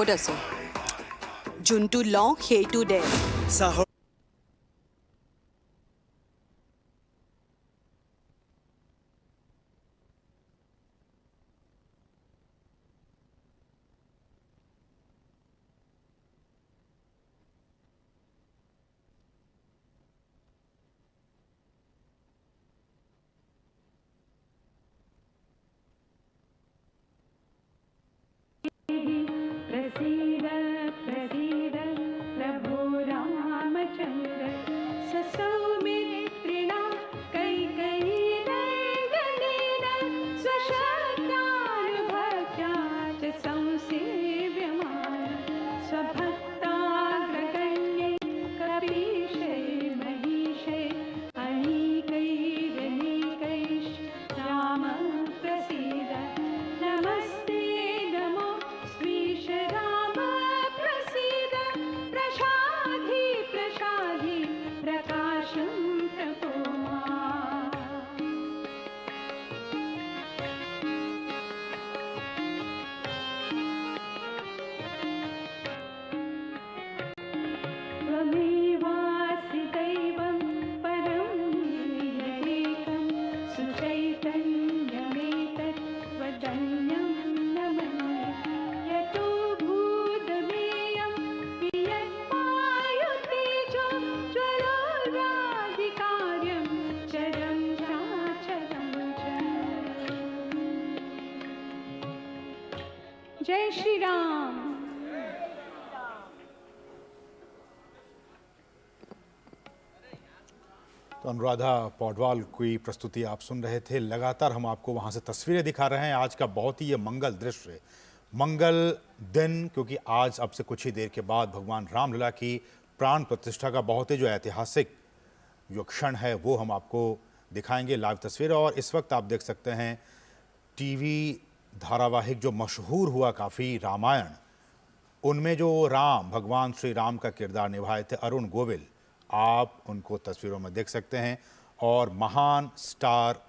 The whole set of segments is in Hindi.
ক'ত আছো? যোনটো লওঁ সেইটো দে। চাহৰ जय श्री राम। तो अनुराधा पौडवाल की प्रस्तुति आप सुन रहे थे। लगातार हम आपको वहां से तस्वीरें दिखा रहे हैं। आज का बहुत ही ये मंगल दृश्य, मंगल दिन, क्योंकि आज अब से कुछ ही देर के बाद भगवान रामलला की प्राण प्रतिष्ठा का बहुत ही जो ऐतिहासिक जो क्षण है वो हम आपको दिखाएंगे लाइव तस्वीरें। और इस वक्त आप देख सकते हैं टीवी धारावाहिक जो मशहूर हुआ काफ़ी, रामायण, उनमें जो राम, भगवान श्री राम का किरदार निभाए थे अरुण गोविल, आप उनको तस्वीरों में देख सकते हैं। और महान स्टार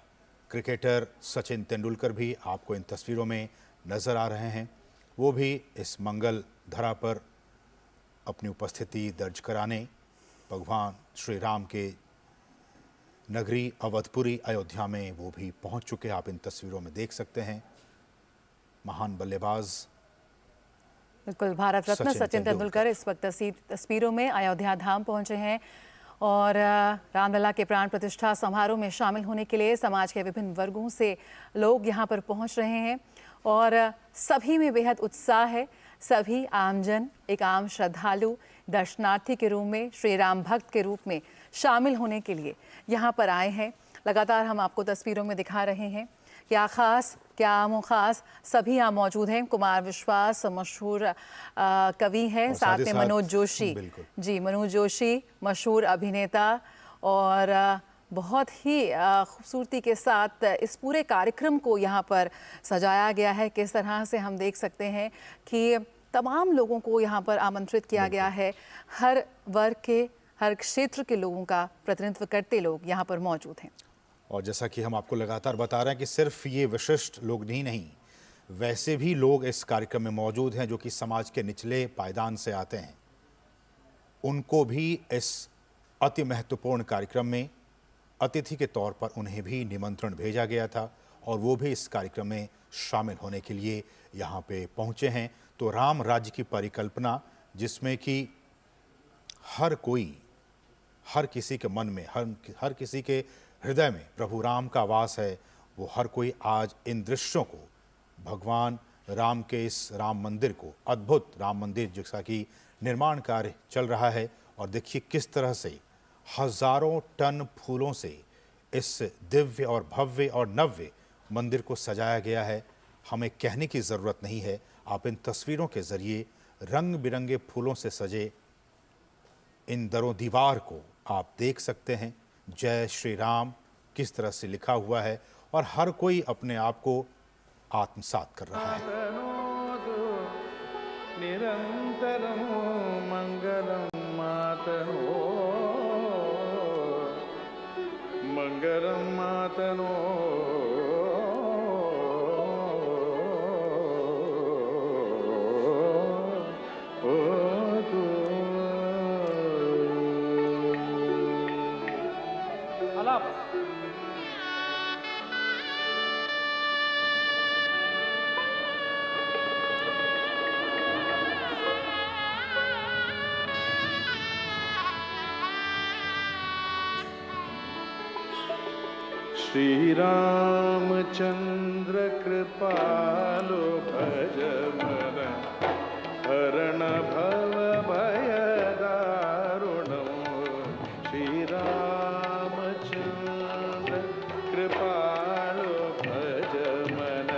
क्रिकेटर सचिन तेंदुलकर भी आपको इन तस्वीरों में नज़र आ रहे हैं। वो भी इस मंगल धरा पर अपनी उपस्थिति दर्ज कराने भगवान श्री राम के नगरी अवधपुरी अयोध्या में वो भी पहुंच चुके हैं। आप इन तस्वीरों में देख सकते हैं महान बल्लेबाज बिल्कुल भारत रत्न सचिन तेंदुलकर इस वक्त तस्वीरों में अयोध्या धाम पहुंचे हैं और रामलला के प्राण प्रतिष्ठा समारोह में शामिल होने के लिए समाज के विभिन्न वर्गों से लोग यहां पर पहुंच रहे हैं और सभी में बेहद उत्साह है। सभी आमजन एक आम श्रद्धालु दर्शनार्थी के रूप में, श्री राम भक्त के रूप में शामिल होने के लिए यहाँ पर आए हैं। लगातार हम आपको तस्वीरों में दिखा रहे हैं क्या ख़ास क्या आम ख़ास सभी यहाँ मौजूद हैं। कुमार विश्वास मशहूर कवि हैं, साथ में मनोज जोशी, जी मनोज जोशी मशहूर अभिनेता, और बहुत ही खूबसूरती के साथ इस पूरे कार्यक्रम को यहाँ पर सजाया गया है। किस तरह से हम देख सकते हैं कि तमाम लोगों को यहाँ पर आमंत्रित किया गया है। हर वर्ग के, हर क्षेत्र के लोगों का प्रतिनिधित्व करते लोग यहाँ पर मौजूद हैं। और जैसा कि हम आपको लगातार बता रहे हैं कि सिर्फ ये विशिष्ट लोग नहीं, वैसे भी लोग इस कार्यक्रम में मौजूद हैं जो कि समाज के निचले पायदान से आते हैं। उनको भी इस अति महत्वपूर्ण कार्यक्रम में अतिथि के तौर पर उन्हें भी निमंत्रण भेजा गया था और वो भी इस कार्यक्रम में शामिल होने के लिए यहाँ पे पहुँचे हैं। तो राम राज्य की परिकल्पना, जिसमें कि हर कोई, हर किसी के मन में, हर किसी के हृदय में प्रभु राम का वास है, वो हर कोई आज इन दृश्यों को, भगवान राम के इस राम मंदिर को, अद्भुत राम मंदिर जैसा कि निर्माण कार्य चल रहा है, और देखिए किस तरह से हजारों टन फूलों से इस दिव्य और भव्य और नव्य मंदिर को सजाया गया है। हमें कहने की ज़रूरत नहीं है, आप इन तस्वीरों के ज़रिए रंग बिरंगे फूलों से सजे इन दरों दीवार को आप देख सकते हैं। जय श्री राम किस तरह से लिखा हुआ है और हर कोई अपने आप को आत्मसात कर रहा है। निरंतरम मंगलम मातनो, मंगलम मातनो, stop. श्री रामचंद्र कृपालो भज मन हरण भव भय दारुणो श्री रामचंद्र कृपालो भज मन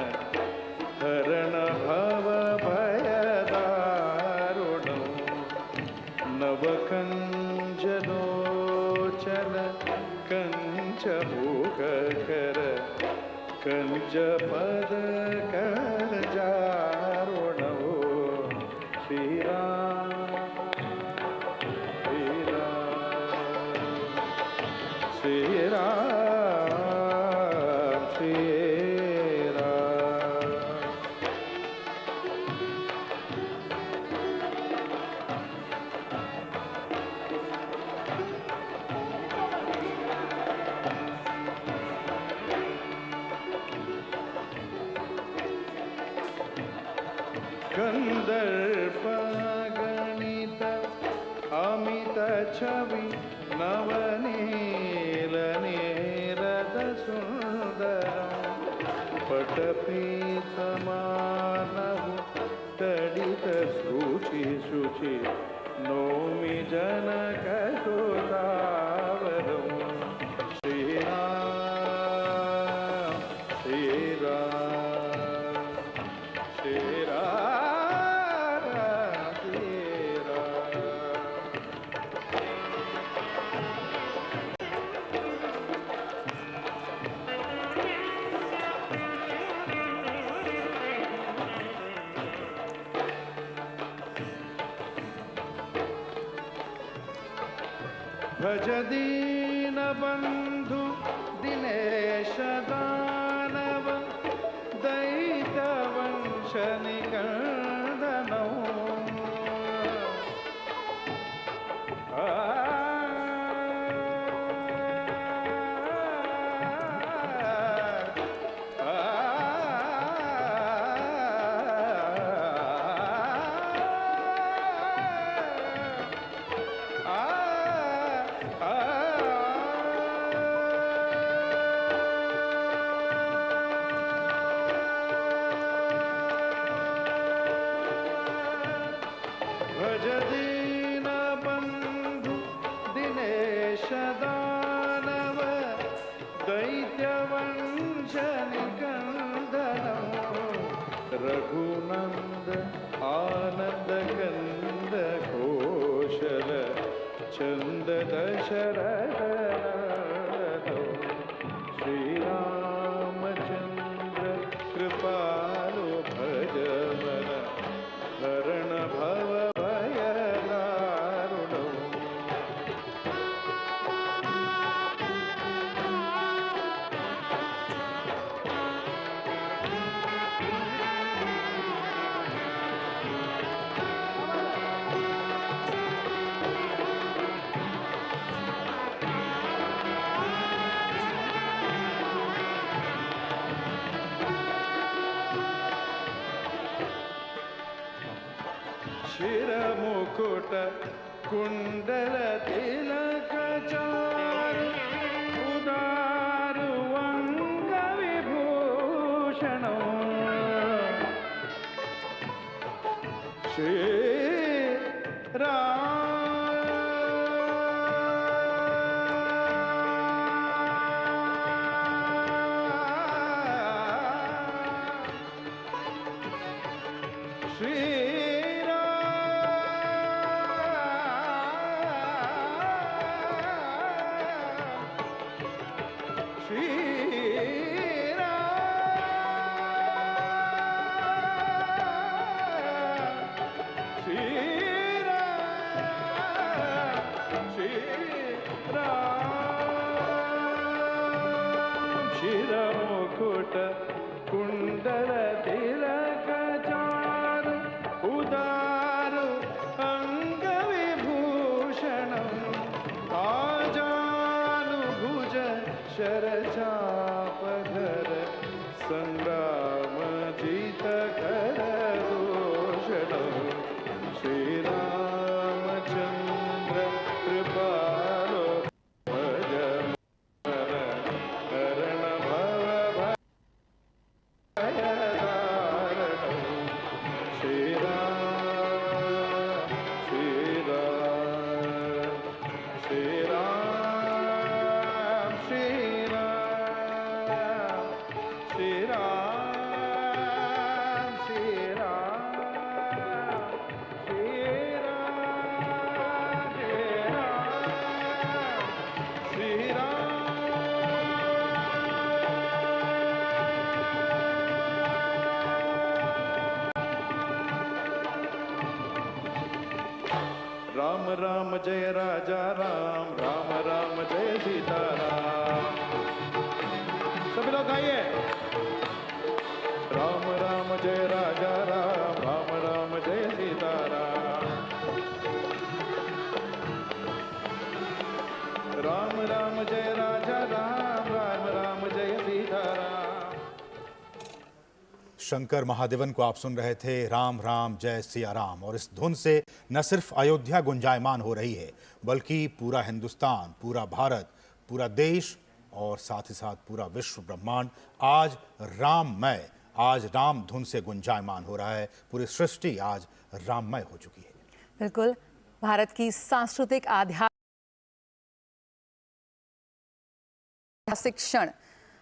हरण भव भय दारुणो नवकंजलोचन कंच मुख कर कंज पद कर जारुणो श्री राम श्री राम श्री राम श्री राम। कंदर्प गणित अमित छवि नवनील नीरद सुंदर पटपीत मानव तडित शुचि शुचि नौमि जनक सुतावरम श्री राम श्री राम श्री राम श्री राम। भज दीन बंधु दिनेश दानव दैत वंश निकंदनो भज दीन बंधु दिनेश दानव दैत्य वंश निकंदनो रघुनंद आनंद कंद कौशल चंद दशरथ श्री रामचंद्र कृपालो भज मन हरण भव भय दारुणो शिर मुकुट कुंडल तिलक चारु उदारु अंग विभूषणो श्री राम श्री शिरमुकुट कुंडल तिलक चारु उदारु अंग विभूषणं आजानु भुज शरचाप धर संग्राम जीत कर दूषण श्री रामचंद्र कृपालो भज मन हरण भव भय दारण श्री राम श्री राम श्री राम श्री राम श्री राम श्री राम श्री राम श्री राम राम राम जय राजा राम राम राम जय सीताराम सभी लोग गाइए राम राम जय राजा राम राम राम जय सीताराम राम राम जय राजा राम राम राम जय सीताराम। शंकर महादेवन को आप सुन रहे थे राम राम जय सिया राम। और इस धुन से न सिर्फ अयोध्या गुंजायमान हो रही है बल्कि पूरा हिंदुस्तान, पूरा भारत, पूरा देश और साथ ही साथ पूरा विश्व ब्रह्मांड आज राममय, आज राम धुन से गुंजायमान हो रहा है। पूरी सृष्टि आज राममय हो चुकी है। बिल्कुल, भारत की सांस्कृतिक आध्यात्मिक क्षण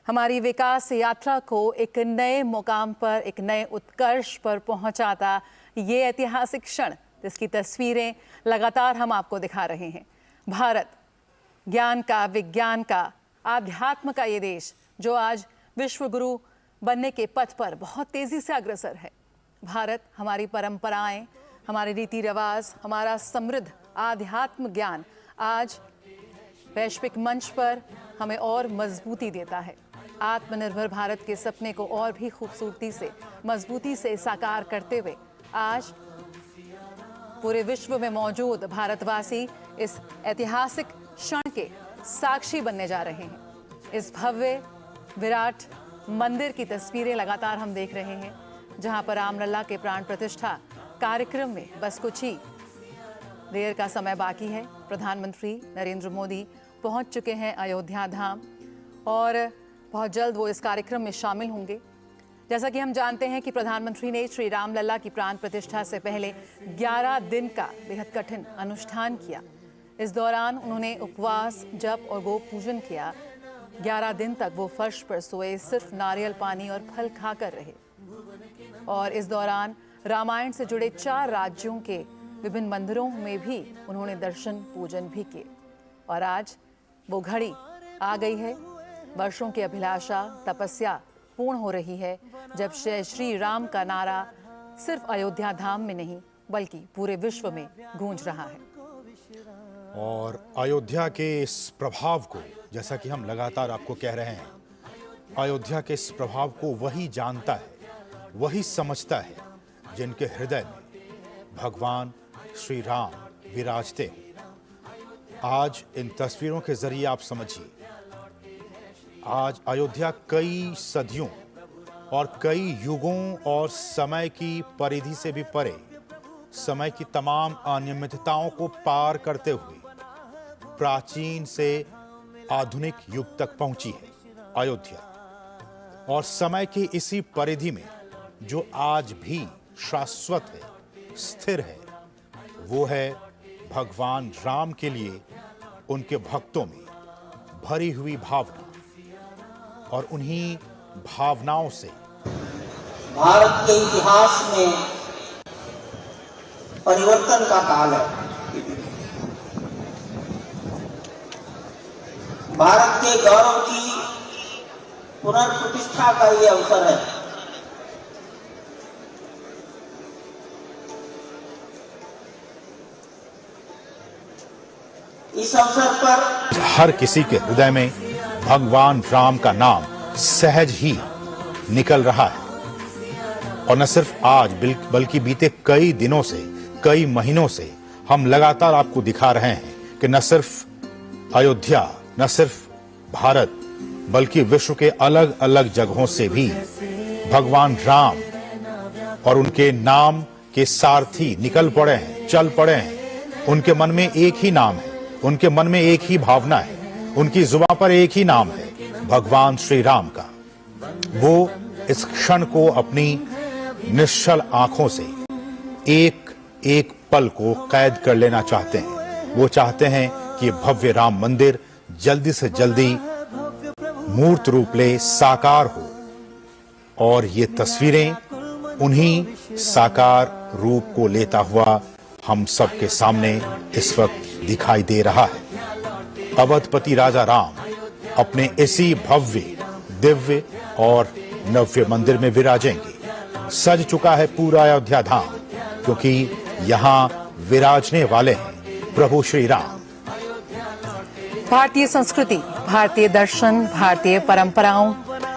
हमारी विकास यात्रा को एक नए मुकाम पर, एक नए उत्कर्ष पर पहुंचाता ये ऐतिहासिक क्षण जिसकी तस्वीरें लगातार हम आपको दिखा रहे हैं। भारत ज्ञान का, विज्ञान का, आध्यात्म का ये देश जो आज विश्व गुरु बनने के पथ पर बहुत तेजी से अग्रसर है। भारत हमारी परंपराएं, हमारे रीति रिवाज, हमारा समृद्ध आध्यात्म ज्ञान आज वैश्विक मंच पर हमें और मजबूती देता है। आत्मनिर्भर भारत के सपने को और भी खूबसूरती से, मजबूती से साकार करते हुए आज पूरे विश्व में मौजूद भारतवासी इस ऐतिहासिक क्षण के साक्षी बनने जा रहे हैं। इस भव्य विराट मंदिर की तस्वीरें लगातार हम देख रहे हैं जहां पर रामलला के प्राण प्रतिष्ठा कार्यक्रम में बस कुछ ही देर का समय बाकी है। प्रधानमंत्री नरेंद्र मोदी पहुंच चुके हैं अयोध्या धाम और बहुत जल्द वो इस कार्यक्रम में शामिल होंगे। जैसा कि हम जानते हैं कि प्रधानमंत्री ने श्री रामलला की प्राण प्रतिष्ठा से पहले 11 दिन का बेहद कठिन अनुष्ठान किया। इस दौरान उन्होंने उपवास, जप और गो पूजन किया। 11 दिन तक वो फर्श पर सोए, सिर्फ नारियल पानी और फल खाकर रहे। और इस दौरान रामायण से जुड़े 4 राज्यों के विभिन्न मंदिरों में भी उन्होंने दर्शन पूजन भी किए। और आज वो घड़ी आ गई है, वर्षों की अभिलाषा, तपस्या पूर्ण हो रही है जब श्री राम का नारा सिर्फ अयोध्या धाम में नहीं बल्कि पूरे विश्व में गूंज रहा है। और अयोध्या के इस प्रभाव को, जैसा कि हम लगातार आपको कह रहे हैं, अयोध्या के इस प्रभाव को वही जानता है, वही समझता है जिनके हृदय में भगवान श्री राम विराजते हैं। आज इन तस्वीरों के जरिए आप समझिए, आज अयोध्या कई सदियों और कई युगों और समय की परिधि से भी परे, समय की तमाम अनियमितताओं को पार करते हुए प्राचीन से आधुनिक युग तक पहुंची है अयोध्या। और समय की इसी परिधि में जो आज भी शाश्वत है, स्थिर है, वो है भगवान राम के लिए उनके भक्तों में भरी हुई भावना। और उन्हीं भावनाओं से भारत के इतिहास में परिवर्तन का काल है। भारत के गौरव की पुनर्प्रतिष्ठा का ये अवसर है। इस अवसर पर हर किसी के हृदय में भगवान राम का नाम सहज ही निकल रहा है। और न सिर्फ आज बल्कि बीते कई दिनों से, कई महीनों से हम लगातार आपको दिखा रहे हैं कि न सिर्फ अयोध्या, न सिर्फ भारत बल्कि विश्व के अलग अलग जगहों से भी भगवान राम और उनके नाम के सारथी निकल पड़े हैं, चल पड़े हैं। उनके मन में एक ही नाम है, उनके मन में एक ही भावना है, उनकी जुबान पर एक ही नाम है, भगवान श्री राम का। वो इस क्षण को अपनी निश्चल आंखों से एक एक पल को कैद कर लेना चाहते हैं। वो चाहते हैं कि भव्य राम मंदिर जल्दी से जल्दी मूर्त रूप ले, साकार हो, और ये तस्वीरें उन्हीं साकार रूप को लेता हुआ हम सबके सामने इस वक्त दिखाई दे रहा है। अवधपति राजा राम अपने इसी भव्य, दिव्य और नव्य मंदिर में विराजेंगे। सज चुका है पूरा अयोध्या धाम, क्योंकि यहां विराजने वाले हैं प्रभु श्री राम। भारतीय संस्कृति, भारतीय दर्शन, भारतीय परंपराओं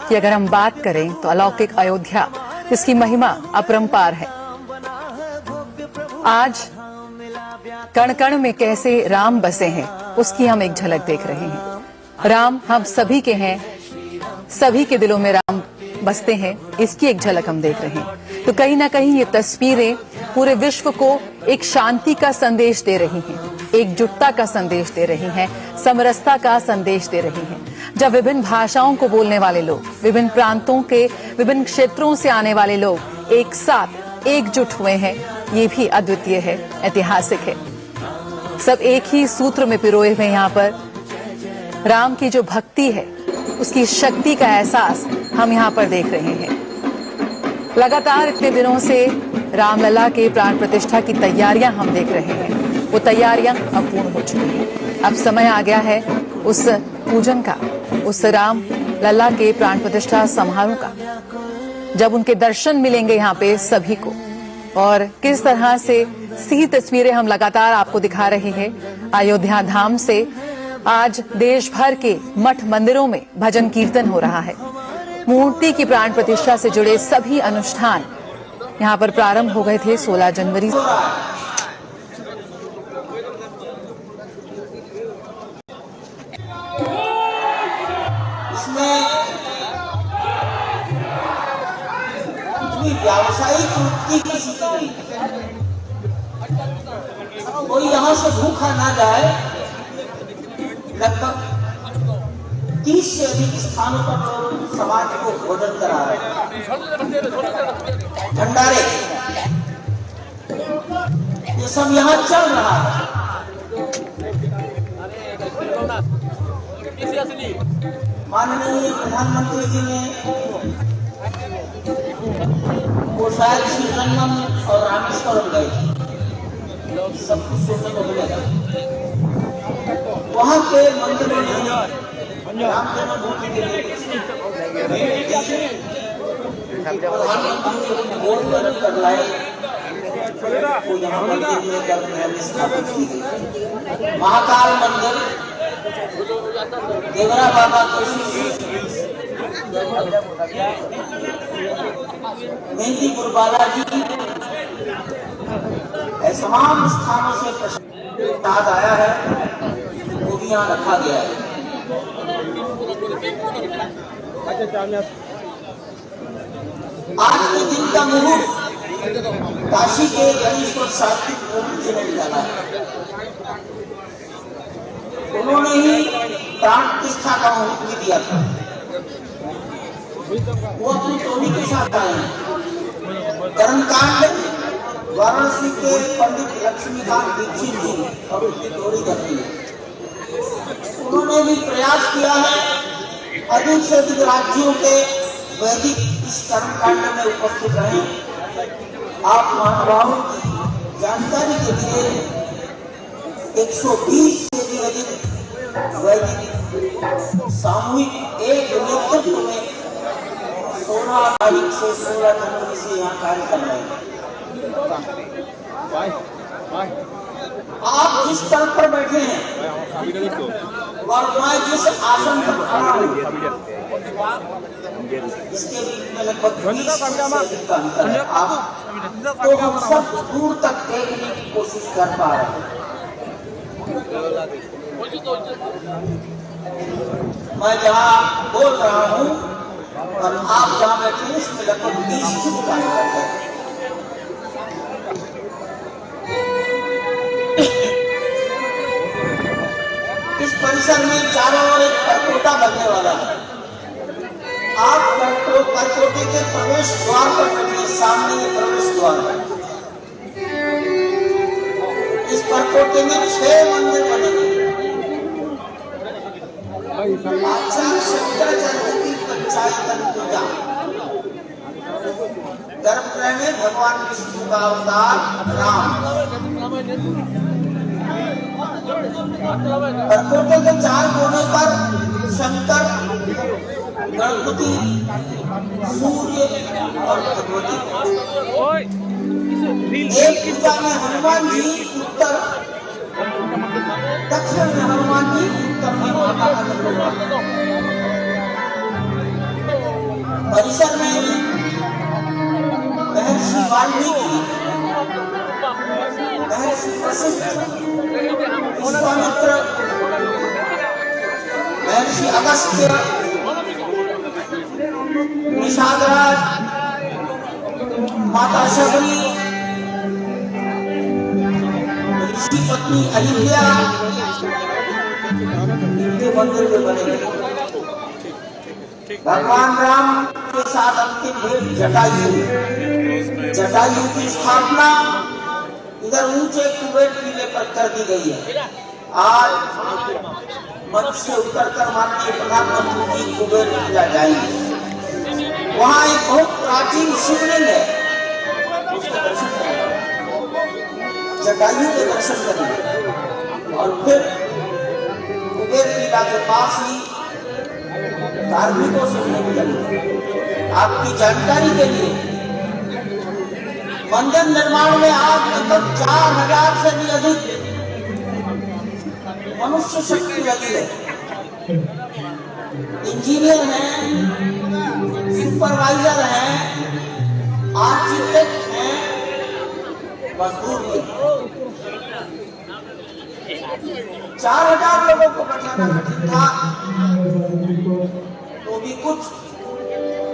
की अगर हम बात करें तो अलौकिक अयोध्या, इसकी महिमा अपरंपार है। आज कण कण में कैसे राम बसे हैं, उसकी हम एक झलक देख रहे हैं। राम हम सभी के हैं, सभी के दिलों में राम बसते हैं, इसकी एक झलक हम देख रहे हैं। तो कहीं ना कहीं ये तस्वीरें पूरे विश्व को एक शांति का संदेश दे रही हैं, एकजुटता का संदेश दे रही हैं, समरसता का संदेश दे रही हैं। जब विभिन्न भाषाओं को बोलने वाले लोग, विभिन्न प्रांतों के विभिन्न क्षेत्रों से आने वाले लोग एक साथ एकजुट हुए हैं, ये भी अद्वितीय है, ऐतिहासिक है। सब एक ही सूत्र में पिरोए हुए यहाँ पर राम की जो भक्ति है, उसकी शक्ति का एहसास हम यहाँ पर देख रहे हैं। लगातार इतने दिनों से रामलला के प्राण प्रतिष्ठा की तैयारियां हम देख रहे हैं। वो तैयारियां अब पूर्ण हो चुकी हैं। अब समय आ गया है उस पूजन का, उस राम लला के प्राण प्रतिष्ठा समारोह का, जब उनके दर्शन मिलेंगे यहाँ पे सभी को। और किस तरह से सीधी तस्वीरें हम लगातार आपको दिखा रहे हैं अयोध्या धाम से। आज देश भर के मठ मंदिरों में भजन कीर्तन हो रहा है। मूर्ति की प्राण प्रतिष्ठा से जुड़े सभी अनुष्ठान यहाँ पर प्रारंभ हो गए थे 16 जनवरी। इसमें व्यावसायिक वृत्ति किसी की नहीं, कोई यहाँ से भूखा ना जाए। लगभग 30 से अधिक स्थानों पर लोग समाज को भोजन करा रहे हैं, भंडारे, ये सब यहाँ चल रहा है। माननीय प्रधानमंत्री जी ने वो शायद श्री संगम और रामेश्वरम गए थे, सब कुछ सुनने को मिलेगा। वहां के मंदिरों में राम जन्मभूमि के लिए प्रधानमंत्री कर लाए, वो यहाँ मंदिर में कर स्थापित की गई। महाकाल मंदिर, देवरा बाबा मेहंदीपुर बालाजी, तमाम स्थानों से प्रसाद आया है, वो भी यहाँ रखा गया है। आज के दिन का मुहूर्त काशी के गणेश्वर शास्त्री प्रभु जी ने निकाला है। उन्होंने ही प्राण प्रतिष्ठा का मुहूर्त भी दिया था। वो अपनी टोली के साथ आए हैं। कर्मकांड वाराणसी के पंडित लक्ष्मीकांत दीक्षित जी और उनकी टोली करती है। उन्होंने भी प्रयास किया है अधिक से अधिक राज्यों के वैदिक इस कर्मकांड में उपस्थित रहे। आप महानुभावों की जानकारी के लिए 120 से भी अधिक वैदिक सामूहिक एक नेतृत्व में 16 तारीख से 16 जनवरी से यहाँ कार्य कर रहे हैं। आप जिस स्तर पर बैठे हैं और मैं जिस आसन पर खड़ा हूँ, इसके बीच में लगभग 20 फीट से अधिक का अंतर है। आप तो हम सब दूर तक देखने की कोशिश कर पा रहे हैं। मैं जहाँ बोल रहा हूँ और आप जहाँ बैठे हैं इसमें लगभग 30 फुट का अंतर है। इस परिसर में चारों ओर एक परकोटा बनने वाला है। आप परकोटे के प्रवेश द्वार पर बैठिए, सामने ये प्रवेश द्वार है। इस परकोटे में 6 मंदिर बनेंगे। आचार्य शंकराचार्य की पंचायतन पूजा, गर्भगृह में भगवान विष्णु का अवतार राम। परकोटे के 4 कोनों पर शंकर, गणपति, सूर्य और भगवती। एक पूजा में हनुमान जी उत्तर, दक्षिण में हनुमान जी, उत्तर में माता अन्नपूर्णा। परिसर में महर्षि वाल्मीकि, महर्षि वशिष्ठ, विश्वामित्र, महर्षि अगस्त्य, निषादराज, माता शबरी, ऋषि पत्नी अहिल्या, इनके मंदिर में बनेंगे। भगवान राम के साथ अंतिम भेंट जटायु की स्थापना इधर ऊंचे कुबेर टीले पर कर दी गई है। आज मंच से उतरकर माननीय प्रधानमंत्री जी कुबेर टीला जाएंगे। वहाँ एक बहुत प्राचीन शिवलिंग है, उसके दर्शन करेंगे, जटायु के दर्शन करेंगे और फिर कुबेर टीला के पास ही धार्मिकों से मिलेंगे। आपकी जानकारी के लिए मंदिर निर्माण में आज लगभग 4000 से भी अधिक मनुष्य शक्ति लगी है। इंजीनियर हैं, सुपरवाइजर हैं, आर्किटेक्ट हैं, मजदूर भी। 4000 लोगों को बैठाना कठिन था, तो भी कुछ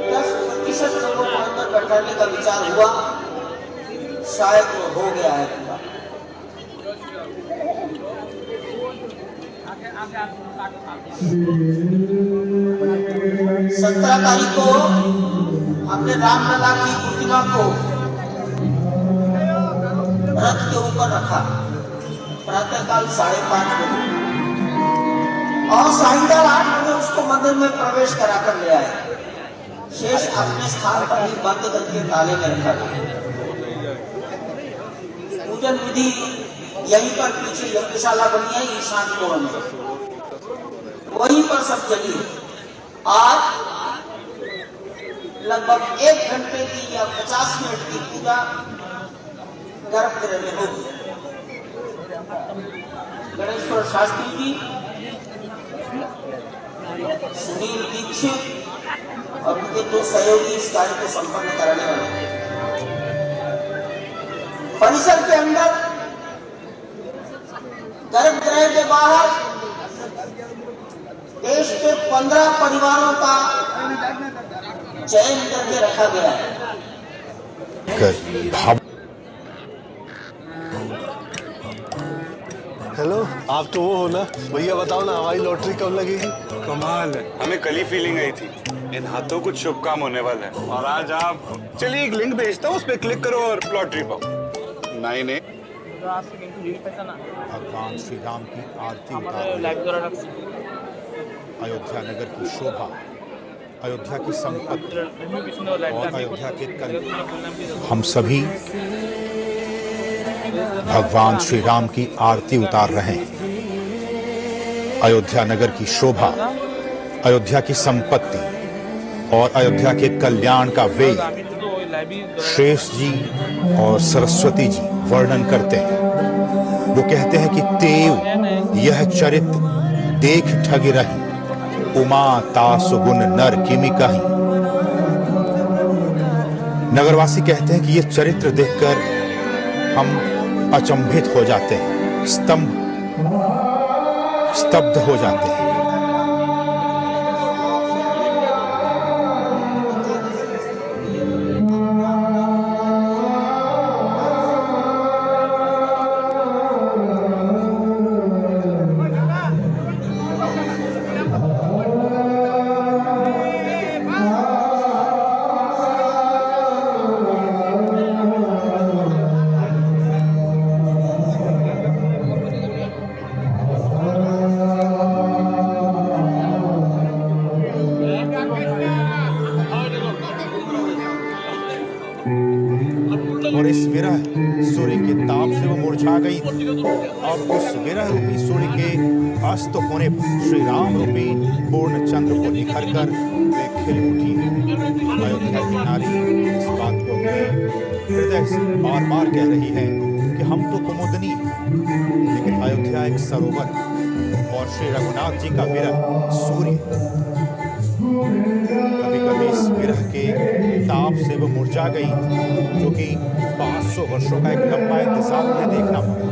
10% लोगों को अंदर बैठाने का विचार हुआ, शायद वो हो गया है पूरा। 17 तारीख को हमने रामलला की प्रतिमा को रथ के ऊपर रखा, प्रातःकाल 5:30 बजे, और सायंकाल 8 बजे उसको मंदिर में प्रवेश कराकर ले आए। शेष अपने स्थान पर ही बंद करके ताले में रखा था। पूजन विधि यहीं पर पीछे यज्ञशाला बनी है, ईशान कोण में, वहीं पर सब चली। आज लगभग 1 घंटे की या 50 मिनट की पूजा गर्भगृह में होगी। गणेश्वर शास्त्री जी, सुनील दीक्षित और उनके 2 सहयोगी इस कार्य को संपन्न कराने वाले हैं। परिसर के अंदर, गर्भगृह के बाहर देश के 15 परिवारों का चयन करके रखा गया है। हेलो, आप तो वो हो ना भैया, बताओ ना हमारी लॉटरी कब लगेगी? कमाल है, हमें कल ही फीलिंग आई थी इन हाथों कुछ शुभ काम होने वाला है। और आज आप, चलिए एक लिंक भेजता हूँ, उस पर क्लिक करो और लॉटरी पाओ। नहीं भगवान श्री राम की आरती उतार, अयोध्या नगर की शोभा, अयोध्या की संपत्ति और अयोध्या के कल्याण, हम सभी भगवान श्री राम की आरती उतार रहे हैं। अयोध्या नगर की शोभा, अयोध्या की संपत्ति और अयोध्या के कल्याण का वेद शेष जी और सरस्वती जी वर्णन करते हैं। वो कहते हैं कि तेव यह चरित्र देख ठग रही, उमा तासु गुण नर किमि कहीं। नगरवासी कहते हैं कि ये चरित्र देखकर हम अचंभित हो जाते हैं, स्तब्ध हो जाते हैं। गई थी और उस विरह रूपी सूर्य के अस्त होने पर श्री राम रूपी पूर्ण चंद्र को निखर कर वे खिल उठी है। अयोध्या की नारी इस बात को अपने हृदय से बार बार कह रही है कि हम तो कुमुदनी हैं, लेकिन अयोध्या एक सरोवर और श्री रघुनाथ जी का विरह सूर्य। कभी कभी इस विरह के ताप से वो मुरझा गई, जो कि 500 वर्षों का एक लंबा इंतजार उन्हें देखना पड़ा।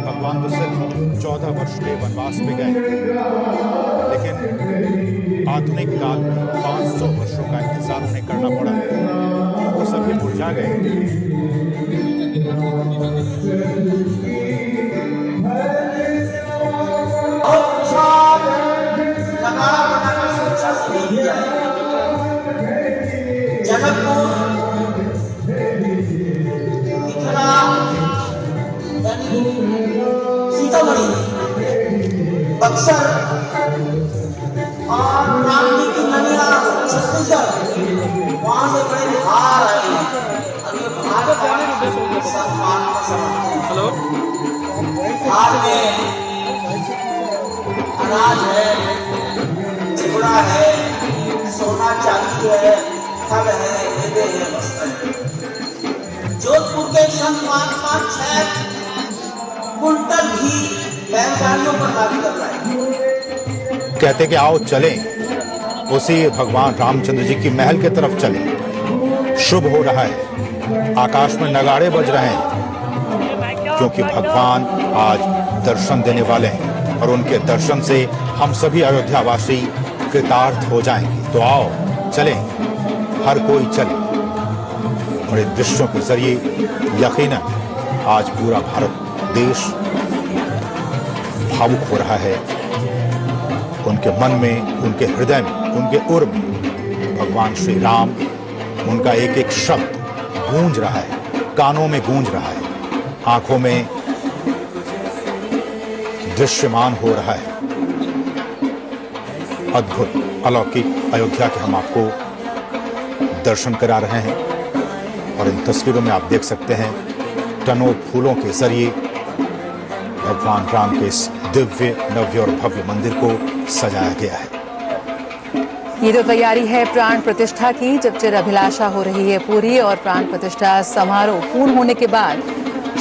भगवान तो सिर्फ 14 वर्ष के वनवास में गए, लेकिन आधुनिक काल में 500 वर्षों का इंतजार उन्हें करना पड़ा। वो सभी मुरझा गए। जनकपुर, मिथिला, सीतामढ़ी, बक्सर और रामजी की ननिहाल छत्तीसगढ़, वहां से बड़े बिहार आए हैं। अभी बिहार का सम्मान का समझते हैं। बिहार में अनाज है, चिपड़ा है, सोना चांदी है, फल है, मेवे है, वस्त्र है। जोधपुर के संत महात्मा 6 कुंटल घी बैलगाड़ियों पर लाद कर लाए। कहते कि आओ चलें, उसी भगवान रामचंद्र जी की महल की तरफ चलें। शुभ हो रहा है, आकाश में नगाड़े बज रहे हैं, क्योंकि भगवान आज दर्शन देने वाले हैं और उनके दर्शन से हम सभी अयोध्यावासी कृतार्थ हो जाएंगे। तो आओ चलें, हर कोई चले। और इन दृश्यों के जरिए यकीनन आज पूरा भारत देश भावुक हो रहा है। उनके मन में, उनके हृदय में, उनके उर में भगवान श्री राम, उनका एक एक शब्द गूंज रहा है, कानों में गूंज रहा है, आंखों में दृश्यमान हो रहा है। अद्भुत अलौकिक अयोध्या के हम आपको दर्शन करा रहे हैं और इन तस्वीरों में आप देख सकते हैं टनों फूलों के जरिए भगवान राम के इस दिव्य, नव्य और भव्य मंदिर को सजाया गया है। ये तो तैयारी है प्राण प्रतिष्ठा की, जब चिर अभिलाषा हो रही है पूरी और प्राण प्रतिष्ठा समारोह पूर्ण होने के बाद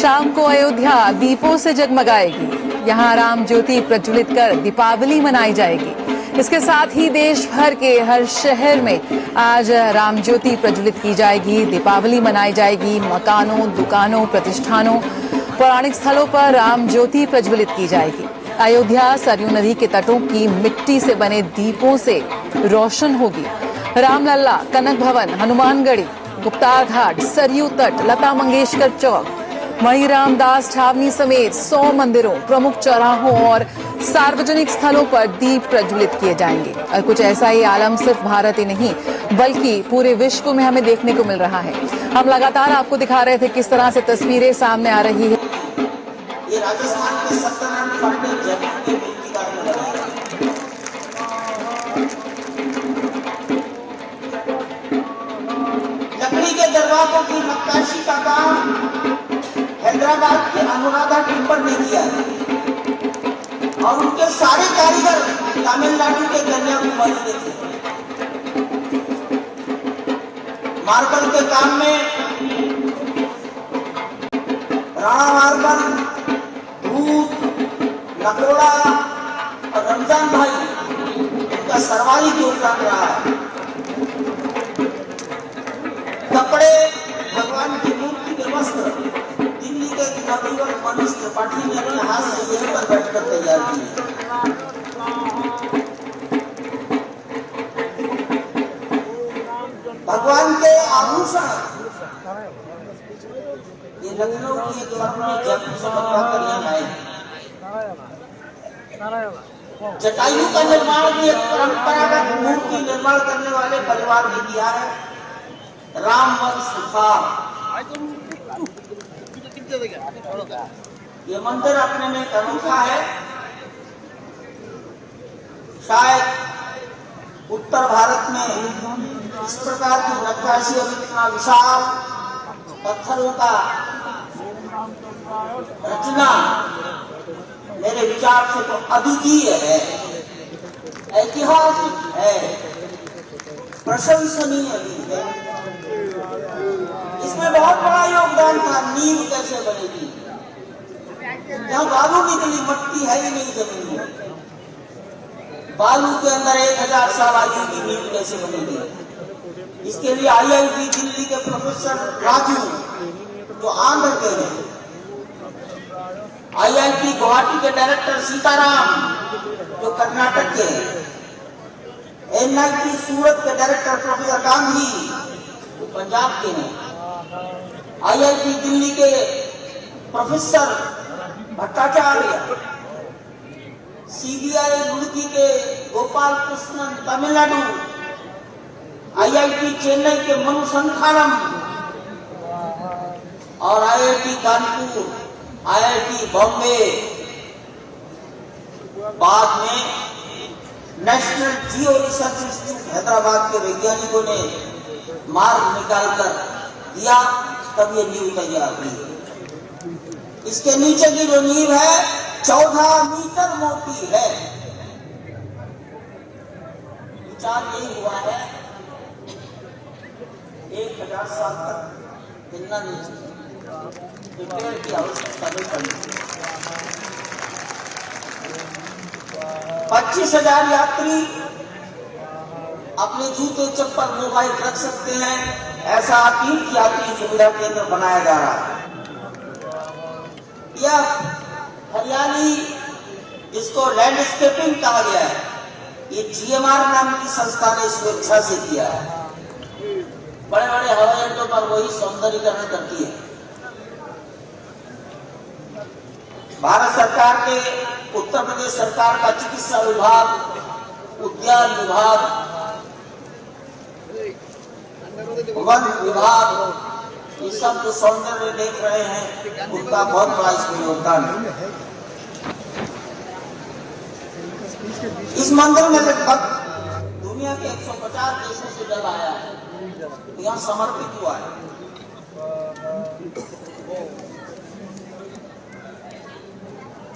शाम को अयोध्या दीपों से जगमगाएगी। यहाँ राम ज्योति प्रज्वलित कर दीपावली मनाई जाएगी। इसके साथ ही देश भर के हर शहर में आज राम ज्योति प्रज्वलित की जाएगी, दीपावली मनाई जाएगी। मकानों, दुकानों, प्रतिष्ठानों, पौराणिक स्थलों पर राम ज्योति प्रज्वलित की जाएगी। अयोध्या सरयू नदी के तटों की मिट्टी से बने दीपों से रोशन होगी। रामलला, कनक भवन, हनुमानगढ़ी, गुप्तार घाट, सरयू तट, लता मंगेशकर चौक, मणि रामदास छावनी समेत 100 मंदिरों, प्रमुख चौराहों और सार्वजनिक स्थलों पर दीप प्रज्वलित किए जाएंगे। और कुछ ऐसा ही आलम सिर्फ भारत ही नहीं बल्कि पूरे विश्व में हमें देखने को मिल रहा है। हम लगातार आपको दिखा रहे थे किस तरह से तस्वीरें सामने आ रही है। ये राजस्थान के सत्यनारायण पाटिल जयपुर के मूर्तिकार ने बनाया। लकड़ी के दरवाजों की नक्काशी का काम हैदराबाद के अनुराधा टिम्बर ने किया और उनके सारे कारीगर तमिलनाडु के कन्याकुमारी के थे। मार्बल के काम में राणा मार्बल, भूत, नकोड़ा और रमजान भाई इनका सर्वाधिक योगदान रहा है। कपड़े, भगवान की मूर्ति के वस्त्र दिल्ली के नवयुवक मनीष त्रिपाठी ने अपने हाथ से यहीं पर बैठकर तैयार किए। भगवान के आभूषण ये लखनऊ की एक कंपनी जयपुर से बनवाकर यहाँ लाए। जटायु का निर्माण भी एक परंपरागत मूर्ति निर्माण करने वाले परिवार ने किया है। रामवंश सुखार। ये मंदिर अपने में एक अनोखा है। शायद उत्तर भारत में इस प्रकार की नक्काशी और इतना विशाल पत्थरों का रचना मेरे विचार से तो अद्वितीय है, ऐतिहासिक है, प्रशंसनीय भी है। इसमें बहुत बड़ा योगदान था। नींव कैसे बनेगी? यहाँ बालू निकली, मट्टी है ही नहीं जमीन में। बालू के अंदर 1000 साल आयु की नींव कैसे बनेगी? इसके लिए IIT दिल्ली के प्रोफेसर राजू जो आंध्र के हैं, IIT गुवाहाटी के डायरेक्टर सीताराम जो कर्नाटक के हैं, NIT सूरत के डायरेक्टर प्रोफेसर गांधी जो पंजाब के हैं, IIT दिल्ली के प्रोफेसर भट्टाचार्य, CBI रुड़की के गोपाल कृष्णन तमिलनाडु, IIT चेन्नई के मनु संथानम और IIT कानपुर, IIT बॉम्बे, बाद में नेशनल जियो रिसर्च इंस्टीट्यूट हैदराबाद के वैज्ञानिकों ने मार्ग निकालकर दिया, तब ये नींव तैयार हुई। इसके नीचे की जो नींव है 14 मीटर मोटी है। विचार यही हुआ है 1000 साल तक हिलना नहीं चाहिए, पेड़ की आवश्यकता नहीं पड़ती। 25,000 यात्री अपने जूते चप्पल मोबाइल रख सकते हैं, ऐसा तीर्थ यात्री सुविधा केंद्र बनाया जा रहा है। यह हरियाली जिसको लैंडस्केपिंग कहा गया है, ये GMR नाम की संस्था ने स्वेच्छा से किया है। बड़े बड़े हवाई अड्डों पर वही सौंदर्यीकरण करती है। भारत सरकार के, उत्तर प्रदेश सरकार का चिकित्सा विभाग, उद्यान विभाग, वन विभाग, ये सब जो सौंदर्य देख रहे हैं उनका बहुत बड़ा इसमें योगदान है। इस मंदिर में लगभग दुनिया के 150 देशों से जल आया है, यहाँ समर्पित हुआ है।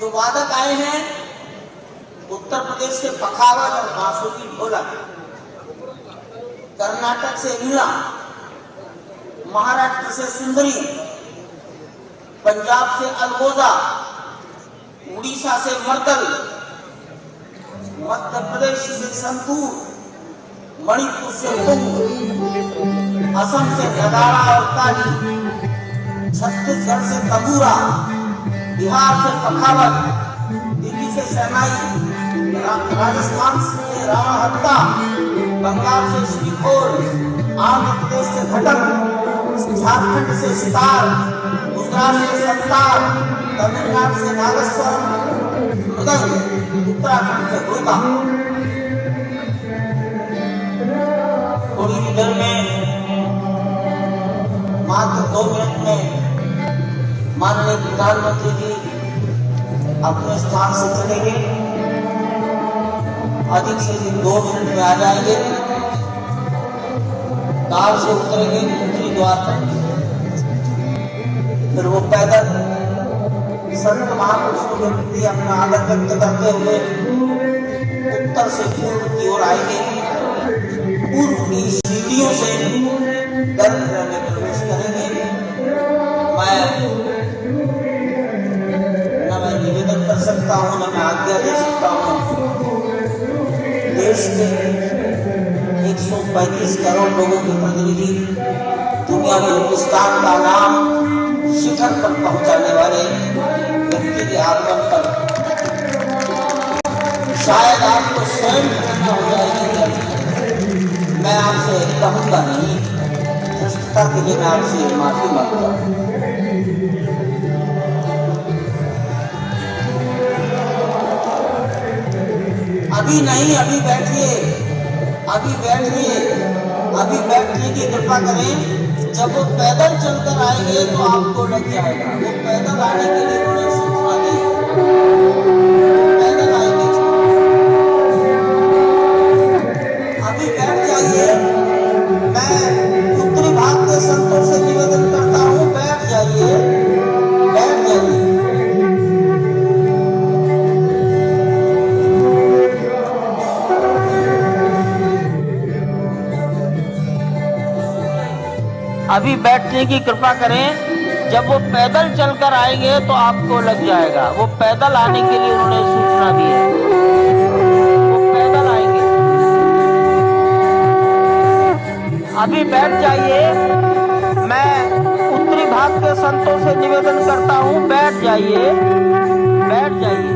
जो वादक आए हैं उत्तर प्रदेश से पखावज और बांसुरी ढोलक, कर्नाटक से वीणा, महाराष्ट्र से सुंदरी, पंजाब से अलगोजा, उड़ीसा से मर्दल, मध्य प्रदेश से संतूर, मणिपुर से तुंग, असम से नगाड़ा और ताली, छत्तीसगढ़ से तबूरा, बिहार से पखावज, दिल्ली से शहनाई, राजस्थान से रावणहट्टा, बंगाल से श्रीखोल, आंध्र प्रदेश से घटक, झारखंड से सितार, गुजरात से संतार, तमिलनाडु से नागस्वरम, मृदंग, उत्तराखंड से घोटा। थोड़ी ही देर में, मात्र 2 मिनट में माननीय प्रधानमंत्री जी अपने स्थान से चलेंगे, अधिक से अधिक 2 मिनट में आ जाएंगे, कार से उतरेंगे उत्तरी द्वार पर, फिर वो पैदल संत महापुरुषों के प्रति अपना आदर व्यक्त करते हुए उत्तर से पूर्व की ओर आएंगे, पूर्व की सीढ़ियों से गर्भगृह में प्रवेश करेंगे। मैं निवेदन कर सकता हूँ, न मैं आज्ञा दे सकता हूँ। देश के 135 करोड़ लोगों के प्रतिनिधि, दुनिया में हिंदुस्तान का नाम शिखर पर पहुंचाने वाले व्यक्ति के आगमन पर शायद आपको स्वयं प्रसन्न हो जाएगी। मैं आपसे कहूंगा नहीं, धृष्टता के लिए मैं आपसे माफी मांगता हूँ। अभी नहीं, अभी बैठिए, अभी बैठिए, अभी बैठने की कृपा करें। जब वो पैदल चलकर आएंगे तो आपको लग जाएगा। वो पैदल आने के लिए उन्हें सूचना दें, पैदल आएंगे। अभी बैठ जाइए। मैं उत्तरी भाग के संतों से निवेदन करता हूँ, बैठ जाइए, बैठ जाइए। अभी बैठने की कृपा करें। जब वो पैदल चलकर आएंगे तो आपको लग जाएगा। वो पैदल आने के लिए उन्होंने सूचना दी है, वो पैदल आएंगे। अभी बैठ जाइए। मैं उत्तरी भाग के संतों से निवेदन करता हूं, बैठ जाइए, बैठ जाइए।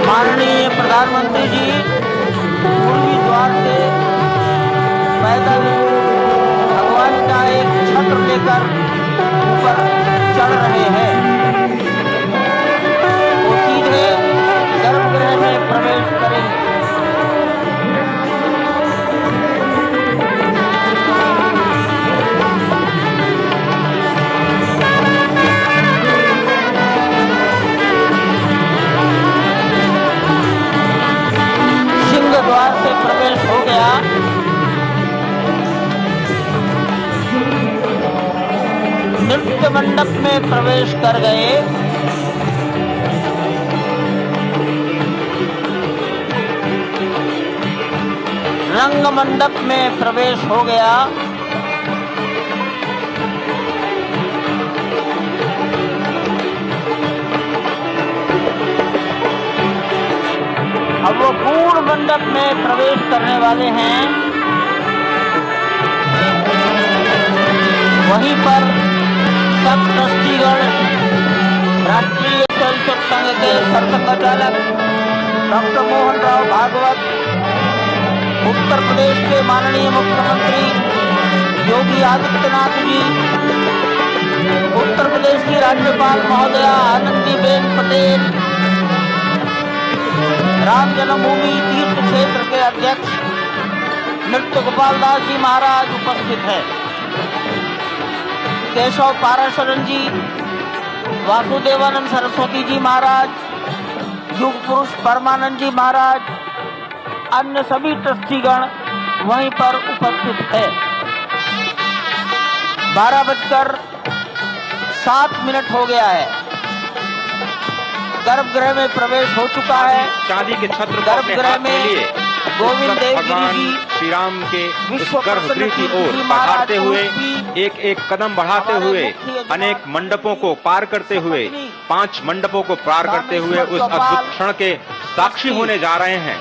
माननीय प्रधानमंत्री जी पूर्वी द्वार से पैदल भगवान का एक छत्र लेकर ऊपर चढ़ रहे हैं। वो सीधे गर्भगृह में प्रवेश करेंगे। द्वार से प्रवेश हो गया। नृत्य मंडप में प्रवेश कर गए। रंग मंडप में प्रवेश हो गया। अब वो पूर्ण मंडप में प्रवेश करने वाले हैं। वहीं पर सब ट्रस्टीगण, राष्ट्रीय स्वयंसेवक संघ के सरसंघचालक डॉक्टर मोहन राव भागवत, उत्तर प्रदेश के माननीय मुख्यमंत्री योगी आदित्यनाथ जी, उत्तर प्रदेश की राज्यपाल महोदया आनंदीबेन पटेल, राम जन्मभूमि तीर्थ क्षेत्र के अध्यक्ष नृत्य गोपाल दास जी महाराज उपस्थित है। केशव पाराशरन जी, वासुदेवानंद सरस्वती जी महाराज, युग पुरुष परमानंद जी महाराज, अन्य सभी ट्रस्टीगण वहीं पर उपस्थित है। 12:07 हो गया है। गर्भगृह में प्रवेश हो चुका है। चांदी के छत्र गर्भगृह में गोविंद देव भगवान श्री राम के इस गर्भगृह की ओर बढ़ाते हुए एक एक कदम बढ़ाते हुए अनेक मंडपों को पार करते हुए 5 मंडपों को पार करते हुए उस अद्भुत क्षण के साक्षी होने जा रहे हैं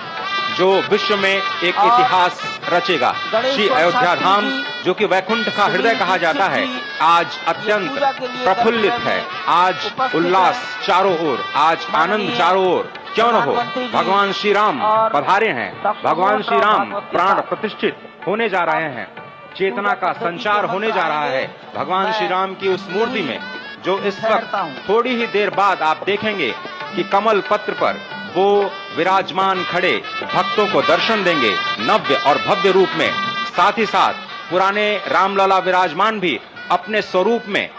जो विश्व में एक इतिहास रचेगा। श्री अयोध्या धाम जो कि वैकुंठ का हृदय कहा जाता है, आज अत्यंत प्रफुल्लित है। आज उल्लास चारों ओर, आज आनंद चारों ओर। क्यों न हो, भगवान श्री राम पधारे हैं। भगवान श्री राम प्राण प्रतिष्ठित होने जा रहे हैं। चेतना का संचार होने जा रहा है भगवान श्री राम की उस मूर्ति में, जो इस वक्त थोड़ी ही देर बाद आप देखेंगे कि कमल पत्र पर वो विराजमान खड़े भक्तों को दर्शन देंगे नव्य और भव्य रूप में। साथ ही साथ पुराने रामलला विराजमान भी अपने स्वरूप में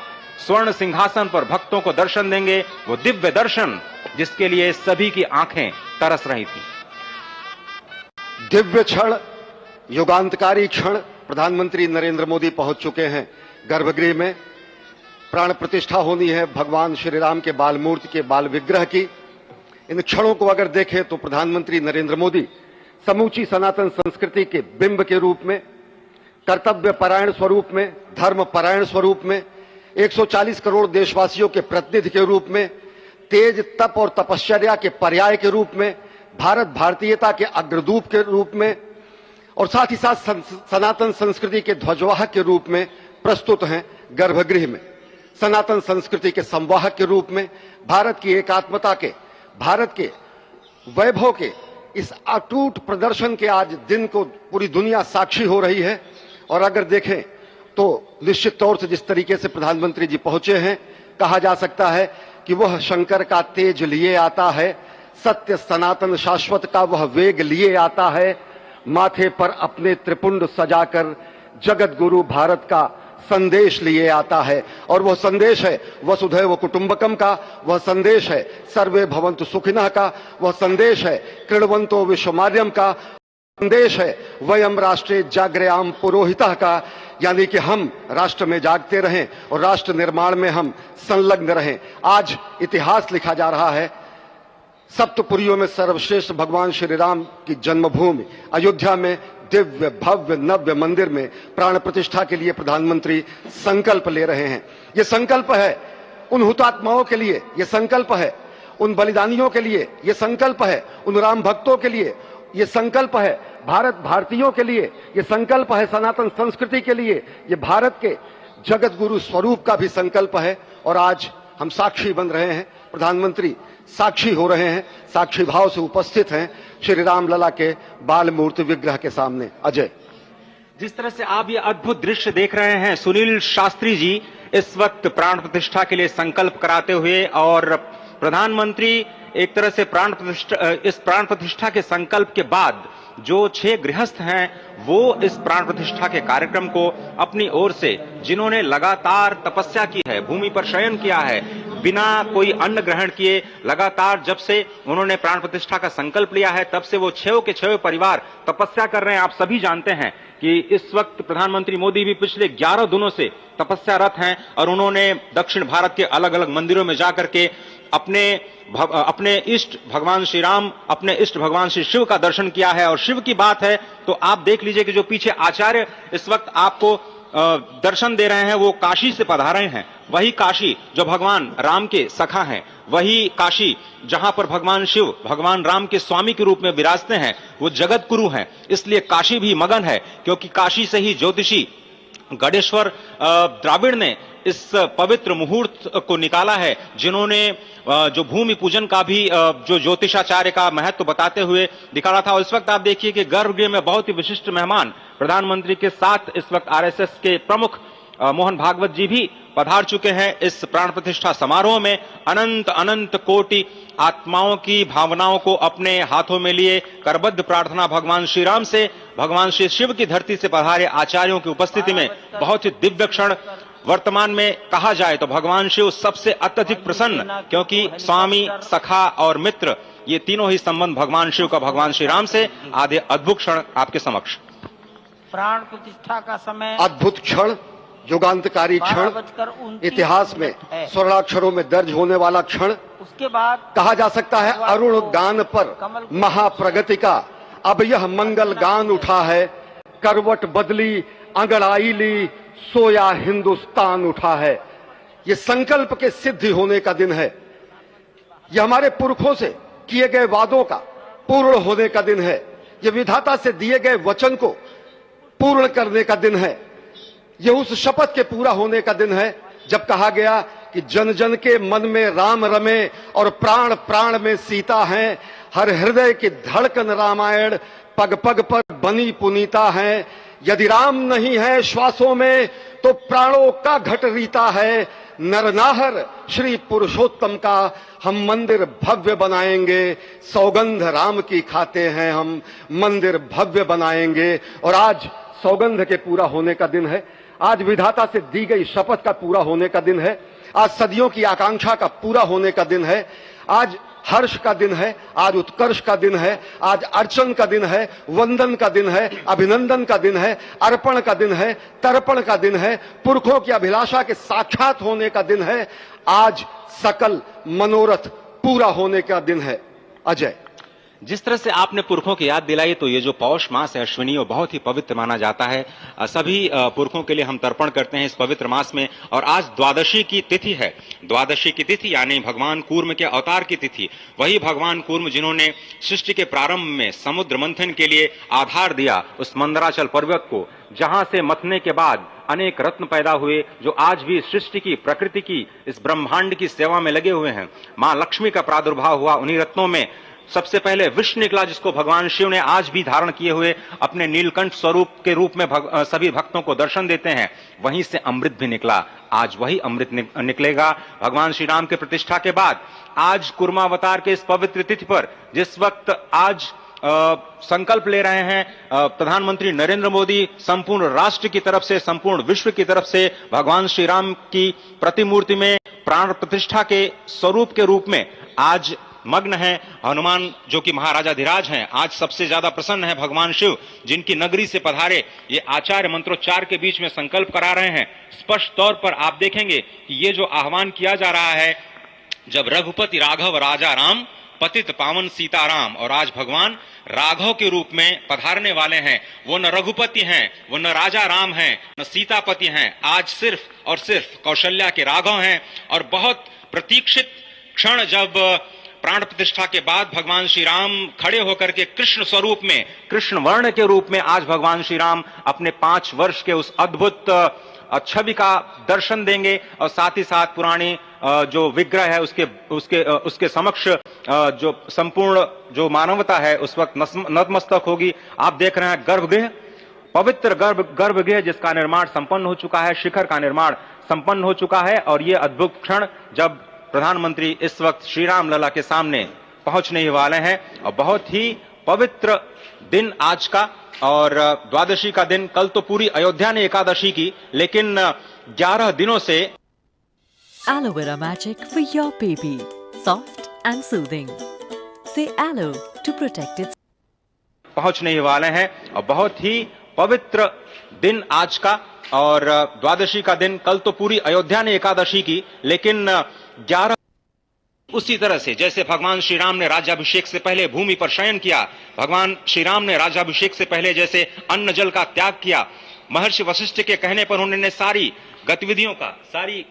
स्वर्ण सिंहासन पर भक्तों को दर्शन देंगे। वो दिव्य दर्शन जिसके लिए सभी की आंखें तरस रही थी। दिव्य क्षण, युगांतकारी क्षण। प्रधानमंत्री नरेंद्र मोदी पहुंच चुके हैं गर्भगृह में। प्राण प्रतिष्ठा होनी है भगवान श्री राम के बाल मूर्ति के बाल विग्रह की। इन क्षणों को अगर देखें तो प्रधानमंत्री नरेंद्र मोदी समूची सनातन संस्कृति के बिंब के रूप में, कर्तव्य परायण स्वरूप में, धर्म परायण स्वरूप में, 140 करोड़ देशवासियों के प्रतिनिधि के रूप में, तेज तप और तपश्चर्या के पर्याय के रूप में, भारत भारतीयता के अग्रदूत के रूप में और साथ ही साथ सनातन संस्कृति के ध्वजवाहक के रूप में प्रस्तुत हैं गर्भगृह में। सनातन संस्कृति के संवाहक के रूप में भारत की एकात्मता के, भारत के वैभव के इस अटूट प्रदर्शन के आज दिन को पूरी दुनिया साक्षी हो रही है। और अगर देखें तो निश्चित तौर से जिस तरीके से प्रधानमंत्री जी पहुंचे हैं, कहा जा सकता है कि वह शंकर का तेज लिए आता है, सत्य सनातन शाश्वत का वह वेग लिए आता है, माथे पर अपने त्रिपुंड सजाकर जगत गुरु भारत का संदेश लिए आता है। और वह संदेश है वसुधैव कुटुंबकम का, वह संदेश है सर्वे भवन्तु सुखिनः का, वह संदेश है कृण्वन्तो विश्वमार्यम का, संदेश है वयम राष्ट्रे जागृयाम पुरोहितः का, यानी कि हम राष्ट्र में जागते रहें और राष्ट्र निर्माण में हम संलग्न रहें। आज इतिहास लिखा जा रहा है। सप्तपुरियों में सर्वश्रेष्ठ भगवान श्री राम की जन्मभूमि अयोध्या में दिव्य भव्य नव्य मंदिर में प्राण प्रतिष्ठा के लिए प्रधानमंत्री संकल्प ले रहे हैं। ये संकल्प है उन हुतात्माओं के लिए, ये संकल्प है उन बलिदानियों के लिए, ये संकल्प है उन राम भक्तों के लिए, ये संकल्प है भारत भारतीयों के लिए, ये संकल्प है सनातन संस्कृति के लिए, ये भारत के जगत गुरु स्वरूप का भी संकल्प है। और आज हम साक्षी बन रहे हैं, प्रधानमंत्री साक्षी हो रहे हैं, साक्षी भाव से उपस्थित हैं श्री राम लला के बाल मूर्ति विग्रह के सामने। अजय, जिस तरह से आप ये अद्भुत दृश्य देख रहे हैं, सुनील शास्त्री जी इस वक्त प्राण प्रतिष्ठा के लिए संकल्प कराते हुए, और प्रधानमंत्री एक तरह से इस प्राण प्रतिष्ठा के संकल्प के बाद जो 6 गृहस्थ हैं वो इस प्राण प्रतिष्ठा के कार्यक्रम को अपनी ओर से, जिन्होंने लगातार तपस्या की है, भूमि पर शयन किया है, बिना कोई अन्न ग्रहण किए, लगातार जब से उन्होंने प्राण प्रतिष्ठा का संकल्प लिया है तब से वो 6 के 6 परिवार तपस्या कर रहे हैं। आप सभी जानते हैं कि इस वक्त प्रधानमंत्री मोदी भी पिछले 11 दिनों से तपस्यारत हैं और उन्होंने दक्षिण भारत के अलग अलग मंदिरों में जाकर के अपने इष्ट भगवान श्री राम, अपने इष्ट भगवान श्री शिव का दर्शन किया है। और शिव की बात है तो आप देख लीजिए कि जो पीछे आचार्य इस वक्त आपको दर्शन दे रहे हैं वो काशी से पधारे हैं। वही काशी जो भगवान राम के सखा हैं, वही काशी जहां पर भगवान शिव भगवान राम के स्वामी के रूप में विराजते हैं, वो जगत गुरु हैं। इसलिए काशी भी मगन है, क्योंकि काशी से ही ज्योतिषी गणेश्वर द्राविड़ ने इस पवित्र मुहूर्त को निकाला है, जिन्होंने जो भूमि पूजन का भी जो ज्योतिषाचार्य का महत्व बताते हुए दिखाना था। और इस वक्त आप देखिए कि गर्भगृह में बहुत ही विशिष्ट मेहमान प्रधानमंत्री के साथ इस वक्त आरएसएस के प्रमुख मोहन भागवत जी भी पधार चुके हैं। इस प्राण प्रतिष्ठा समारोह में अनंत अनंत कोटि आत्माओं की भावनाओं को अपने हाथों में लिए करबद्ध प्रार्थना भगवान श्री राम से, भगवान श्री शिव की धरती से पधारे आचार्यों की उपस्थिति में बहुत ही दिव्य क्षण। वर्तमान में कहा जाए तो भगवान शिव सबसे अत्यधिक प्रसन्न, क्योंकि स्वामी, सखा और मित्र ये तीनों ही संबंध भगवान शिव का भगवान श्री राम से। आधे अद्भुत क्षण आपके समक्ष। प्राण प्रतिष्ठा का समय अद्भुत क्षण, युगांतकारी क्षण, इतिहास में स्वर्णाक्षरों में दर्ज होने वाला क्षण। उसके बाद कहा जा सकता है अरुण गान पर महाप्रगति का अब यह मंगल गान उठा है, करवट बदली अंगड़ाई ली सोया हिंदुस्तान उठा है। ये संकल्प के सिद्धि होने का दिन है, यह हमारे पुरखों से किए गए वादों का पूर्ण होने का दिन है, यह विधाता से दिए गए वचन को पूर्ण करने का दिन है, यह उस शपथ के पूरा होने का दिन है जब कहा गया कि जन जन के मन में राम रमे और प्राण प्राण में सीता है, हर हृदय की धड़कन रामायण पग पग पर बनी पुनीता है। यदि राम नहीं है श्वासों में तो प्राणों का घट रीता है, नरनाहर श्री पुरुषोत्तम का हम मंदिर भव्य बनाएंगे, सौगंध राम की खाते हैं हम मंदिर भव्य बनाएंगे। और आज सौगंध के पूरा होने का दिन है, आज विधाता से दी गई शपथ का पूरा होने का दिन है, आज सदियों की आकांक्षा का पूरा होने का दिन है, आज हर्ष का दिन है, आज उत्कर्ष का दिन है, आज अर्चन का दिन है, वंदन का दिन है, अभिनंदन का दिन है, अर्पण का दिन है, तर्पण का दिन है, पुरखों की अभिलाषा के साक्षात होने का दिन है, आज सकल मनोरथ पूरा होने का दिन है। अजय, जिस तरह से आपने पुरखों की याद दिलाई, तो ये जो पौष मास है अश्विनी, वो बहुत ही पवित्र माना जाता है। सभी पुरखों के लिए हम तर्पण करते हैं इस पवित्र मास में। और आज द्वादशी की तिथि है। द्वादशी की तिथि यानी भगवान कूर्म के अवतार की तिथि। वही भगवान कूर्म जिन्होंने सृष्टि के प्रारंभ में समुद्र मंथन के लिए आधार दिया उस मंदराचल पर्वत को, जहां से मथने के बाद अनेक रत्न पैदा हुए, जो आज भी सृष्टि की, प्रकृति की, इस ब्रह्मांड की सेवा में लगे हुए हैं। मां लक्ष्मी का प्रादुर्भाव हुआ उन्हीं रत्नों में। सबसे पहले विष निकला, जिसको भगवान शिव ने आज भी धारण किए हुए अपने नीलकंठ स्वरूप के रूप में सभी भक्तों को दर्शन देते हैं। वहीं से अमृत भी निकला। आज वही अमृत निकलेगा भगवान श्री राम के प्रतिष्ठा के बाद। आज कुर्मावतार के इस पवित्र तिथि पर, जिस वक्त आज संकल्प ले रहे हैं प्रधानमंत्री नरेंद्र मोदी, संपूर्ण राष्ट्र की तरफ से, संपूर्ण विश्व की तरफ से भगवान श्री राम की प्रतिमूर्ति में प्राण प्रतिष्ठा के स्वरूप के रूप में आज मग्न है। हनुमान जो कि महाराजाधिराज हैं, आज सबसे ज्यादा प्रसन्न है भगवान शिव, जिनकी नगरी से पधारे ये आचार्य मंत्रोच्चार के बीच में संकल्प करा रहे हैं। स्पष्ट तौर पर आप देखेंगे कि ये जो आह्वान किया जा रहा है, जब रघुपति राघव राजा राम, पतित पावन सीताराम, और आज भगवान राघव के रूप में पधारने वाले हैं। वो न रघुपति हैं, वो न राजा राम हैं, न सीतापति हैं। आज सिर्फ और सिर्फ कौशल्या के राघव हैं। और बहुत प्रतीक्षित क्षण, जब प्राण प्रतिष्ठा के बाद भगवान श्री राम खड़े होकर के कृष्ण स्वरूप में, कृष्ण वर्ण के रूप में आज भगवान श्री राम अपने 5 वर्ष के उस अद्भुत छवि का दर्शन देंगे। और साथ ही साथ पुरानी जो विग्रह है उसके समक्ष जो संपूर्ण जो मानवता है उस वक्त नतमस्तक होगी। आप देख रहे हैं गर्भगृह, पवित्र गर्भगृह जिसका निर्माण संपन्न हो चुका है, शिखर का निर्माण संपन्न हो चुका है। और ये अद्भुत क्षण जब प्रधानमंत्री इस वक्त श्री राम लला के सामने पहुंचने ही वाले हैं। और बहुत ही पवित्र दिन आज का, और द्वादशी का दिन। कल तो पूरी अयोध्या ने एकादशी की, लेकिन 11 दिनों से Aloe Vera Magic for your baby. Soft and soothing. Say aloe to protect its. पहुंचने ही वाले हैं। और बहुत ही पवित्र दिन आज का, और द्वादशी का दिन। कल तो पूरी अयोध्या ने एकादशी की, लेकिन 11 उसी तरह से जैसे भगवान श्री राम ने राज्याभिषेक से पहले भूमि पर शयन किया, भगवान श्री राम ने राज्याभिषेक से पहले जैसे अन्न जल का त्याग किया, महर्षि वशिष्ठ के कहने पर उन्होंने सारी गतिविधियों का, सारी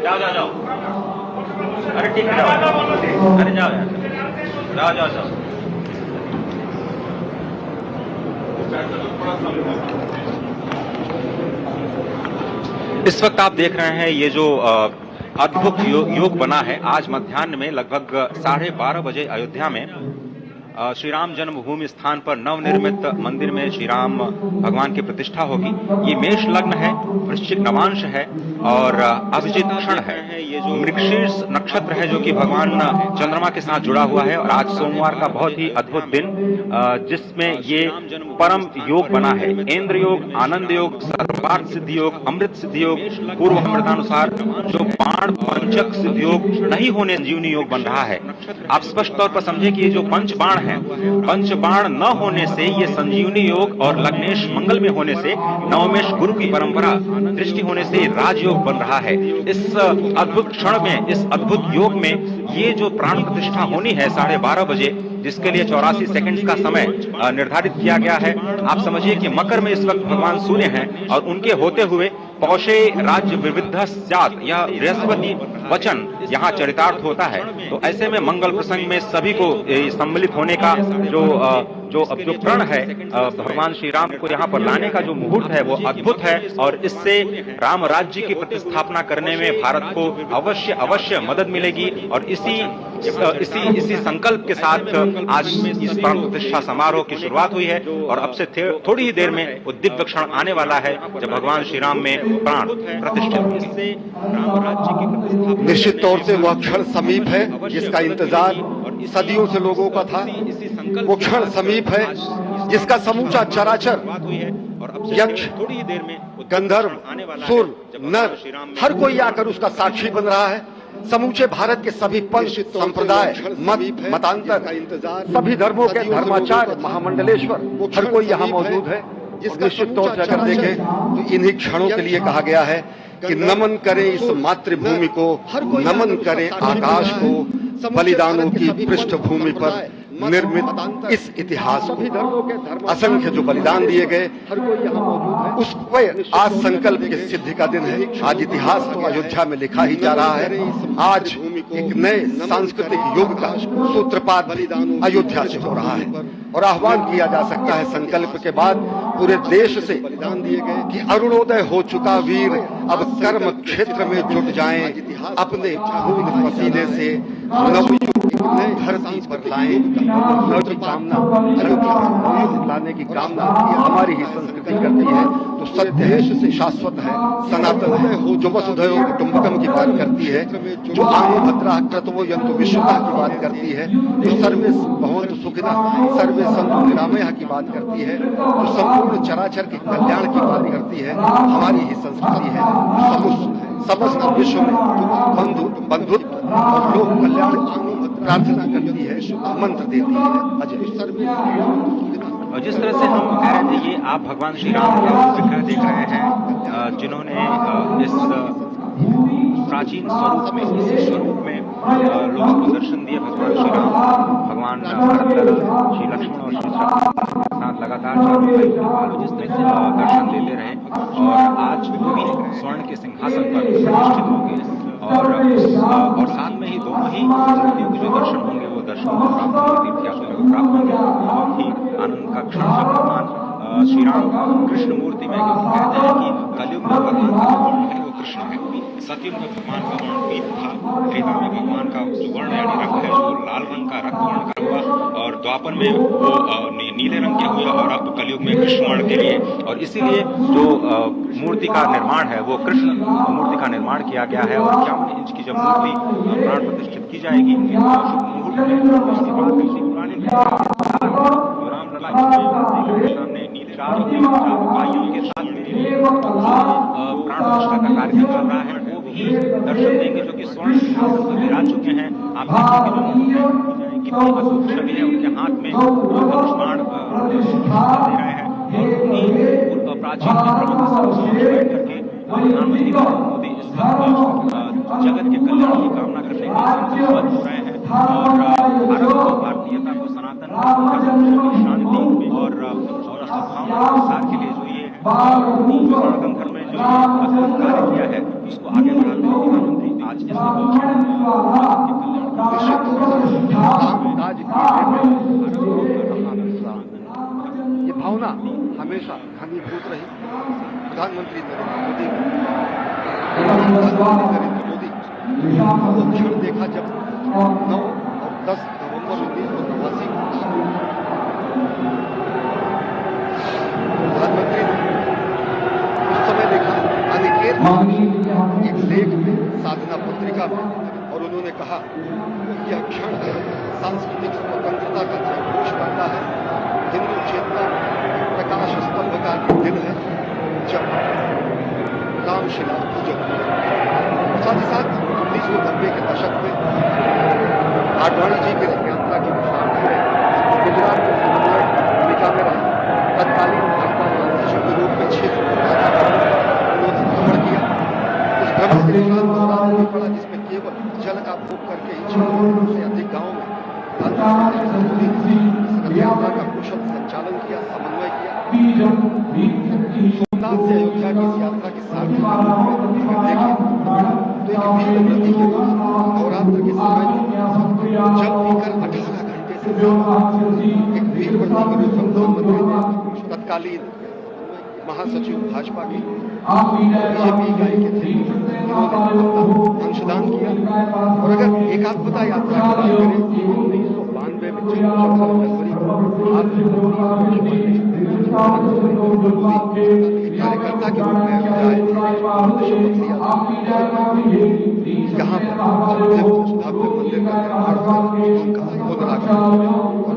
जाओ जाओ जाओ, अरे ठीक है जाओ, अरे जाओ जाओ जाओ जाओ। इस वक्त आप देख रहे हैं ये जो अद्भुत योग बना है। आज मध्याह्न में लगभग 12:30 बजे अयोध्या में श्री राम जन्मभूमि स्थान पर नवनिर्मित मंदिर में श्री राम भगवान की प्रतिष्ठा होगी। ये मेष लग्न है, वृश्चिक नवांश है और अभिजित क्षण है। ये जो मृगशीर्ष नक्षत्र है जो कि भगवान चंद्रमा के साथ जुड़ा हुआ है और आज सोमवार का बहुत ही अद्भुत दिन जिसमें ये परम योग बना है। इंद्र योग, आनंद योग, सर्वार्थ सिद्धि योग, अमृत सिद्धि योग, पूर्व अमृतानुसार जो बाण पंचक सिद्धि योग नहीं होने जीवनी योग बन रहा है। आप स्पष्ट तौर पर समझे कि ये जो पंच बाण है, पंच बाण न होने से ये संजीवनी योग और लग्नेश मंगल में होने से नवमेश गुरु की परंपरा दृष्टि होने से राजयोग बन रहा है। इस अद्भुत क्षण में, इस अद्भुत योग में ये जो प्राण प्रतिष्ठा होनी है 12:30 बजे, जिसके लिए 84 सेकंड्स का समय निर्धारित किया गया है। आप समझिए कि मकर में इस वक्त भगवान सूर्य हैं और उनके होते हुए पौषे राज्य विविध स्यात् यह बृहस्पति वचन यहाँ चरितार्थ होता है। तो ऐसे में मंगल प्रसंग में सभी को सम्मिलित होने का जो प्रण है भगवान श्री राम को यहाँ पर लाने का जो मुहूर्त है वो अद्भुत है और इससे राम राज्य की प्रतिस्थापना करने में भारत को अवश्य मदद मिलेगी। और इसी संकल्प के साथ आज इस प्राण प्रतिष्ठा समारोह की शुरुआत हुई है और अब से थोड़ी ही देर में वो दिव्य क्षण आने वाला है जब भगवान श्री राम में प्राण प्रतिष्ठित होंगे। राम राज्य की प्रतिष्ठा निश्चित तौर से वह क्षण समीप है जिसका इंतजार सदियों से लोगों का था। वो क्षण समीप है जिसका समूचा चराचर, यक्ष, गंधर्व, सुर, नर, हर कोई आकर उसका साक्षी बन रहा है। समूचे भारत के सभी पंच, संप्रदाय, मतांतर, सभी धर्मों के धर्माचार्य, महामंडलेश्वर, हर कोई यहाँ मौजूद है। निश्चित तौर से अगर देखें तो इन्हीं क्षणों के लिए कहा गया है कि नमन करें इस मातृभूमि को, नमन करें आकाश को, बलिदानों की पृष्ठभूमि पर निर्मित इस इतिहास को। असंख्य जो बलिदान दिए गए उस पर आज संकल्प की सिद्धि का दिन है। आज इतिहास तो अयोध्या में लिखा ही जा रहा है। आज एक नए सांस्कृतिक युग का सूत्रपात अयोध्या से हो रहा है और आह्वान किया जा सकता है संकल्प के बाद पूरे देश से कि अरुणोदय हो चुका वीर अब कर्म क्षेत्र में जुट जाएं, अपने खून पसीने से नवयुग धरती पर लाएं। नव कामना, नवयुग लाने की कामना हमारी ही संस्कृति करती है। तो सत्य है, शाश्वत है, सनातन है, जो वसुधैव कुटुंबकम की बात करती है, जो आनो भद्रा क्रतवो यन्तु विश्वतः की बात करती है, जो सर्वे भवन्तु सुखिनः सर्वे सन्तु निरामयः की बात करती है, जो संपूर्ण चराचर के कल्याण की बात करती है, हमारी ही संस्कृति है। समस्त विश्व में जो बंधुत्व और लोक कल्याण प्रार्थना करती है, मंत्र देती है। और जिस तरह से हम कह रहे थे, ये आप भगवान श्री राम का विग्रह देख रहे हैं जिन्होंने इस प्राचीन स्वरूप में, इसी स्वरूप में लोगों को दर्शन दिए। भगवान श्री राम, भगवान भरत, श्री लक्ष्मण और श्री राम साथ लगातार जिस तरह से दर्शन देते रहे और आज वो भी स्वर्ण के सिंहासन पर प्रतिष्ठित होंगे और साथ में ही दोनों ही मूर्तियों के जो दर्शन होंगे वो दर्शन प्राप्त होंगे, तीर्थयात्रियों को प्राप्त होंगे। बहुत ही आनंद का क्षण है। भगवान श्री राम कृष्ण मूर्ति में कहते हैं कि कलयुग में भगवान का जो वर्ण है वो कृष्ण है, सतयुग में भगवान का वर्ण पीत था, त्रेता में भगवान का जो वर्ण यानी रंग है वो लाल रंग का रक्त वर्ण का हुआ और द्वापर में वो नीले रंग के हुए और अब कलयुग में कृष्ण वर्ण के लिए। और इसीलिए जो मूर्ति का निर्माण है वो कृष्ण मूर्ति का निर्माण किया गया है। और 51 इंच की जब मूर्ति प्राण प्रतिष्ठित की जाएगी शुभ मुहूर्त में, उसके बाद सामने नीले भाइयों के साथ प्राण प्रतिष्ठा का कार्यक्रम चल रहा है, वो भी दर्शन देंगे जो कि स्वर्ण सिंहासन पर विराज चुके हैं। आप देखिए कि कितनी अद्भुत छवि है, उनके हाथ में धनुष बाण दे रहे हैं और उन्हीं प्राचीन बैठ करके प्रधानमंत्री नरेंद्र मोदी इस वक्त जगत के कल्याण की कामना करने के लिए संकल्पबद्ध हो रहे हैं और भारत को, भारतीयता को, सनातन शांति और सद्भावना के प्रसार के लिए जो ये सनातन धर्म में जो कार्य किया है उसको आगे बढ़ाते हुए प्रधानमंत्री ये भावना हमेशा घनीभूत रही। प्रधानमंत्री नरेंद्र मोदी वो क्षण देखा जब 9 और 10 नवंबर 1989 प्रधानमंत्री ने उस समय देखा अनिकेत एक लेख में, साधना पत्रिका में, और उन्होंने कहा यह क्षण सांस्कृतिक स्वतंत्रता का जयघोष करता है, हिंदू चेतना प्रकाश स्तंभ का दिन है जब रामशिला की जरूरत है। साथ ही साथ 1990 के दशक में आडवाणी जी की यात्रा की घोषणा है। गुजरात में समन्वय भूमिका में रहे तत्कालीन भाजपा महासचिव के रूप में 6 उन्होंने भ्रमण किया। उस भ्रमण के दौरान दोहराव नहीं पड़ा जिसमें केवल जल का भोग करके ही 6 से अधिक गाँव में यात्रा का कुशल संचालन किया, समन्वय किया। सोमनाथ से अयोध्या की इस यात्रा के साथ देखें तो एक भीड़ नदी के नवरात्र के समय जल पीकर 18 घंटे से एक भीड़ व्रती के रूप में प्रधानमंत्री ने तत्कालीन महासचिव भाजपा के बीजेपी इकाई के थे, उन्होंने अंशदान किया। और अगर एकात्मता यात्रा की बात करें 1992 में 14 फरवरी को कार्यकर्ता के रूप में आए थे। यहाँ पर भव्य मंदिर का निर्माण हुआ, उनका पुनरागमन और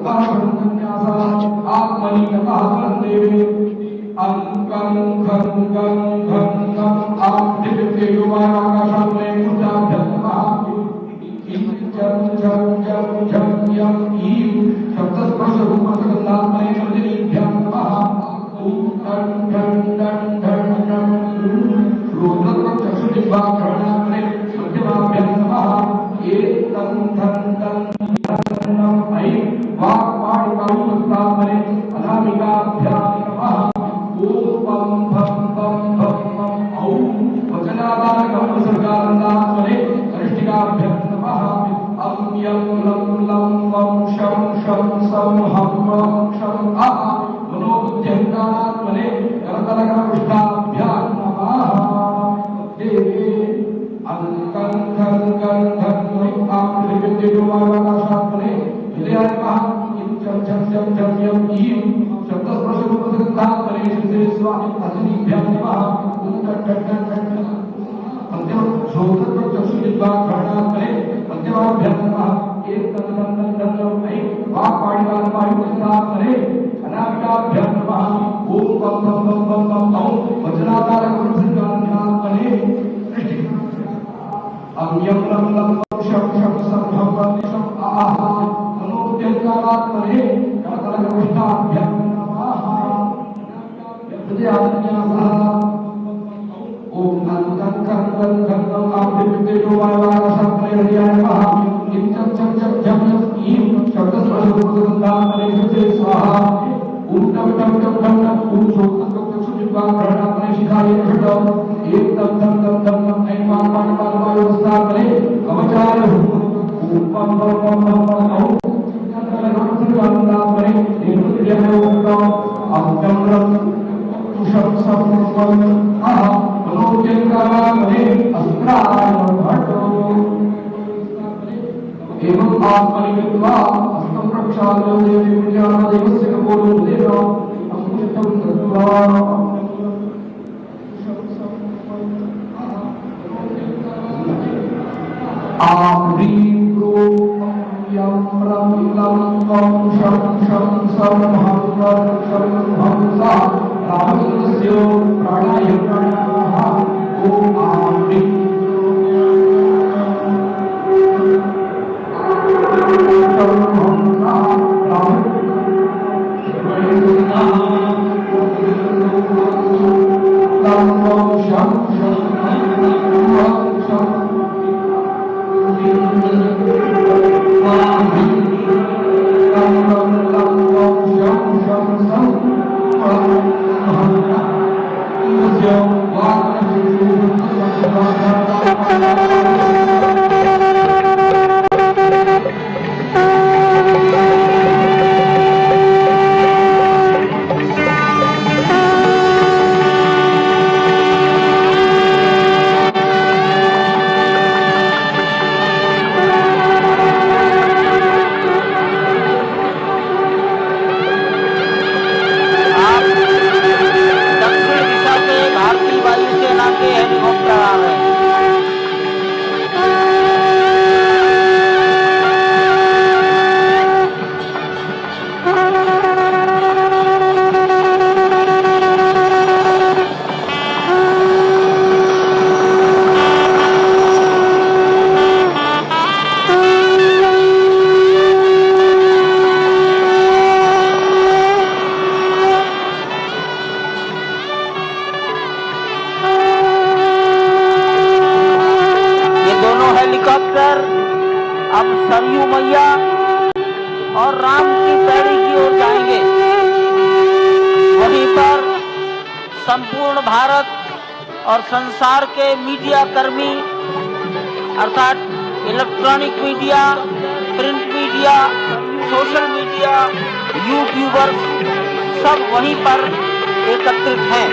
Wow. अब सरयू मैया और राम की पैड़ी की ओर जाएंगे। वहीं पर संपूर्ण भारत और संसार के मीडिया कर्मी अर्थात electronic media, print media, social media, YouTubers सब वहीं पर एकत्रित हैं।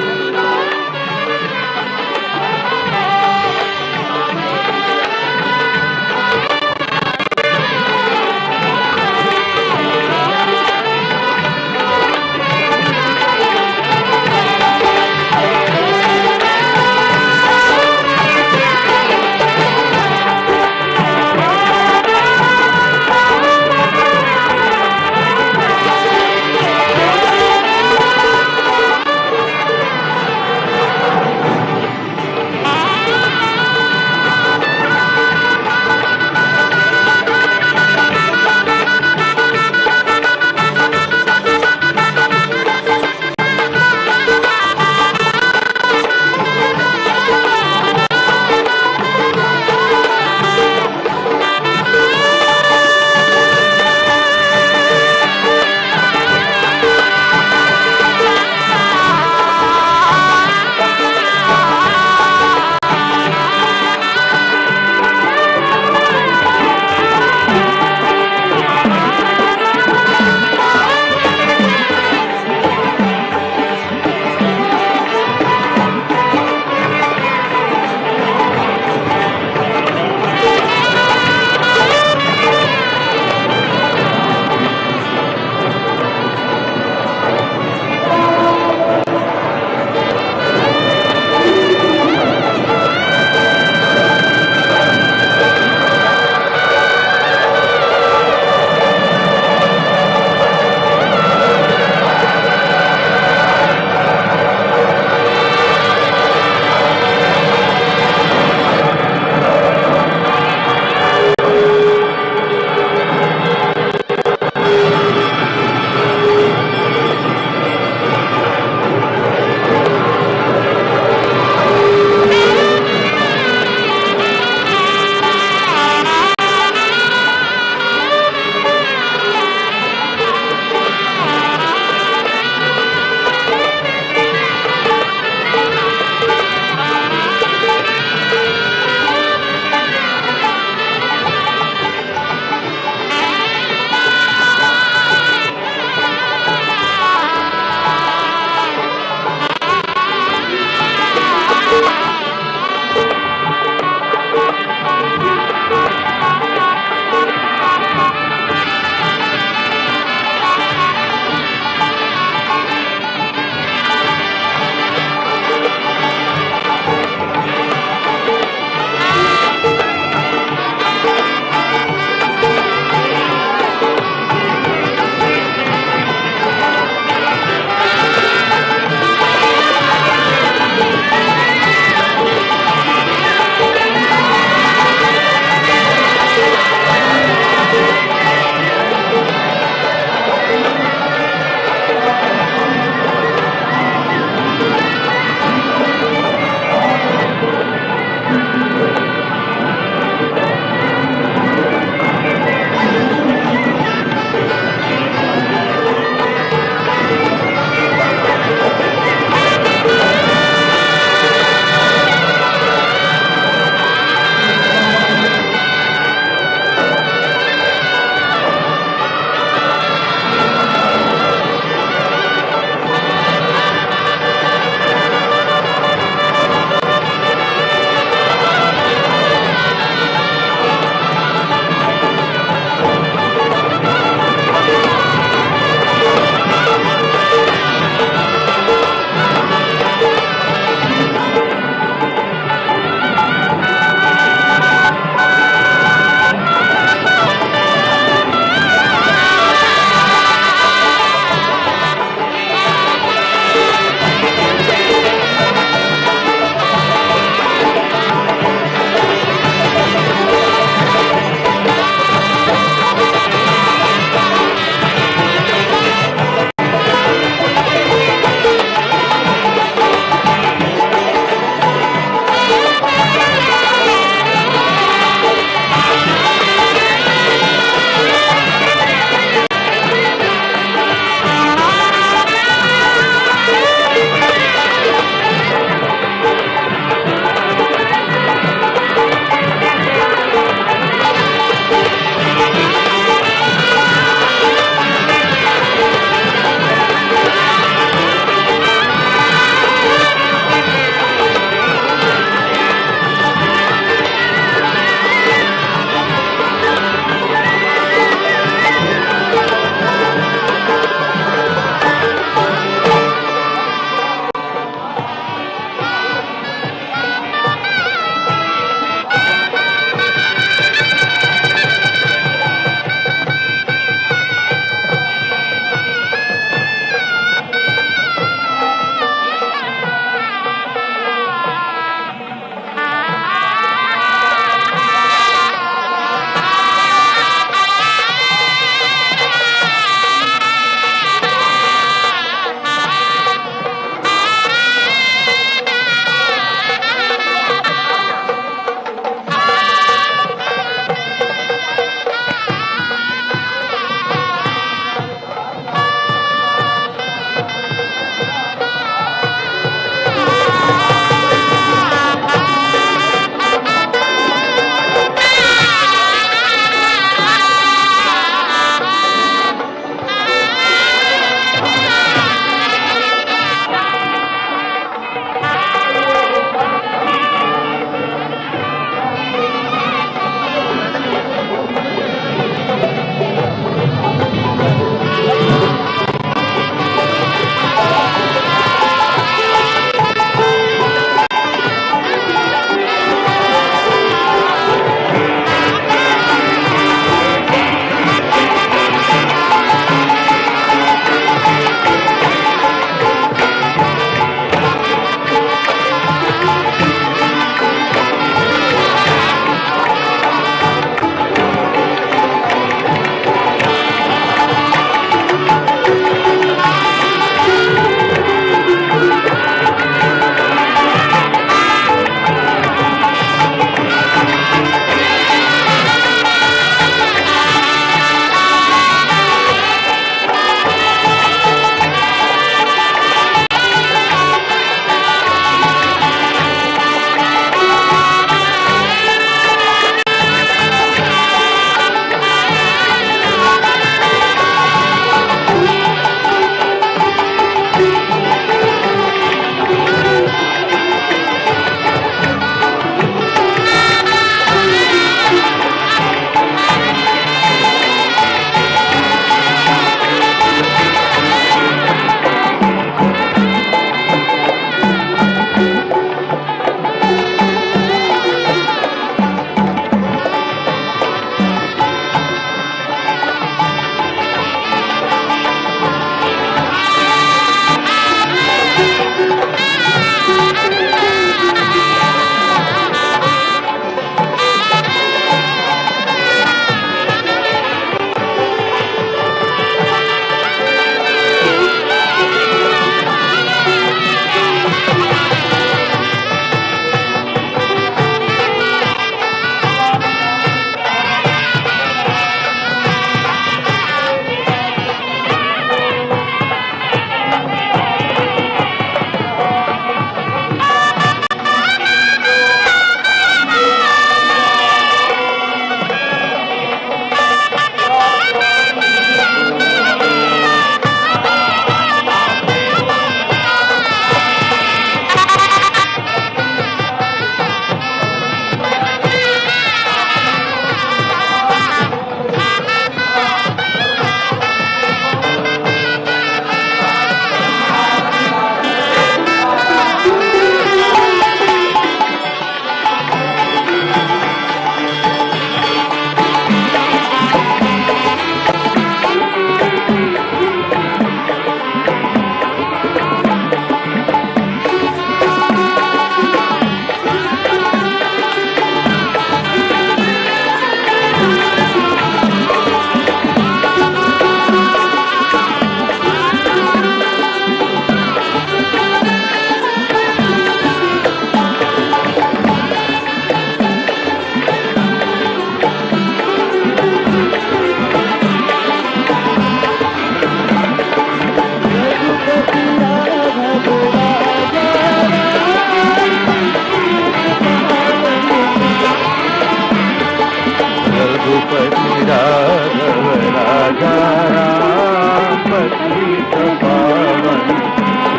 रघुपति राघव राजा राम पतित पावन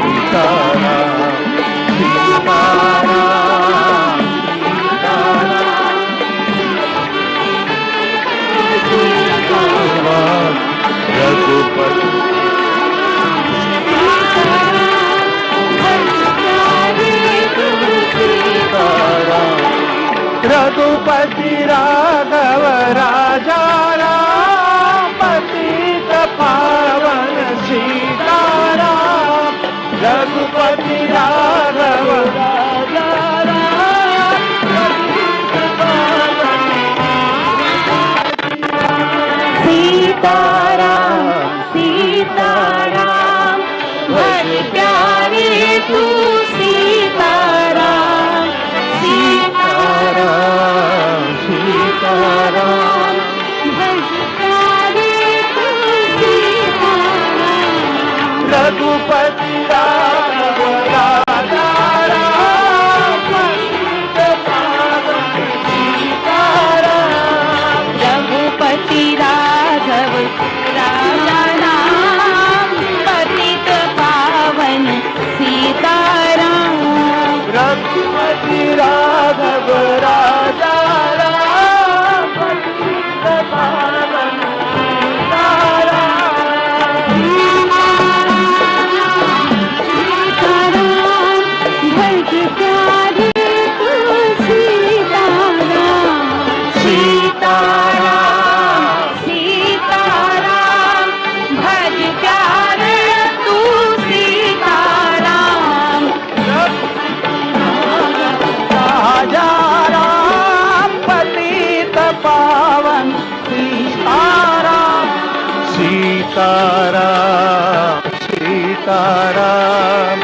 सीताराम सीताराम सीताराम रघुपति रघुपति राघव राजा राम पतित पावन सीताराम रघुपति राघव राजा राम पतित पावन सीताराम सीताराम भज प्यारे तू सीताराम सीताराम सीताराम भज प्यारे तू सीताराम रघुपति राघव राजा राम पतित पावन सीताराम रघुपति राघव राजा राम पतित पावन सीताराम रघुपति राघव राजा राम पतित पावन सीताराम सीताराम भज प्यारे तू सीताराम राजा राम पतित पावन सीताराम सीताराम सीताराम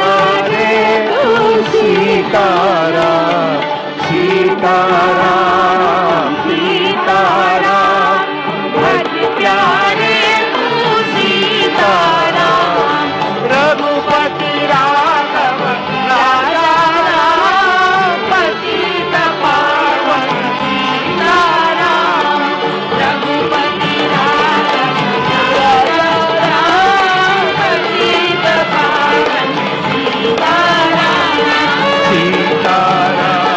हरे सीताराम सीताराम सीताराम भज प्यारे तू सीताराम रघुपति राघव राजा राम पतित पावन सीताराम रघुपति राघव राजा राम पतित पावन सीताराम सीताराम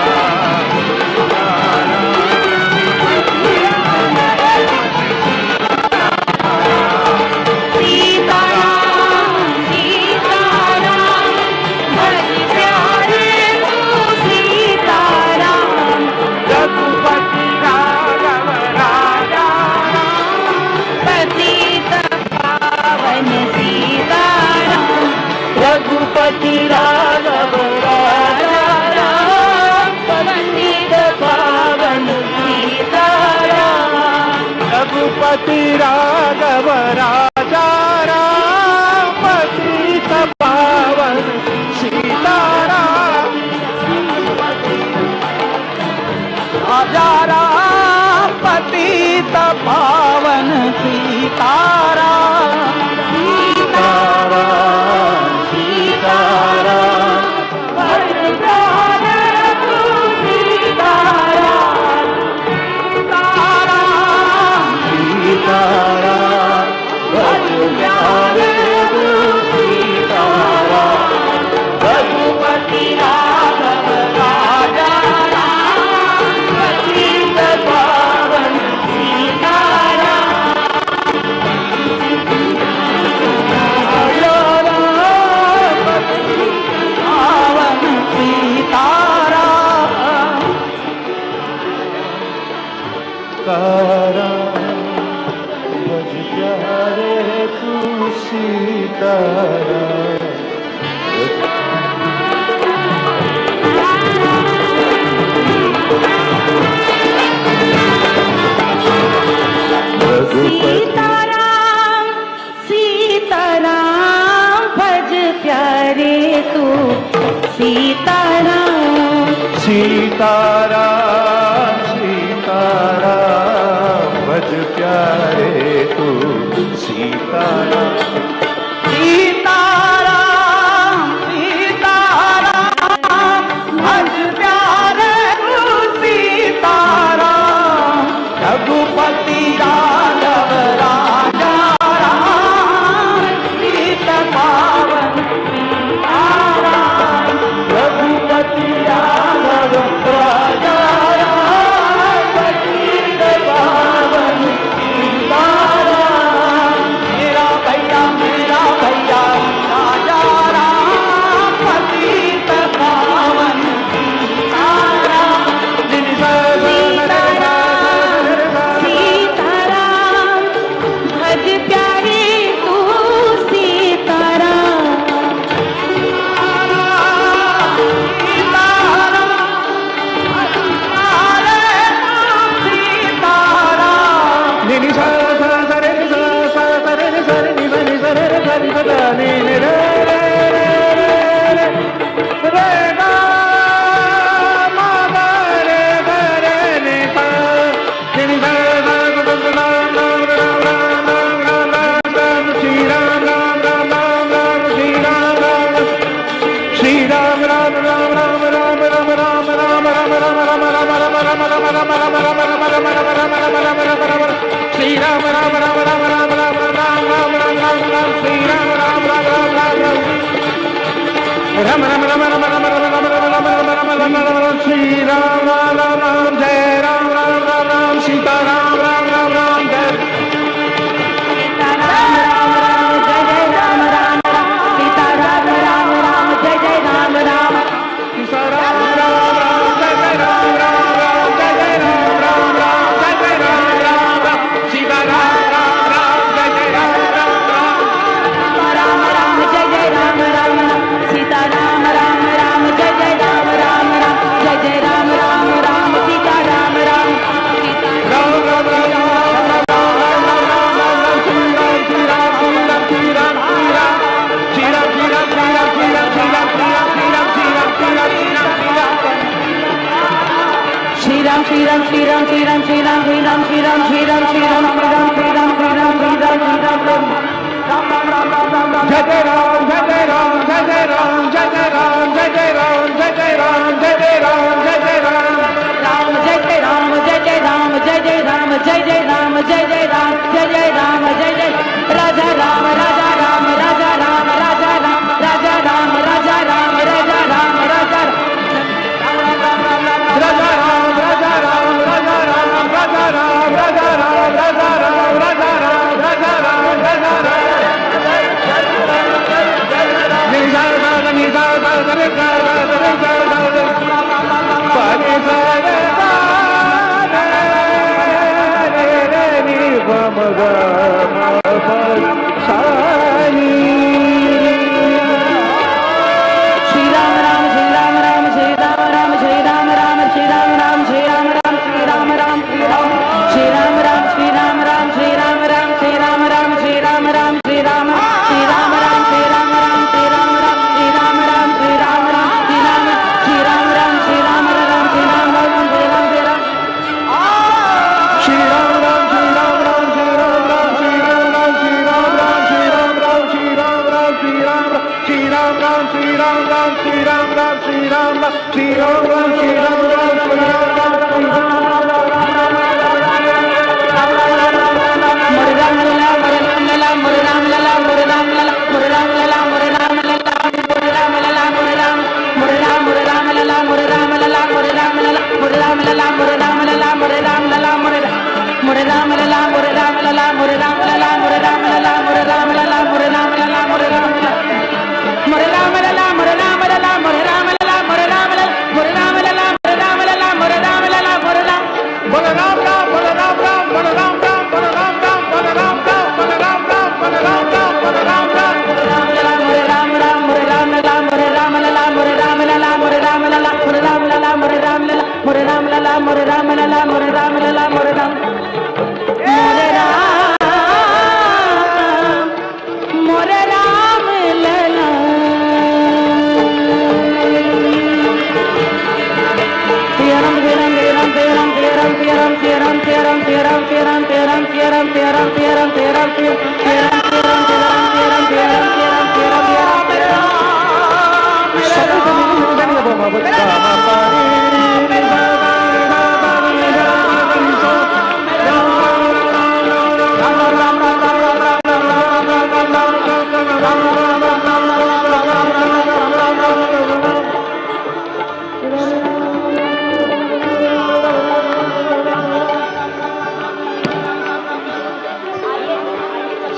रघुपति राघव राजा राम पतित पावन सीताराम रघुपति राघव राजा राम पतित पावन सीताराम राजा राम पतित पावन सीताराम सीताराम सीताराम भज प्यारे तू सीताराम सीताराम भज प्यारे तू सीताराम रघुपति राघव राजा राम पतित पावन सीताराम भज प्यारे तू सीताराम सीताराम सीताराम भज प्यारे तू सीताराम सीताराम सीताराम भज प्यारे तू सीताराम सीताराम रघुपति राघव राजा राम, प्रीत पावन सीताराम। रघुपति राघव राजा राम, प्रीत पावन सीताराम। मेरा भैया राजा राम, प्रीत पावन सीताराम। सीताराम भज प्यारे तू सीताराम।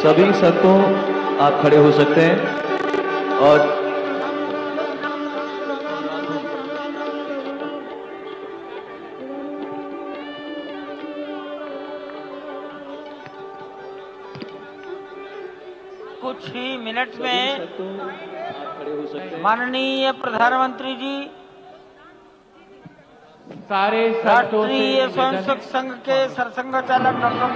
सभी संतों आप खड़े हो सकते हैं और कुछ ही मिनट में माननीय प्रधानमंत्री जी सारे राष्ट्रीय स्वयंसेवक संघ के सरसंघ चालक डॉक्टर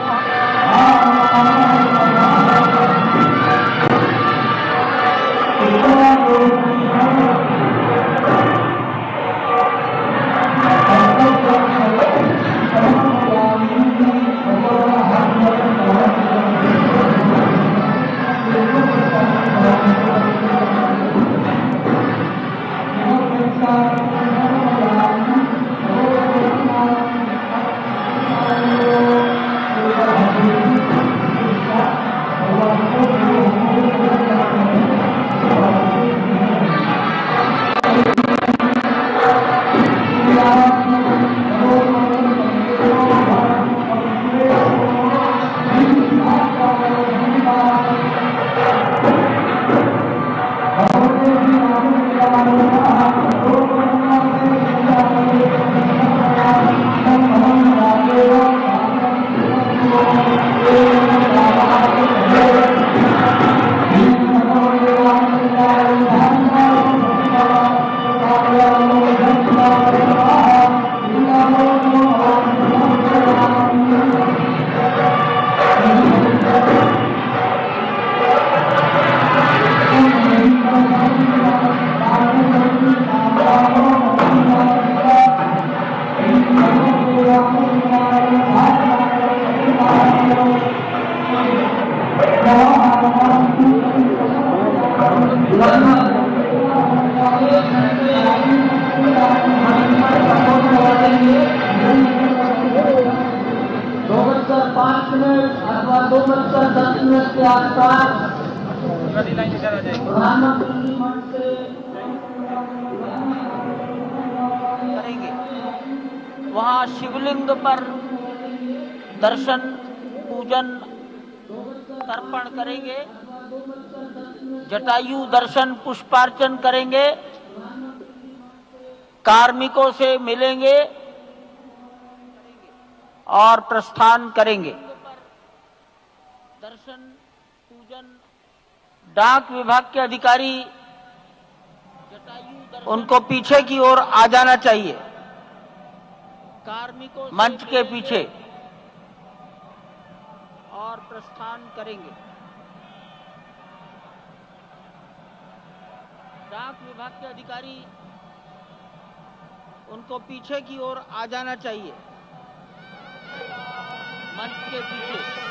के आसपास प्रधानमंत्री मंच से करेंगे। वहां शिवलिंग पर दर्शन पूजन तर्पण करेंगे, जटायु दर्शन पुष्पार्चन करेंगे, कार्मिकों से मिलेंगे और प्रस्थान करेंगे। दर्शन पूजन डाक विभाग के अधिकारी उनको पीछे की ओर आ जाना चाहिए, कार्मिकों मंच के पीछे, और प्रस्थान करेंगे। डाक विभाग के अधिकारी उनको पीछे की ओर आ जाना चाहिए, मंच के पीछे।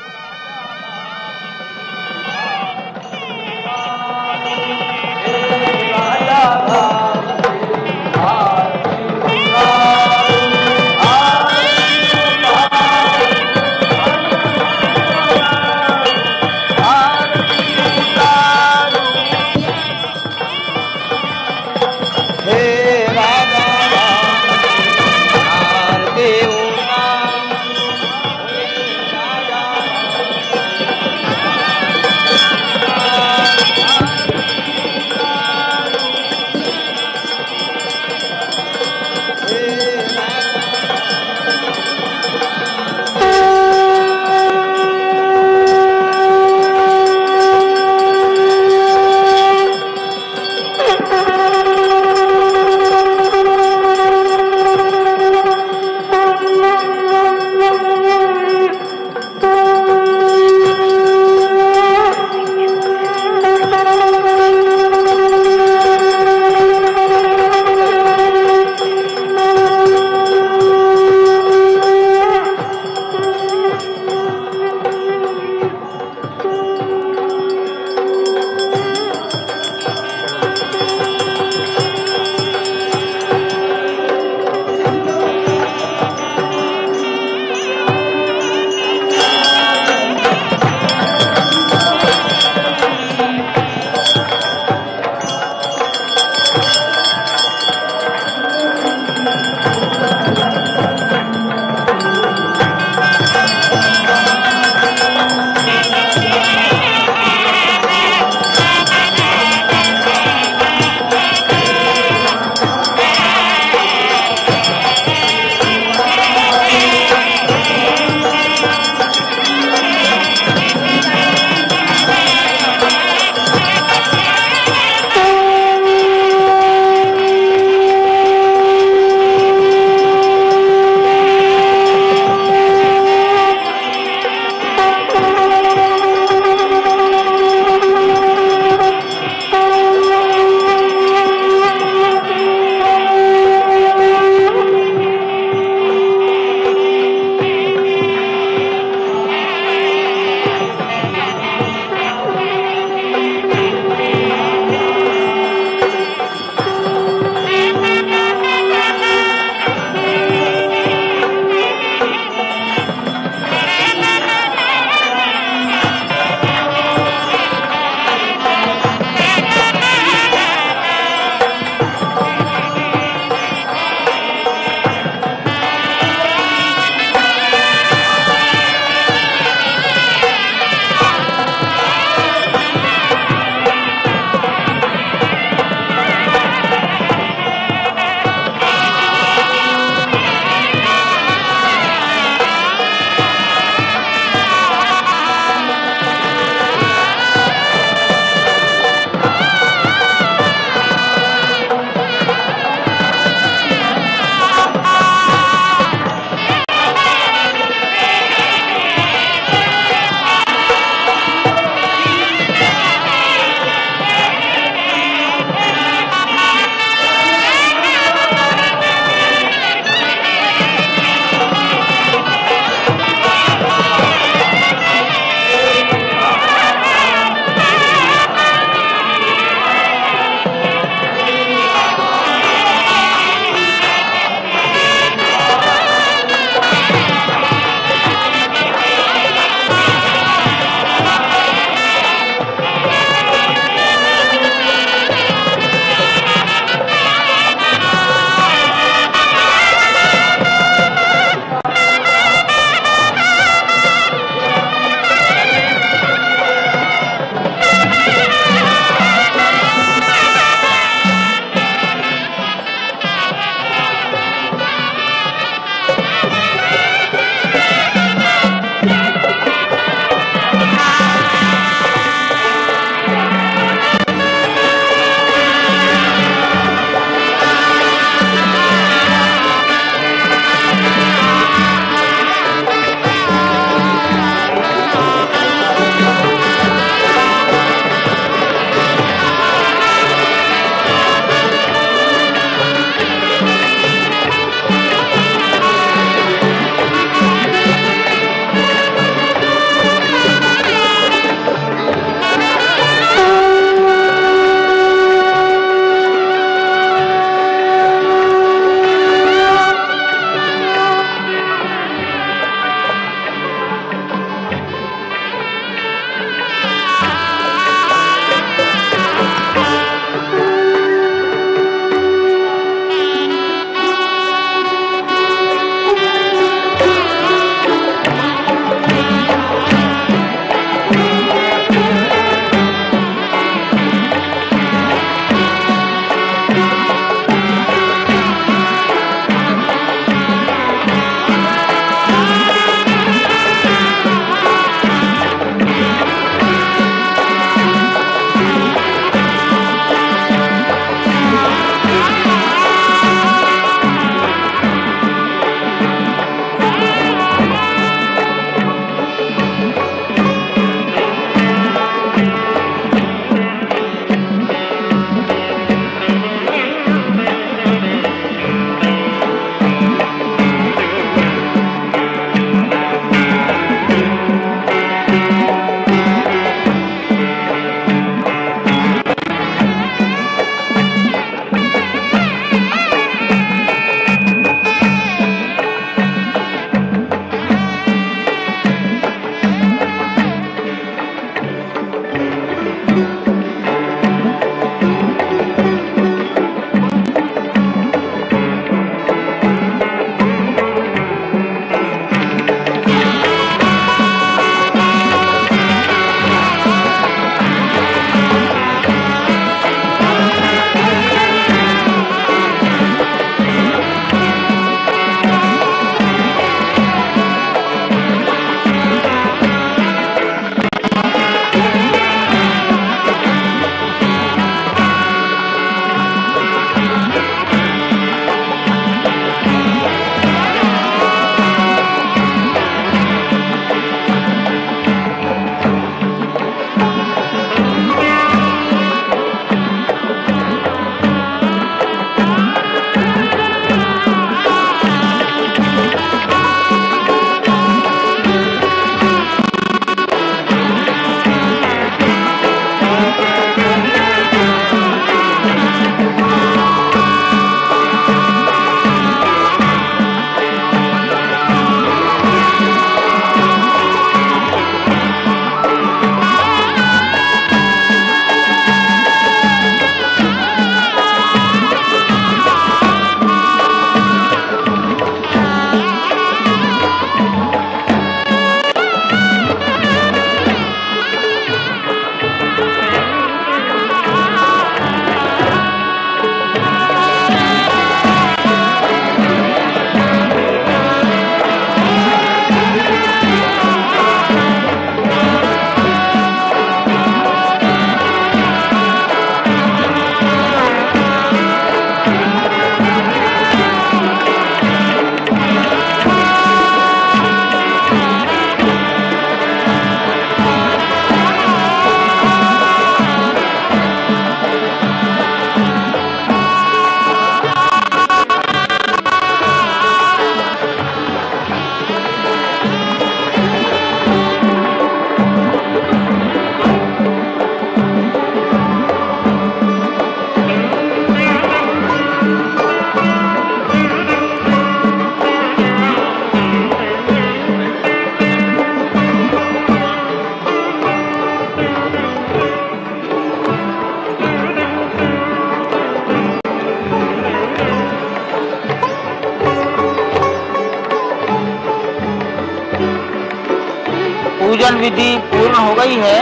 पूजन विधि पूर्ण हो गई है।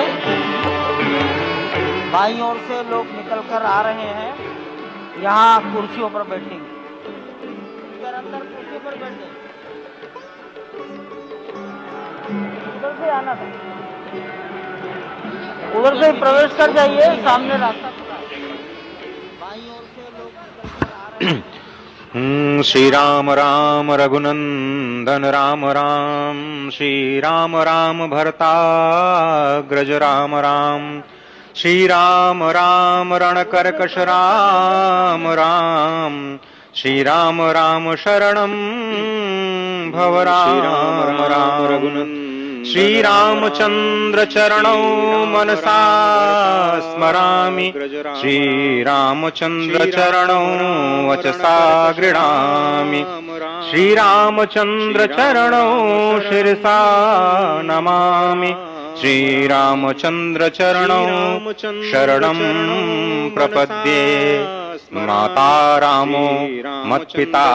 बाईं ओर से लोग निकल कर आ रहे हैं, यहाँ कुर्सियों पर बैठेंगे। इधर अंदर कुर्सी पर बैठे, उधर से आना था, उधर से प्रवेश कर जाइए, सामने रास्ता खुला है। बाईं ओर से लोग निकल कर आ रहे हैं। श्री राम राम रघुनंदन राम राम, श्री राम राम भरताग्रज राम राम, श्री राम राम रणकर्कश राम राम, श्री राम राम शरणं भव राम राम रघुनंदन, श्री रामचंद्र चरणौ मनसा स्मरामि, श्री रामचंद्र चरणौ वचसा गृह्णामि, श्री रामचंद्र चरणौ शिरसा नमामि, श्री रामचंद्र चरणौ शरणं प्रपद्ये, माता रामो मत्पिता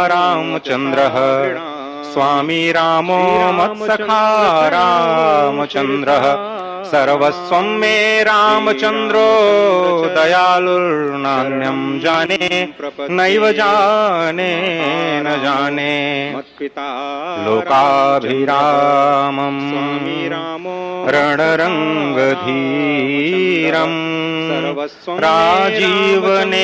रामचंद्रः, स्वामी रामो मत्सखा रामचंद्रः, सर्वस्वं मे रामचंद्रो दयालुर्नान्यं जाने नैव जाने न जाने, लोकाभिरामं रणरंगधीरं राजीवनेत्रं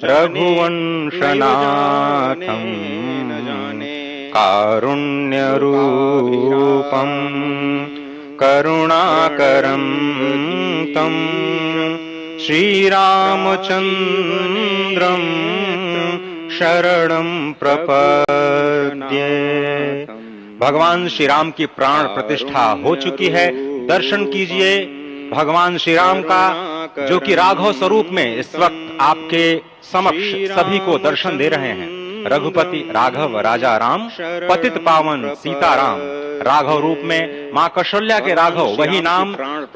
रघुवंशनाथं, कारुण्यरूपं करुणाकरं तं श्रीरामचन्द्रं शरणं प्रपद्ये। भगवान श्री राम की प्राण प्रतिष्ठा हो चुकी है, दर्शन कीजिए भगवान श्री राम का, जो कि राघव स्वरूप में इस वक्त आपके समक्ष सभी को दर्शन दे रहे हैं। रघुपति राघव राजा राम, पतित पावन सीताराम, राघव रूप में माँ कौशल्या के राघव, वही नाम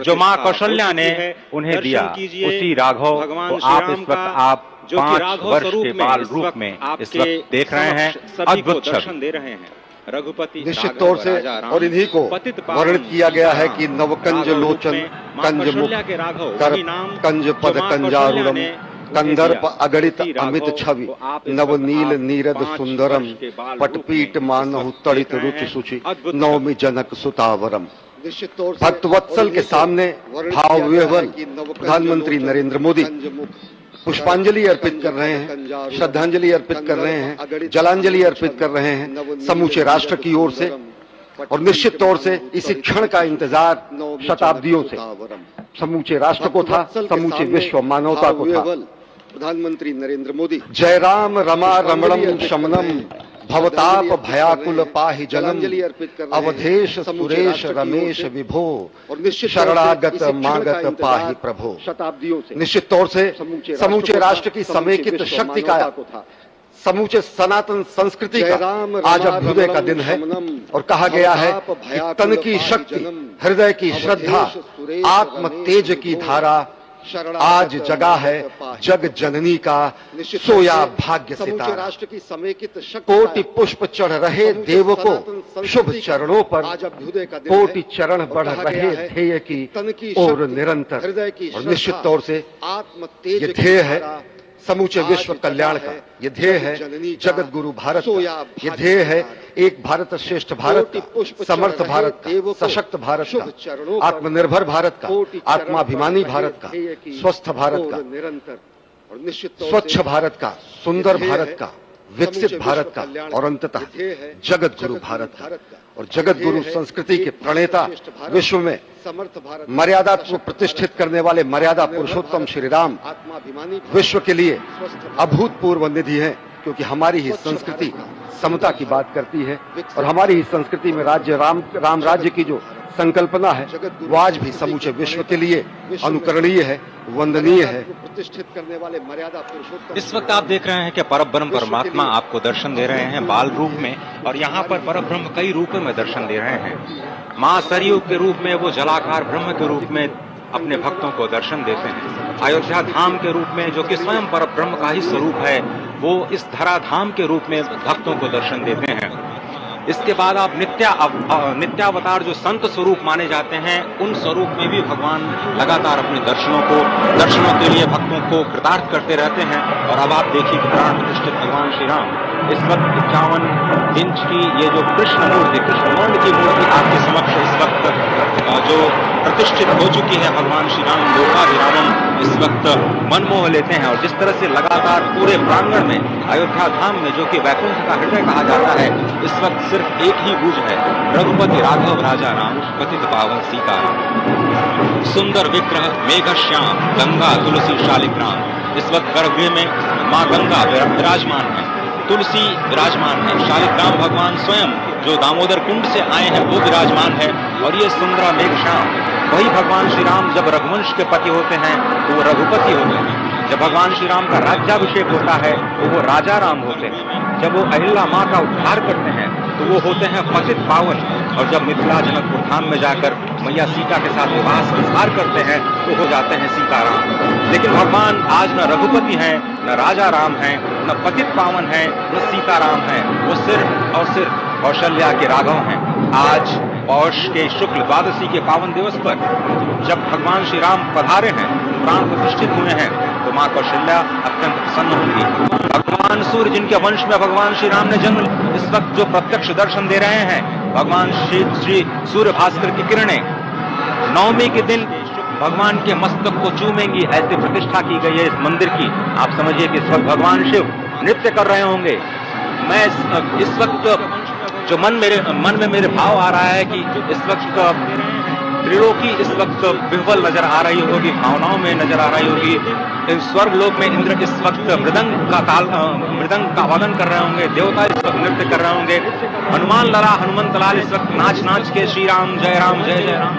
जो माँ कौशल्या ने उन्हें दिया, उसी राघव को आप इस वक्त आप 5 वर्ष के बाल रूप में इस वक्त देख रहे हैं। अद्भुत दर्शन दे रहे हैं। रघुपति निश्चित तौर से और इन्हीं को वर्णित किया गया है कि नवकंज लोचन कंज मुख कर कंज पद कंजारूढ़म कंदर्प अगणित अमित छवि नवनील नीरद सुंदरम पटपीट मानहु तड़ित रुचि सुचि नवमी जनक सुतावरम। भक्तवत्सल के सामने भाव विह्वल प्रधानमंत्री नरेंद्र मोदी पुष्पांजलि अर्पित कर रहे हैं, श्रद्धांजलि अर्पित कर रहे हैं, जलांजलि अर्पित कर रहे हैं समूचे राष्ट्र की ओर से। और निश्चित तौर से इसी क्षण का इंतजार शताब्दियों से समूचे राष्ट्र को था, समूचे विश्व मानवता को था। प्रधानमंत्री नरेंद्र मोदी जय राम रमा रमणम शमनम भवताप भयाकुल पाहि जनम अवधेश सुरेश रमेश विभो शरणागत मागत पाहि प्रभो। शताब्दियों से निश्चित तौर से समूचे राष्ट्र की समेकित शक्ति का, समूचे सनातन संस्कृति का आज अभ्युदय का दिन है। और कहा गया है कि तन की शक्ति, हृदय की श्रद्धा, आत्म तेज की धारा आज जगा है जग जननी का सोया भाग्य सितारा। राष्ट्र की समेकित कोटि पुष्प चढ़ रहे देव को शुभ चरणों पर, कोटि चरण बढ़ रहे ध्येय की ओर निरंतर। और निश्चित तौर से ये ध्येय है समूचे विश्व कल्याण का, ये ध्येय है जगत गुरु भारत का, ये ध्येय है एक भारत श्रेष्ठ भारत का, समर्थ भारत का, सशक्त भारत का, आत्मनिर्भर भारत का, आत्माभिमानी भारत का, स्वस्थ भारत का, स्वच्छ भारत का, सुंदर भारत का, विकसित भारत का और अंततः जगत गुरु भारत का। और जगत गुरु संस्कृति के प्रणेता, विश्व में मर्यादा को प्रतिष्ठित करने वाले मर्यादा पुरुषोत्तम श्री राम विश्व के लिए अभूतपूर्व निधि है, क्योंकि हमारी ही संस्कृति समता की बात करती है और हमारी ही संस्कृति में राज्य राम राज्य की जो संकल्पना है वो आज भी समूचे विश्व के लिए अनुकरणीय है, वंदनीय है। प्रतिष्ठित करने वाले मर्यादा पुरुषोत्तम। इस वक्त आप देख रहे हैं कि परब्रह्म परमात्मा आपको दर्शन दे रहे हैं बाल रूप में, और यहाँ पर परब्रह्म कई रूपों में दर्शन दे रहे हैं। माँ सरयू के रूप में वो जलाकार ब्रह्म के रूप में अपने भक्तों को दर्शन देते हैं। अयोध्या धाम के रूप में, जो कि स्वयं परब्रह्म का ही स्वरूप है, वो इस धरा धाम के रूप में भक्तों को दर्शन देते हैं। इसके बाद आप नित्यावतार जो संत स्वरूप माने जाते हैं, उन स्वरूप में भी भगवान लगातार अपने दर्शनों के लिए भक्तों को कृतार्थ करते रहते हैं। और अब आप देखिए कि प्राण प्रतिष्ठित भगवान श्री राम इस वक्त 51 इंच की ये जो कृष्ण वर्ण की मूर्ति आपके समक्ष इस वक्त जो प्रतिष्ठित हो चुकी है, भगवान श्री राम लोकाभिरामम इस वक्त मनमोह लेते हैं। और जिस तरह से लगातार पूरे प्रांगण में अयोध्या धाम में, जो कि वैकुंठ का हृदय कहा जाता है, इस वक्त सिर्फ एक ही गूंज है, रघुपति राघव राजा राम पतित पावन सीताराम। सुंदर विग्रह मेघ श्याम गंगा तुलसी शालिग्राम। इस वक्त गर्भगृह में माँ गंगा विराजमान है, तुलसी विराजमान है, शालिग्राम भगवान स्वयं जो दामोदर कुंड से आए हैं वो विराजमान है। और ये सुंदर मेघ श्याम, वही भगवान श्री राम जब रघुवंश के पति होते हैं तो वो रघुपति होते हैं। जब भगवान श्री राम का राज्याभिषेक होता है तो वो राजा राम होते हैं। जब वो अहिल्या माँ का उद्धार करते हैं तो वो होते हैं पतित पावन। और जब मिथिला जनकपुर धाम में जाकर मैया सीता के साथ विवाह संस्कार करते हैं तो हो जाते हैं सीताराम। लेकिन भगवान आज न रघुपति हैं, न राजा राम हैं, न पतित पावन हैं, न सीताराम हैं। वो सिर्फ और सिर्फ कौशल्या के राघव हैं। आज पौष के शुक्ल द्वादशी के पावन दिवस पर जब भगवान श्री राम पधारे हैं, प्राण प्रतिष्ठित हुए हैं, तो माँ कौशल्या अत्यंत प्रसन्न होंगी। भगवान सूर्य जिनके वंश में भगवान श्री राम ने जन्म, इस वक्त जो प्रत्यक्ष दर्शन दे रहे हैं, भगवान श्री सूर्य भास्कर की किरणें नवमी के दिन भगवान के मस्तक को चूमेंगी, ऐसी प्रतिष्ठा की गई है इस मंदिर की। आप समझिए कि इस वक्त भगवान शिव नृत्य कर रहे होंगे। मैं इस वक्त जो मन में मेरे भाव आ रहा है कि इस वक्त त्रिलोकी इस वक्त विह्वल नजर आ रही होगी, भावनाओं में नजर आ रही होगी। स्वर्ग लोक में इंद्र इस वक्त मृदंग का वादन कर रहे होंगे, देवता इस वक्त नृत्य कर रहे होंगे, हनुमान लला हनुमंत लाल इस वक्त नाच के श्री राम जय जय Ram.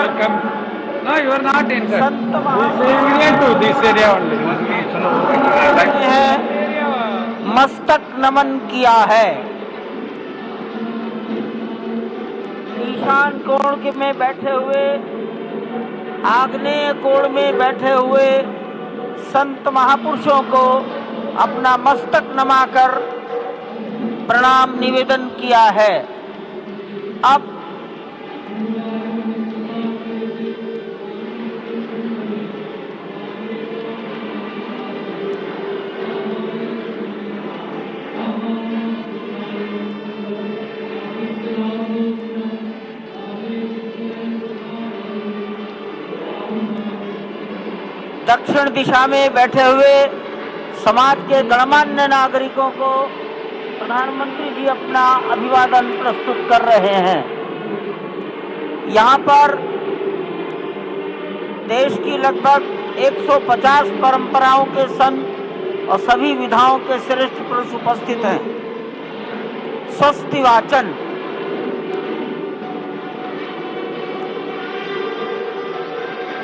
No, you are not in that. संत महापुरुष to this area only. मस्तक नमन किया है। ईशान कोण के में बैठे हुए, आग्नेय कोण में बैठे हुए संत महापुरुषों को अपना मस्तक नमाकर प्रणाम निवेदन किया है। अब दक्षिण दिशा में बैठे हुए समाज के गणमान्य नागरिकों को प्रधानमंत्री जी अपना अभिवादन प्रस्तुत कर रहे हैं। यहाँ पर देश की लगभग 150 परंपराओं के संत और सभी विधाओं के श्रेष्ठ पुरुष उपस्थित हैं। स्वस्ति वाचन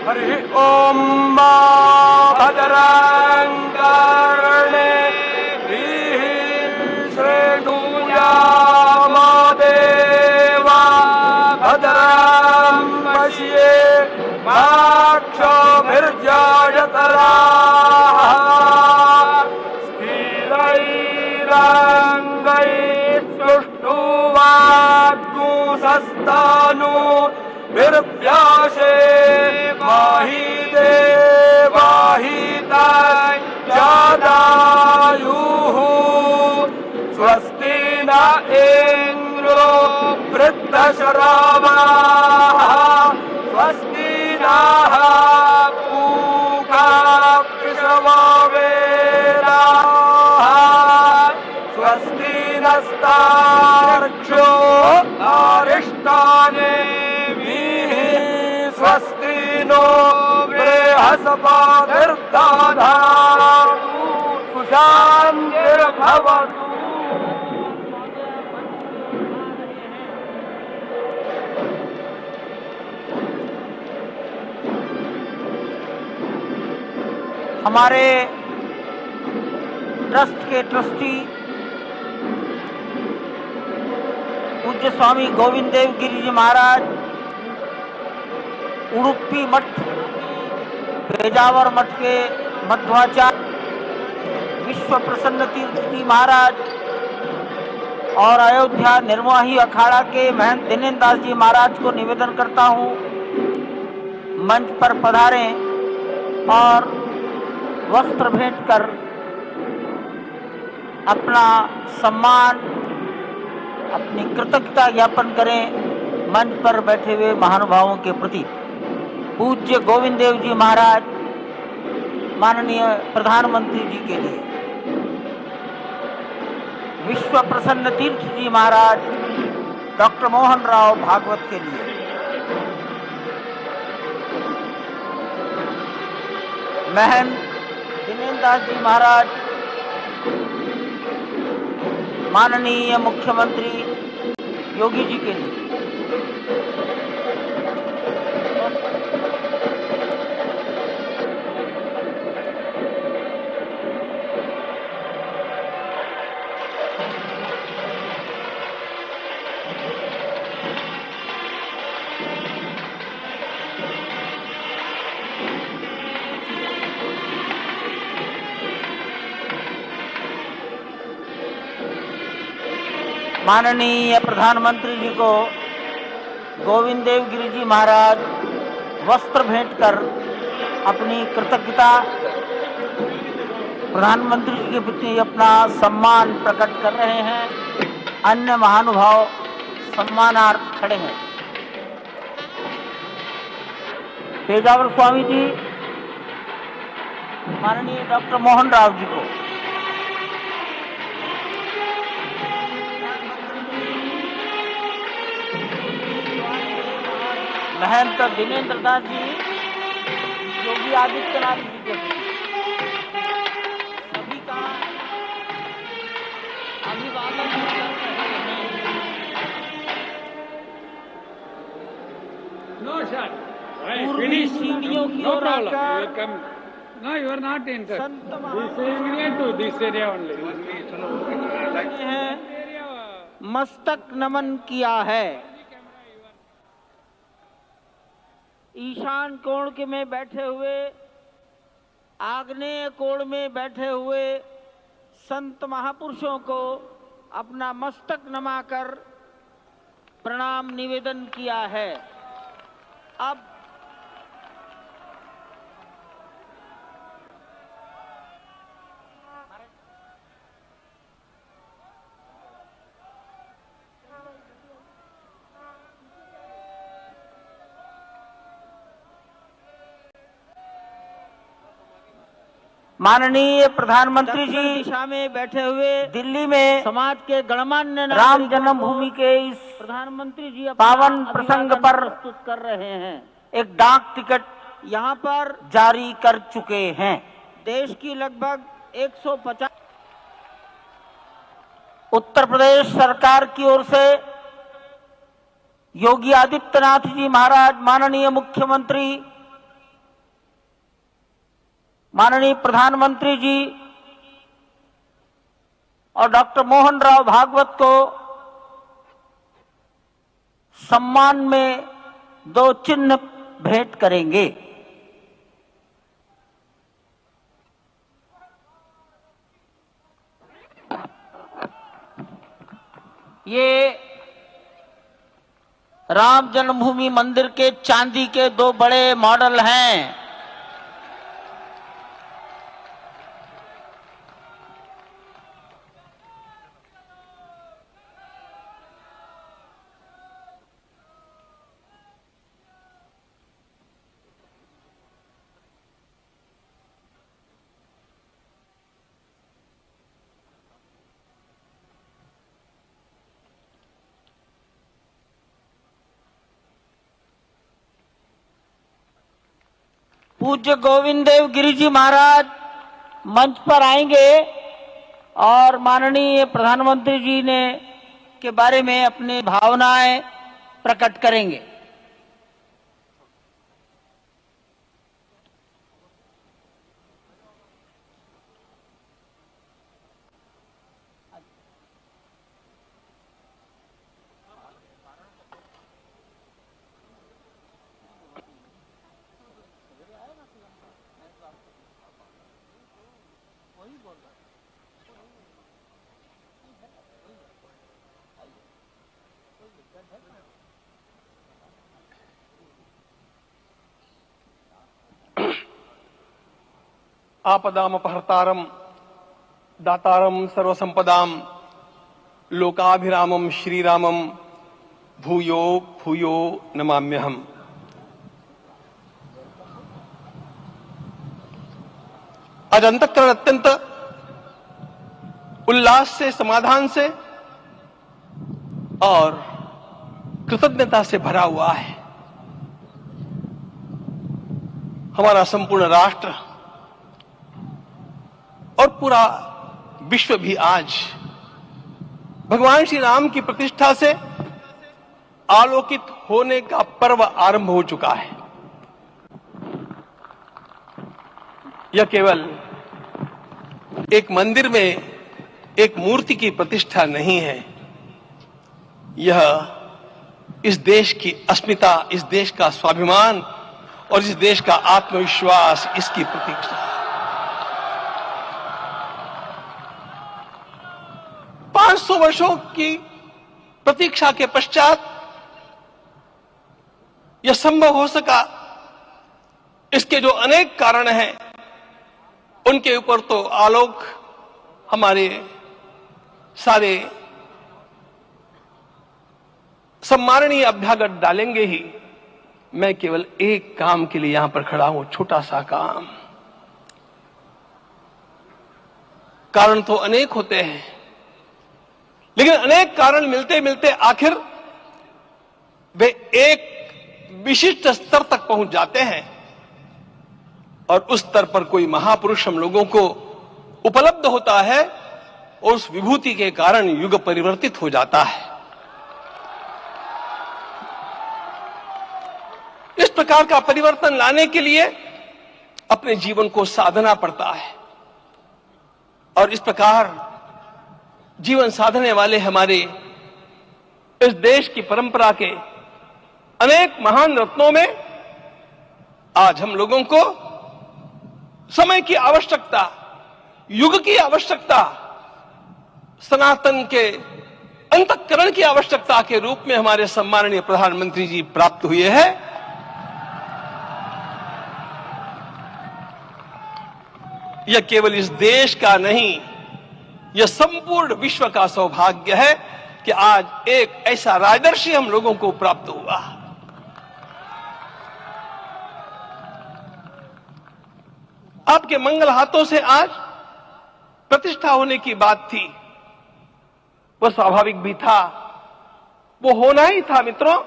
हरि ओम भद्रं कर्णेभिः शृणुयाम देवा भद्रं पश्येमाक्षभिर्यजत्राः स्थिरैरङ्गैस्तुष्टुवाग्गुंसस्तनूभिर्व्यासे माहि देवाहिता जदायुः स्वस्ति न इंद्रो वृद्धश्रवाः स्वस्ति नः पूषा कृषवावेराः स्वस्ति नस्तार्क्ष्यो अरिष्टानेमिः स्वस्ति नो बृहस्पतिर्दधातु सुशान्तिर्भवतु। हमारे ट्रस्ट के ट्रस्टी पूज्य स्वामी गोविंद देव गिरी जी महाराज, उडुपी मठ, पेजावर मठ के मध्वाचार्य विश्व प्रसन्न तीर्थ जी महाराज और अयोध्या निर्मोही अखाड़ा के महंत दिनेन्द्र दास जी महाराज को निवेदन करता हूँ मंच पर पधारें और वस्त्र भेंट कर अपना सम्मान, अपनी कृतज्ञता ज्ञापन करें मंच पर बैठे हुए महानुभावों के प्रति। पूज्य गोविंद देव जी महाराज माननीय प्रधानमंत्री जी के लिए, विश्व प्रसन्न तीर्थ जी महाराज डॉक्टर मोहन राव भागवत के लिए, महंत दिनेन्द्र दास जी महाराज माननीय मुख्यमंत्री योगी जी के लिए, माननीय प्रधानमंत्री जी को गोविंद देव गिरी जी महाराज वस्त्र भेंट कर अपनी कृतज्ञता, प्रधानमंत्री जी के प्रति अपना सम्मान प्रकट कर रहे हैं। अन्य महानुभाव सम्मानार्थ खड़े हैं। पेजावर स्वामी जी माननीय डॉक्टर मोहन राव जी को, महंत दिनेन्द्र दास जी योगी आदित्यनाथ जी के सभी का अभिवादन कर रहे हैं। नो शट। पूर्वी सीढ़ियों की ओर आकर No, you are not interested. Sant This area to this area only. मस्तक नमन किया है। ईशान कोण के में बैठे हुए, आग्नेय कोण में बैठे हुए संत महापुरुषों को अपना मस्तक नमाकर प्रणाम निवेदन किया है। अब माननीय प्रधानमंत्री जी दिशा में बैठे हुए दिल्ली में समाज के गणमान्य राम जन्मभूमि के इस प्रधानमंत्री जी पावन प्रसंग पर प्रस्तुत कर रहे हैं। एक डाक टिकट यहाँ पर जारी कर चुके हैं। देश की लगभग 150 उत्तर प्रदेश सरकार की ओर से योगी आदित्यनाथ जी महाराज, माननीय मुख्यमंत्री, माननीय प्रधानमंत्री जी और डॉक्टर मोहन राव भागवत को सम्मान में 2 चिन्ह भेंट करेंगे। ये राम जन्मभूमि मंदिर के चांदी के 2 बड़े मॉडल हैं। पूज्य गोविंद देव गिरि जी महाराज मंच पर आएंगे और माननीय प्रधानमंत्री जी ने के बारे में अपनी भावनाएं प्रकट करेंगे। आपदामपहर्तारम दातारम सर्वसंपदाम लोकाभिरामम श्रीरामम भूयो भूयो नमाम्यहम्। आज अंतःकरण अत्यंत उल्लास से, समाधान से और कृतज्ञता से भरा हुआ है। हमारा संपूर्ण राष्ट्र और पूरा विश्व भी आज भगवान श्री राम की प्रतिष्ठा से आलोकित होने का पर्व आरंभ हो चुका है। यह केवल एक मंदिर में एक मूर्ति की प्रतिष्ठा नहीं है, यह इस देश की अस्मिता, इस देश का स्वाभिमान और इस देश का आत्मविश्वास, इसकी प्रतीक्षा है। 500 वर्षों की प्रतीक्षा के पश्चात यह संभव हो सका। इसके जो अनेक कारण हैं, उनके ऊपर तो आलोक हमारे सारे सम्माननीय अभ्यागत डालेंगे ही। मैं केवल एक काम के लिए यहां पर खड़ा हूं, छोटा सा काम। कारण तो अनेक होते हैं, लेकिन अनेक कारण मिलते मिलते आखिर वे एक विशिष्ट स्तर तक पहुंच जाते हैं और उस स्तर पर कोई महापुरुष हम लोगों को उपलब्ध होता है और उस विभूति के कारण युग परिवर्तित हो जाता है। इस प्रकार का परिवर्तन लाने के लिए अपने जीवन को साधना पड़ता है। और इस प्रकार जीवन साधने वाले हमारे इस देश की परंपरा के अनेक महान रत्नों में आज हम लोगों को समय की आवश्यकता, युग की आवश्यकता, सनातन के अंतःकरण की आवश्यकता के रूप में हमारे सम्माननीय प्रधानमंत्री जी प्राप्त हुए हैं। यह केवल इस देश का नहीं, यह संपूर्ण विश्व का सौभाग्य है कि आज एक ऐसा राजदर्शी हम लोगों को प्राप्त हुआ। आपके मंगल हाथों से आज प्रतिष्ठा होने की बात थी, वह स्वाभाविक भी था, वो होना ही था मित्रों।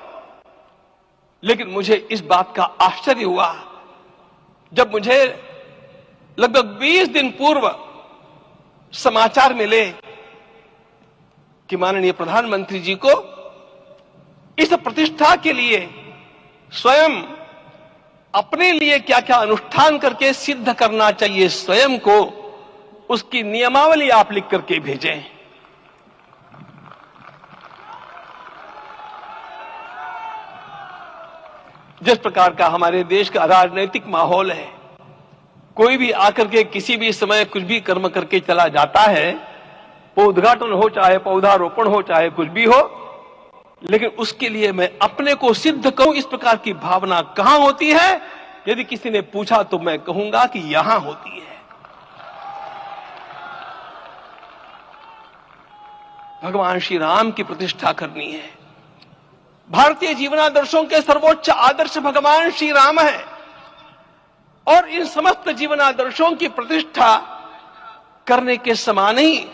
लेकिन मुझे इस बात का आश्चर्य हुआ जब मुझे लगभग 20 दिन पूर्व समाचार मिले कि माननीय प्रधानमंत्री जी को इस प्रतिष्ठा के लिए स्वयं अपने लिए क्या क्या अनुष्ठान करके सिद्ध करना चाहिए स्वयं को, उसकी नियमावली आप लिख करके भेजें। जिस प्रकार का हमारे देश का राजनीतिक माहौल है, कोई भी आकर के किसी भी समय कुछ भी कर्म करके चला जाता है, वो उद्घाटन हो चाहे पौधारोपण हो चाहे कुछ भी हो, लेकिन उसके लिए मैं अपने को सिद्ध करूं, इस प्रकार की भावना कहां होती है? यदि किसी ने पूछा तो मैं कहूंगा कि यहां होती है। भगवान श्री राम की प्रतिष्ठा करनी है। भारतीय जीवनादर्शों के सर्वोच्च आदर्श भगवान श्री राम है और इन समस्त जीवनादर्शों की प्रतिष्ठा करने के समान ही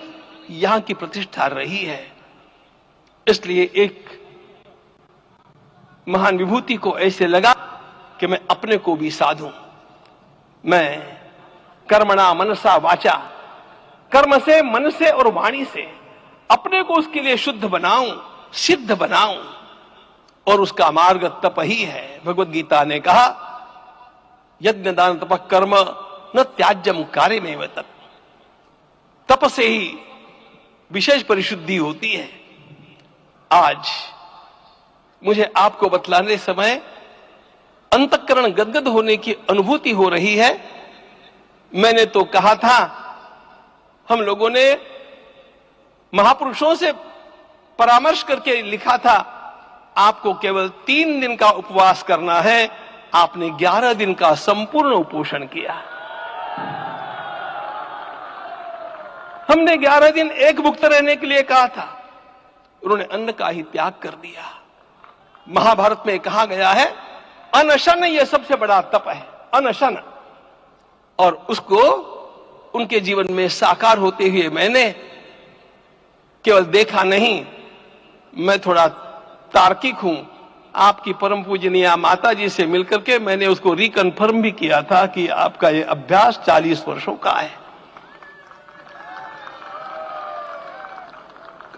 यहां की प्रतिष्ठा रही है। इसलिए एक महान विभूति को ऐसे लगा कि मैं अपने को भी साधूं। मैं कर्मणा मनसा वाचा, कर्म से, मन से और वाणी से अपने को उसके लिए शुद्ध बनाऊं, सिद्ध बनाऊं, और उसका मार्ग तप ही है। भगवद गीता ने कहा, यज्ञ दान तप कर्म न त्याज्यम कार्य में तप। तप से ही विशेष परिशुद्धि होती है। आज मुझे आपको बतलाने समय अंतःकरण गदगद होने की अनुभूति हो रही है। मैंने तो कहा था, हम लोगों ने महापुरुषों से परामर्श करके लिखा था, आपको केवल 3 दिन का उपवास करना है। आपने 11 दिन का संपूर्ण उपोषण किया। हमने 11 दिन एक भुक्त रहने के लिए कहा था, उन्होंने अन्न का ही त्याग कर दिया। महाभारत में कहा गया है, अनशन यह सबसे बड़ा तप है, अनशन। और उसको उनके जीवन में साकार होते हुए मैंने केवल देखा नहीं, मैं थोड़ा तार्किक हूं। आपकी परम पूजनीय माता जी से मिलकर के मैंने उसको रिकन्फर्म भी किया था कि आपका ये अभ्यास 40 वर्षों का है।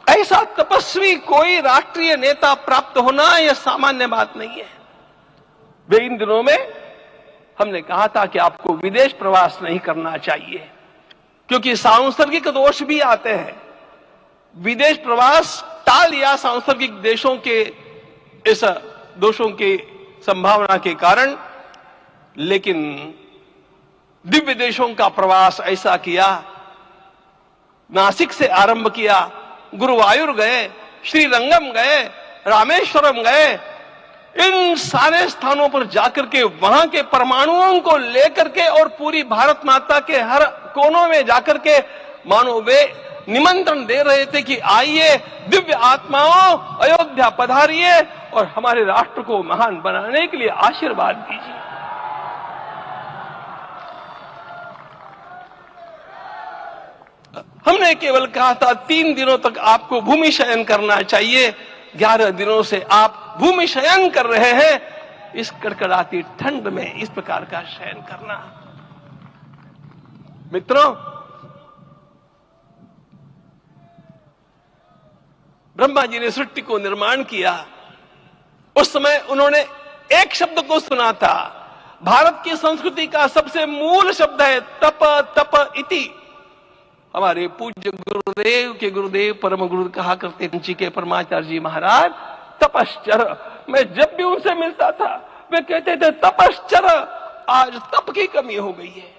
ऐसा तपस्वी कोई राष्ट्रीय नेता प्राप्त होना यह सामान्य बात नहीं है। वे इन दिनों में हमने कहा था कि आपको विदेश प्रवास नहीं करना चाहिए, क्योंकि सांसर्गिक दोष भी आते हैं। विदेश प्रवास टाल या सांसर्गिक देशों के इस दोषों की संभावना के कारण, लेकिन दिव्य देशों का प्रवास ऐसा किया। नासिक से आरंभ किया, गुरुवायूर गए, श्रीरंगम गए, रामेश्वरम गए। इन सारे स्थानों पर जाकर के वहां के परमाणुओं को लेकर के और पूरी भारत माता के हर कोनों में जाकर के मानो वे निमंत्रण दे रहे थे कि आइए दिव्य आत्माओं, अयोध्या पधारिए और हमारे राष्ट्र को महान बनाने के लिए आशीर्वाद दीजिए। हमने केवल कहा था 3 दिनों तक आपको भूमि शयन करना चाहिए। 11 दिनों से आप भूमि शयन कर रहे हैं। इस कड़कड़ाती ठंड में इस प्रकार का शयन करना, मित्रों, ब्रह्मा जी ने सृष्टि को निर्माण किया। उस समय उन्होंने एक शब्द को सुना था। भारत की संस्कृति का सबसे मूल शब्द है तप तप इति। हमारे पूज्य गुरुदेव के गुरुदेव परम गुरु कहा करते थे के परमाचार्य जी महाराज, तपश्चर। मैं जब भी उनसे मिलता था वे कहते थे तपश्चर। आज तप की कमी हो गई है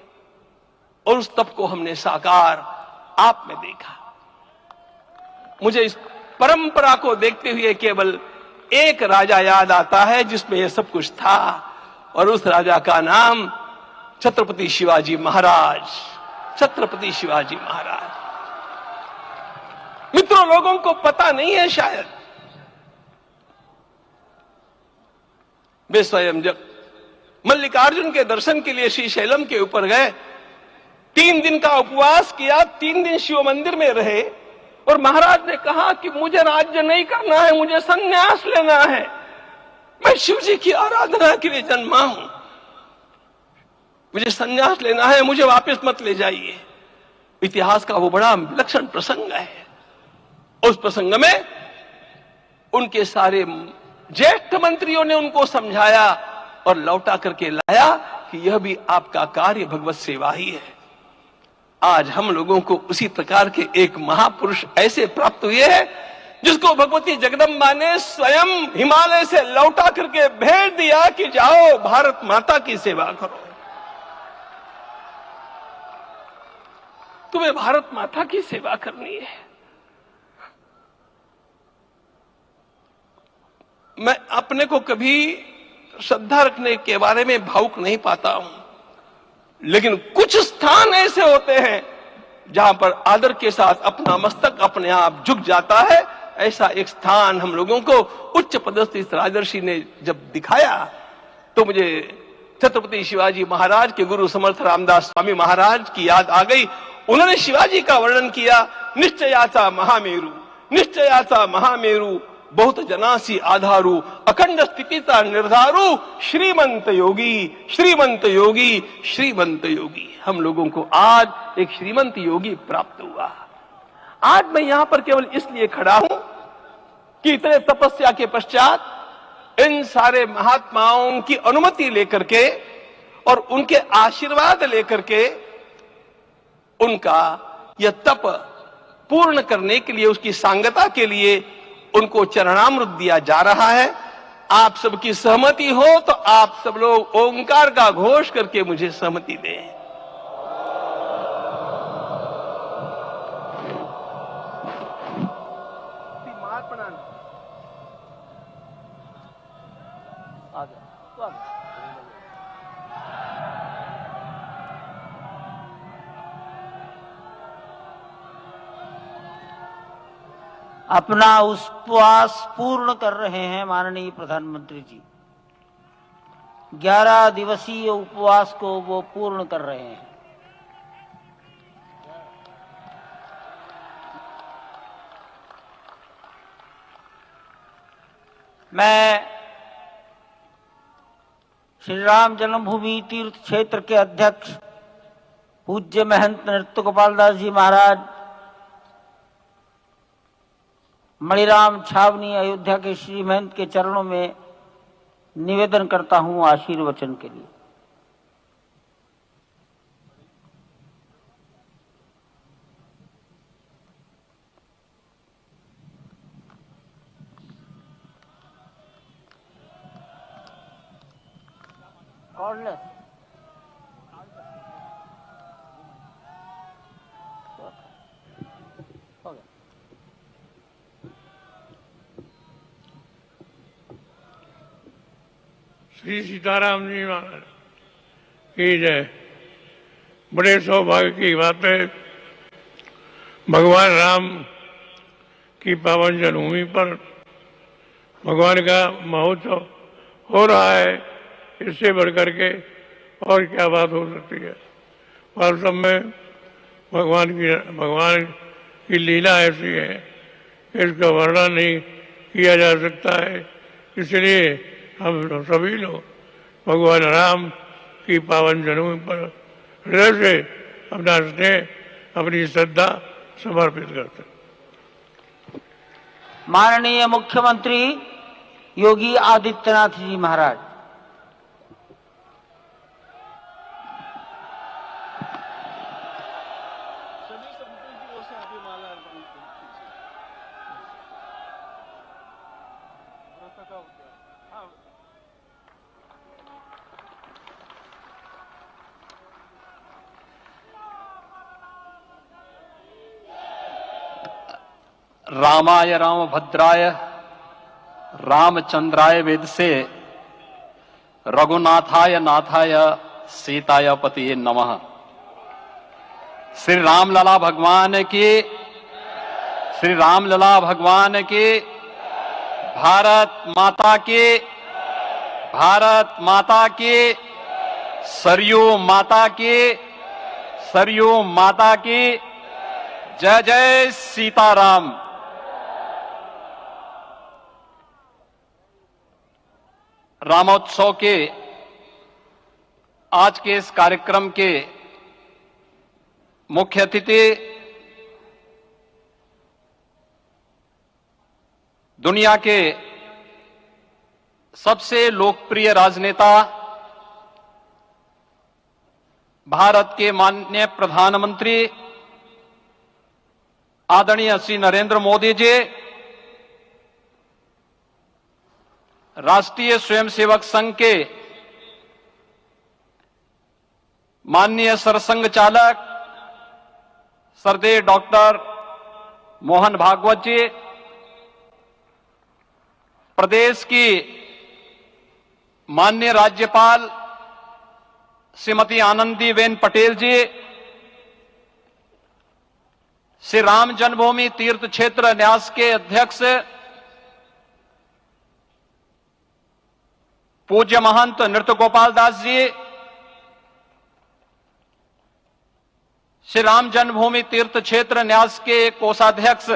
और उस तप को हमने साकार आप में देखा। मुझे इस परंपरा को देखते हुए केवल एक राजा याद आता है जिसमें यह सब कुछ था, और उस राजा का नाम छत्रपति शिवाजी महाराज। छत्रपति शिवाजी महाराज। मित्रों, लोगों को पता नहीं है शायद, वे स्वयं जब मल्लिकार्जुन के दर्शन के लिए श्री शैलम के ऊपर गए, 3 दिन का उपवास किया, 3 दिन शिव मंदिर में रहे, और महाराज ने कहा कि मुझे राज्य नहीं करना है, मुझे संन्यास लेना है, मैं शिव जी की आराधना के लिए जन्मा हूं, मुझे संन्यास लेना है, मुझे वापस मत ले जाइए। इतिहास का वो बड़ा विलक्षण प्रसंग है। उस प्रसंग में उनके सारे ज्येष्ठ मंत्रियों ने उनको समझाया और लौटा करके लाया कि यह भी आपका कार्य भगवत सेवा ही है। आज हम लोगों को उसी प्रकार के एक महापुरुष ऐसे प्राप्त हुए हैं जिसको भगवती जगदम्बा ने स्वयं हिमालय से लौटा करके भेज दिया कि जाओ भारत माता की सेवा करो। तुम्हें भारत माता की सेवा करनी है। मैं अपने को कभी श्रद्धा रखने के बारे में भावुक नहीं पाता हूं, लेकिन कुछ स्थान ऐसे होते हैं जहां पर आदर के साथ अपना मस्तक अपने आप झुक जाता है। ऐसा एक स्थान हम लोगों को उच्च पदस्थ इस राजर्षि ने जब दिखाया तो मुझे छत्रपति शिवाजी महाराज के गुरु समर्थ रामदास स्वामी महाराज की याद आ गई। उन्होंने शिवाजी का वर्णन किया, निश्चयाचा महामेरु, निश्चयाचा महामेरु, बहुत जनासी आधारू, अखंड स्थितिता निर्धारू, श्रीमंत योगी, श्रीमंत योगी, श्रीमंत योगी। हम लोगों को आज एक श्रीमंत योगी प्राप्त हुआ। आज मैं यहां पर केवल इसलिए खड़ा हूं कि इतने तपस्या के पश्चात इन सारे महात्माओं की अनुमति लेकर के और उनके आशीर्वाद लेकर के उनका यह तप पूर्ण करने के लिए, उसकी सांगता के लिए उनको चरणामृत दिया जा रहा है। आप सबकी सहमति हो तो आप सब लोग ओंकार का घोष करके मुझे सहमति दें। अपना उपवास पूर्ण कर रहे हैं माननीय प्रधानमंत्री जी। 11 दिवसीय उपवास को वो पूर्ण कर रहे हैं। मैं श्री राम जन्मभूमि तीर्थ क्षेत्र के अध्यक्ष पूज्य महंत नृत्य गोपाल दास जी महाराज, मणिराम छावनी अयोध्या के श्री महंत के चरणों में निवेदन करता हूं आशीर्वचन के लिए। कॉर्डलेस श्री सीताराम जी महाराज की जय। बड़े सौभाग्य की बात है, भगवान राम की पावन जन्मभूमि पर भगवान का महोत्सव हो रहा है। इससे बढ़कर के और क्या बात हो सकती है। वास्तव में भगवान की लीला ऐसी है, इसका वर्णन नहीं किया जा सकता है। इसलिए हम सभी लोग भगवान राम की पावन जन्मभूमि पर हृदय से अपना स्नेह, अपनी श्रद्धा समर्पित करते हैं। माननीय मुख्यमंत्री योगी आदित्यनाथ जी महाराज। रामाय रामभद्राय रामचंद्राय वेदसे रघुनाथाय नाथाय सीताय पतिये नमः। श्री रामलला भगवान की, श्री रामलला भगवान की, भारत माता की, भारत माता की, सरयू माता की, सरयू माता की, जय जय सीताराम। रामोत्सव के आज के इस कार्यक्रम के मुख्य अतिथि दुनिया के सबसे लोकप्रिय राजनेता भारत के माननीय प्रधानमंत्री आदरणीय श्री नरेंद्र मोदी जी, राष्ट्रीय स्वयंसेवक संघ के माननीय सरसंघ चालक श्रद्धेय डॉक्टर मोहन भागवत जी, प्रदेश की माननीय राज्यपाल श्रीमती आनंदीबेन पटेल जी, श्री राम जन्मभूमि तीर्थ क्षेत्र न्यास के अध्यक्ष पूज्य महंत नृत्य गोपाल दास जी, श्री राम जन्मभूमि तीर्थ क्षेत्र न्यास के कोषाध्यक्ष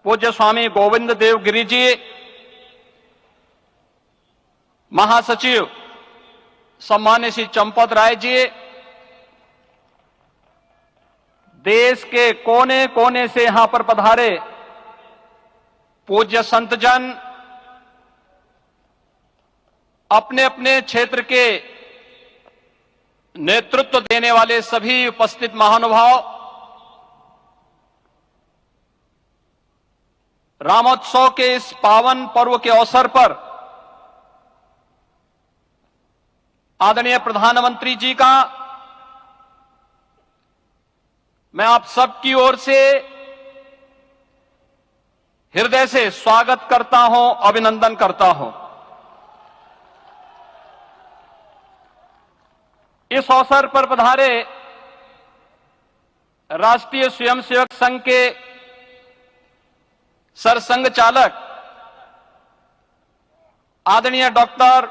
पूज्य स्वामी गोविंद देव गिरि जी, महासचिव सम्मान्य श्री चंपत राय जी, देश के कोने कोने से यहां पर पधारे पूज्य संतजन, अपने अपने क्षेत्र के नेतृत्व देने वाले सभी उपस्थित महानुभाव, रामोत्सव के इस पावन पर्व के अवसर पर आदरणीय प्रधानमंत्री जी का मैं आप सबकी ओर से हृदय से स्वागत करता हूं, अभिनंदन करता हूं। इस अवसर पर पधारे राष्ट्रीय स्वयंसेवक संघ के सरसंघ चालक आदरणीय डॉक्टर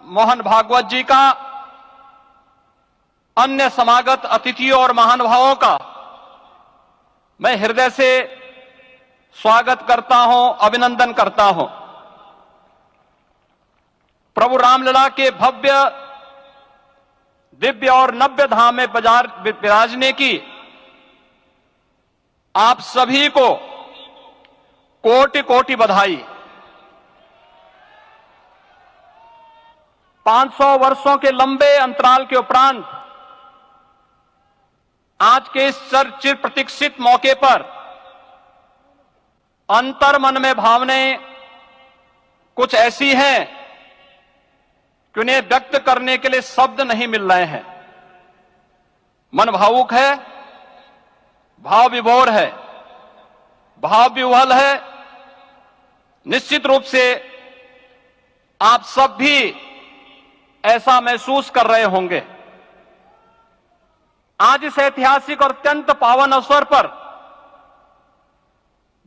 मोहन भागवत जी का, अन्य समागत अतिथियों और महानुभावों का मैं हृदय से स्वागत करता हूं, अभिनंदन करता हूं। प्रभु रामलला के भव्य दिव्य और नव्य धाम में विराजने की आप सभी को कोटि कोटि बधाई। 500 वर्षों के लंबे अंतराल के उपरांत आज के इस चिर प्रतीक्षित मौके पर अंतर मन में भावनाएं कुछ ऐसी हैं कि उन्हें व्यक्त करने के लिए शब्द नहीं मिल रहे हैं। मन भावुक है, भाव विभोर है, भाव विह्वल है। निश्चित रूप से आप सब भी ऐसा महसूस कर रहे होंगे। आज इस ऐतिहासिक और अत्यंत पावन अवसर पर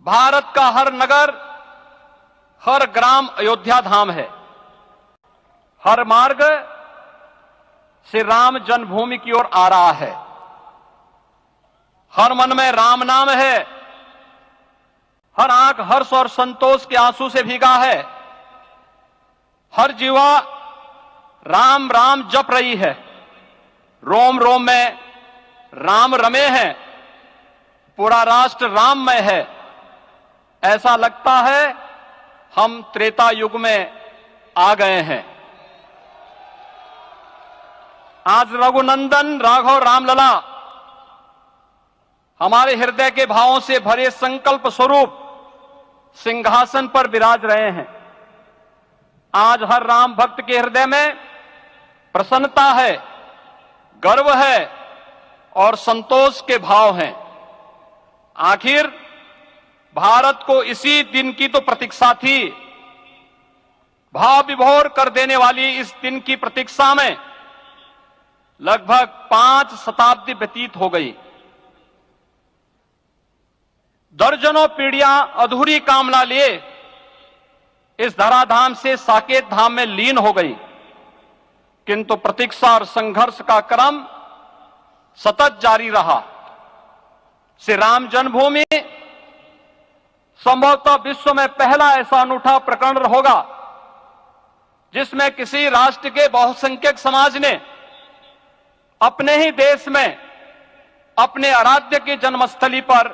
भारत का हर नगर, हर ग्राम अयोध्या धाम है। हर मार्ग श्री राम जन्मभूमि की ओर आ रहा है। हर मन में राम नाम है, हर आंख हर्ष और संतोष के आंसू से भीगा है। हर जीवा राम राम जप रही है। रोम रोम में राम रमे हैं, पूरा राष्ट्र राममय है। ऐसा लगता है हम त्रेता युग में आ गए हैं। आज रघुनंदन राघव रामलला हमारे हृदय के भावों से भरे संकल्प स्वरूप सिंहासन पर विराज रहे हैं। आज हर राम भक्त के हृदय में प्रसन्नता है, गर्व है और संतोष के भाव हैं। आखिर भारत को इसी दिन की तो प्रतीक्षा थी। भाव विभोर कर देने वाली इस दिन की प्रतीक्षा में लगभग 5 शताब्दी व्यतीत हो गई। दर्जनों पीढ़ियां अधूरी कामना लिए इस धराधाम से साकेत धाम में लीन हो गई, किंतु प्रतीक्षा और संघर्ष का क्रम सतत जारी रहा। श्री राम जन्मभूमि संभवतः विश्व में पहला ऐसा अनूठा प्रकरण होगा जिसमें किसी राष्ट्र के बहुसंख्यक समाज ने अपने ही देश में अपने आराध्य की जन्मस्थली पर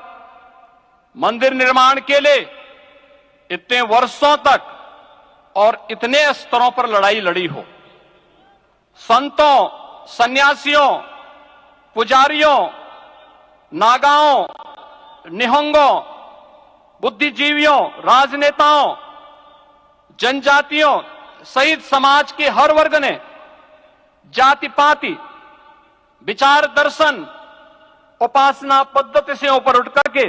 मंदिर निर्माण के लिए इतने वर्षों तक और इतने स्तरों पर लड़ाई लड़ी हो। संतों, सन्यासियों, पुजारियों, नागाओं, निहंगों, बुद्धिजीवियों, राजनेताओं, जनजातियों सहित समाज के हर वर्ग ने जाति पाति, विचार दर्शन, उपासना पद्धति से ऊपर उठ करके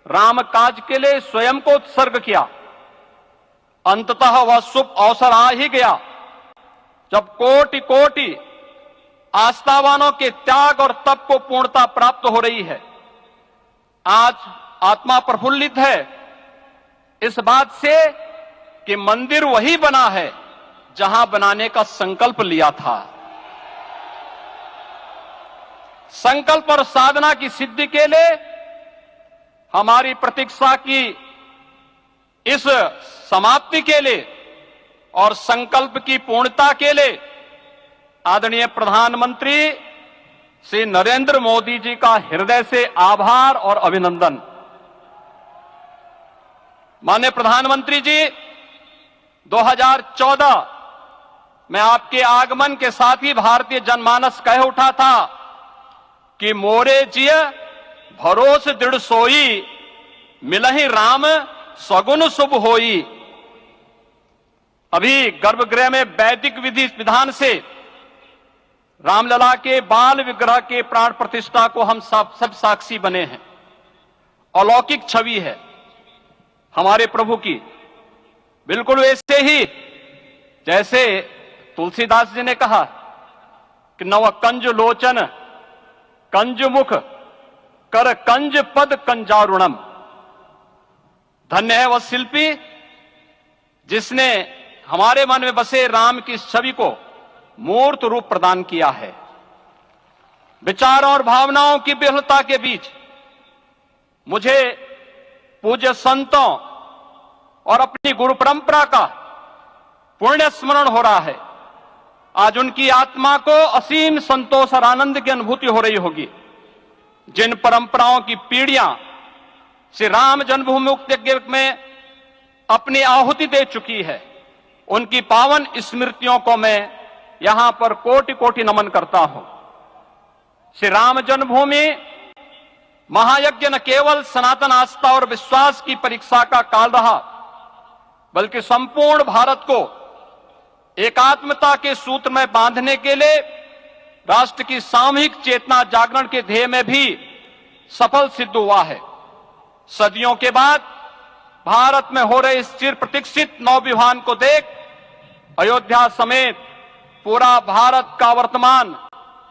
राम काज के लिए स्वयं को उत्सर्ग किया। अंततः वह शुभ अवसर आ ही गया जब कोटि कोटि आस्थावानों के त्याग और तप को पूर्णता प्राप्त हो रही है। आज आत्मा प्रफुल्लित है इस बात से कि मंदिर वही बना है जहां बनाने का संकल्प लिया था। संकल्प और साधना की सिद्धि के लिए हमारी प्रतीक्षा की इस समाप्ति के लिए और संकल्प की पूर्णता के लिए आदरणीय प्रधानमंत्री श्री नरेंद्र मोदी जी का हृदय से आभार और अभिनंदन। माननीय प्रधानमंत्री जी, 2014 में आपके आगमन के साथ ही भारतीय जनमानस कह उठा था कि मोरे जिय भरोस दृढ़ सोई, मिलहि राम सगुन शुभ होई। अभी गर्भगृह में वैदिक विधि विधान से रामलला के बाल विग्रह के प्राण प्रतिष्ठा को हम सब साक्षी बने हैं। अलौकिक छवि है हमारे प्रभु की, बिल्कुल वैसे ही जैसे तुलसीदास जी ने कहा कि नव कंज लोचन कंज मुख कर कंज पद कंजारुणम। धन्य है वह शिल्पी जिसने हमारे मन में बसे राम की छवि को मूर्त रूप प्रदान किया है। विचारों और भावनाओं की विहलता के बीच मुझे पूज्य संतों और अपनी गुरु परंपरा का पुण्य स्मरण हो रहा है। आज उनकी आत्मा को असीम संतोष और आनंद की अनुभूति हो रही होगी। जिन परंपराओं की पीढ़ियां श्री राम जन्मभूमि मुक्ति यज्ञ में अपनी आहुति दे चुकी है, उनकी पावन स्मृतियों को मैं यहां पर कोटि कोटि नमन करता हूं। श्री राम जन्मभूमि महायज्ञ न केवल सनातन आस्था और विश्वास की परीक्षा का काल रहा, बल्कि संपूर्ण भारत को एकात्मता के सूत्र में बांधने के लिए राष्ट्र की सामूहिक चेतना जागरण के ध्येय में भी सफल सिद्ध हुआ है। सदियों के बाद भारत में हो रहे इस चिर प्रतीक्षित नवविवाह को देख अयोध्या समेत पूरा भारत का वर्तमान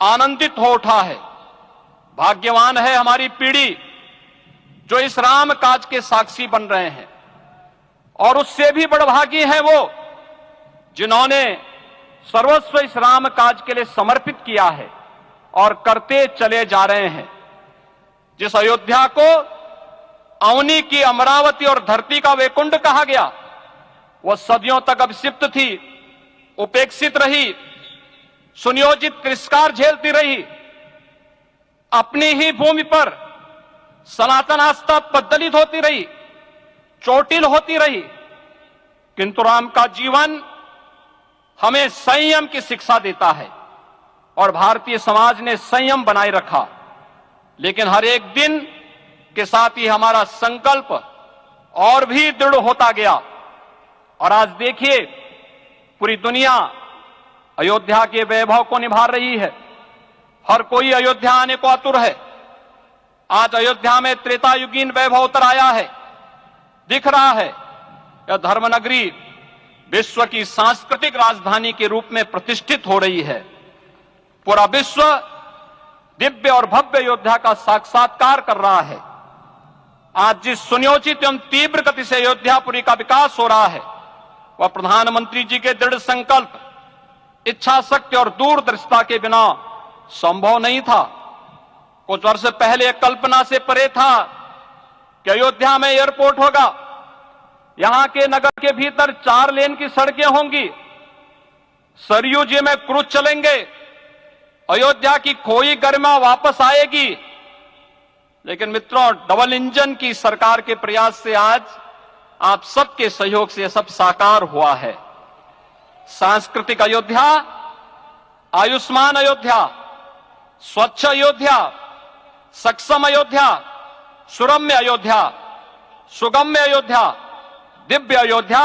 आनंदित हो उठा है। भाग्यवान है हमारी पीढ़ी जो इस राम काज के साक्षी बन रहे हैं, और उससे भी बड़भागी है वो जिन्होंने सर्वस्व इस राम काज के लिए समर्पित किया है और करते चले जा रहे हैं। जिस अयोध्या को अवनी की अमरावती और धरती का वैकुंठ कहा गया, वह सदियों तक अभिषिप्त थी, उपेक्षित रही, सुनियोजित तिरस्कार झेलती रही। अपनी ही भूमि पर सनातन आस्था पद्दलित होती रही, चोटिल होती रही, किंतु राम का जीवन हमें संयम की शिक्षा देता है और भारतीय समाज ने संयम बनाए रखा। लेकिन हर एक दिन के साथ ही हमारा संकल्प और भी दृढ़ होता गया, और आज देखिए पूरी दुनिया अयोध्या के वैभव को निभा रही है। हर कोई अयोध्या आने को आतुर है। आज अयोध्या में त्रेतायुगीन वैभव उतर आया है। दिख रहा है यह धर्मनगरी विश्व की सांस्कृतिक राजधानी के रूप में प्रतिष्ठित हो रही है। पूरा विश्व दिव्य और भव्य अयोध्या का साक्षात्कार कर रहा है। आज जिस सुनियोजित एवं तीव्र गति से अयोध्यापुरी का विकास हो रहा है वह प्रधानमंत्री जी के दृढ़ संकल्प, इच्छा शक्ति और दूरदर्शिता के बिना संभव नहीं था। कुछ वर्ष पहले कल्पना से परे था कि अयोध्या में एयरपोर्ट होगा, यहां के नगर के भीतर 4 लेन की सड़कें होंगी, सरयू जी में क्रूज चलेंगे, अयोध्या की खोई गरिमा वापस आएगी। लेकिन मित्रों, डबल इंजन की सरकार के प्रयास से आज आप सबके सहयोग से यह सब साकार हुआ है। सांस्कृतिक अयोध्या, आयुष्मान अयोध्या, स्वच्छ अयोध्या, सक्षम अयोध्या, सुरम्य अयोध्या, सुगम्य अयोध्या, दिव्य अयोध्या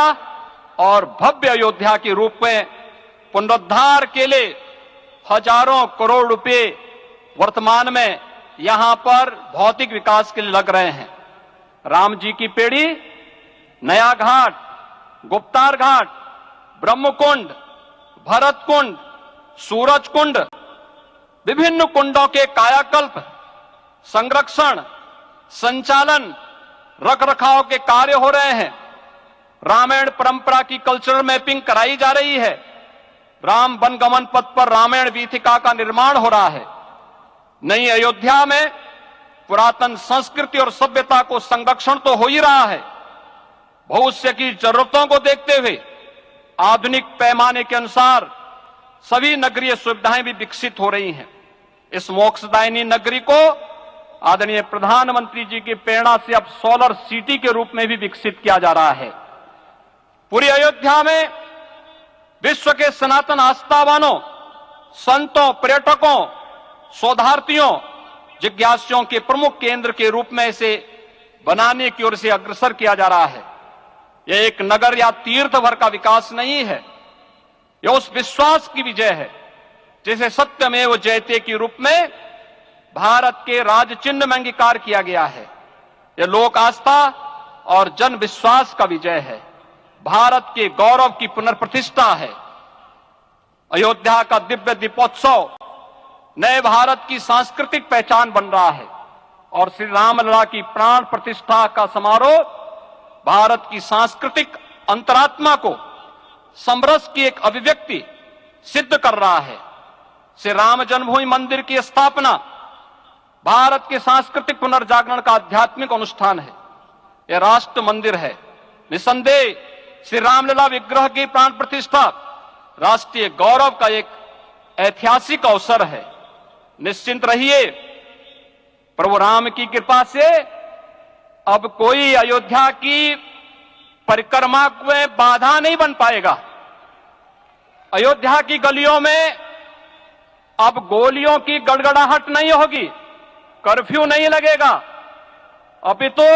और भव्य अयोध्या के रूप में पुनरुद्धार के लिए हजारों करोड़ रुपए वर्तमान में यहां पर भौतिक विकास के लिए लग रहे हैं। राम जी की पेड़ी, नया घाट, गुप्तार घाट, ब्रह्मकुंड, भरत कुंड, सूरज कुंड, विभिन्न कुंडों के कायाकल्प, संरक्षण, संचालन, रखरखाव के कार्य हो रहे हैं। रामायण परंपरा की कल्चरल मैपिंग कराई जा रही है। राम वनगमन पथ पर रामायण वीथिका का निर्माण हो रहा है। नई अयोध्या में पुरातन संस्कृति और सभ्यता को संरक्षण तो हो ही रहा है, भविष्य की जरूरतों को देखते हुए आधुनिक पैमाने के अनुसार सभी नगरीय सुविधाएं भी विकसित हो रही हैं। इस मोक्षदायिनी नगरी को आदरणीय प्रधानमंत्री जी की प्रेरणा से अब सोलर सिटी के रूप में भी विकसित किया जा रहा है। पूरी अयोध्या में विश्व के सनातन आस्थावानों, संतों, पर्यटकों, शोधार्थियों, जिज्ञासुओं के प्रमुख केंद्र के रूप में इसे बनाने की ओर से अग्रसर किया जा रहा है। यह एक नगर या तीर्थ भर का विकास नहीं है, यह उस विश्वास की विजय है जिसे सत्यमेव जयते के रूप में भारत के राज चिन्ह में अंगीकार किया गया है। यह लोक आस्था और जन विश्वास का विजय है, भारत के गौरव की पुनर्प्रतिष्ठा है। अयोध्या का दिव्य दीपोत्सव नए भारत की सांस्कृतिक पहचान बन रहा है और श्री रामलला की प्राण प्रतिष्ठा का समारोह भारत की सांस्कृतिक अंतरात्मा को समरस की एक अभिव्यक्ति सिद्ध कर रहा है। श्री राम जन्मभूमि मंदिर की स्थापना भारत के सांस्कृतिक पुनर्जागरण का आध्यात्मिक अनुष्ठान है। यह राष्ट्र मंदिर है। निसंदेह श्री रामलला विग्रह की प्राण प्रतिष्ठा राष्ट्रीय गौरव का एक ऐतिहासिक अवसर है। निश्चिंत रहिए, प्रभु राम की कृपा से अब कोई अयोध्या की परिक्रमा में बाधा नहीं बन पाएगा। अयोध्या की गलियों में अब गोलियों की गड़गड़ाहट नहीं होगी, कर्फ्यू नहीं लगेगा। अभी तो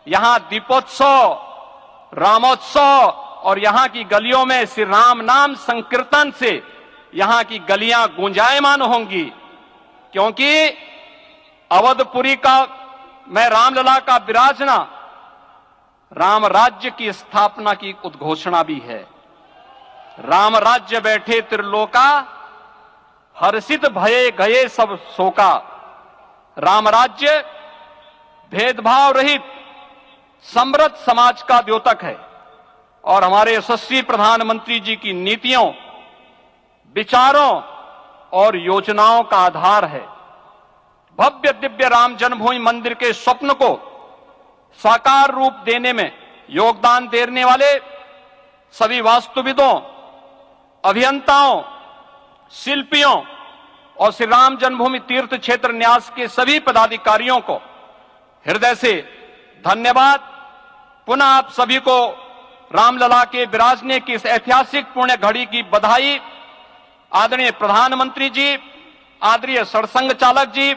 यहां दीपोत्सव, रामोत्सव और यहां की गलियों में श्री राम नाम संकीर्तन से यहां की गलियां गुंजायमान होंगी, क्योंकि अवधपुरी का मैं रामलला का विराजना राम राज्य की स्थापना की उद्घोषणा भी है। राम राज्य बैठे त्रिलोका, हर्षित भये गए सब शोका। राम राज्य भेदभाव रहित समृद्ध समाज का द्योतक है और हमारे यशस्वी प्रधानमंत्री जी की नीतियों, विचारों और योजनाओं का आधार है। भव्य दिव्य राम जन्मभूमि मंदिर के स्वप्न को साकार रूप देने में योगदान देने वाले सभी वास्तुविदों, अभियंताओं, शिल्पियों और श्री राम जन्मभूमि तीर्थ क्षेत्र न्यास के सभी पदाधिकारियों को हृदय से धन्यवाद। पुनः आप सभी को रामलला के विराजने की इस ऐतिहासिक पुण्य घड़ी की बधाई। आदरणीय प्रधानमंत्री जी, आदरणीय सरसंघ चालक जी,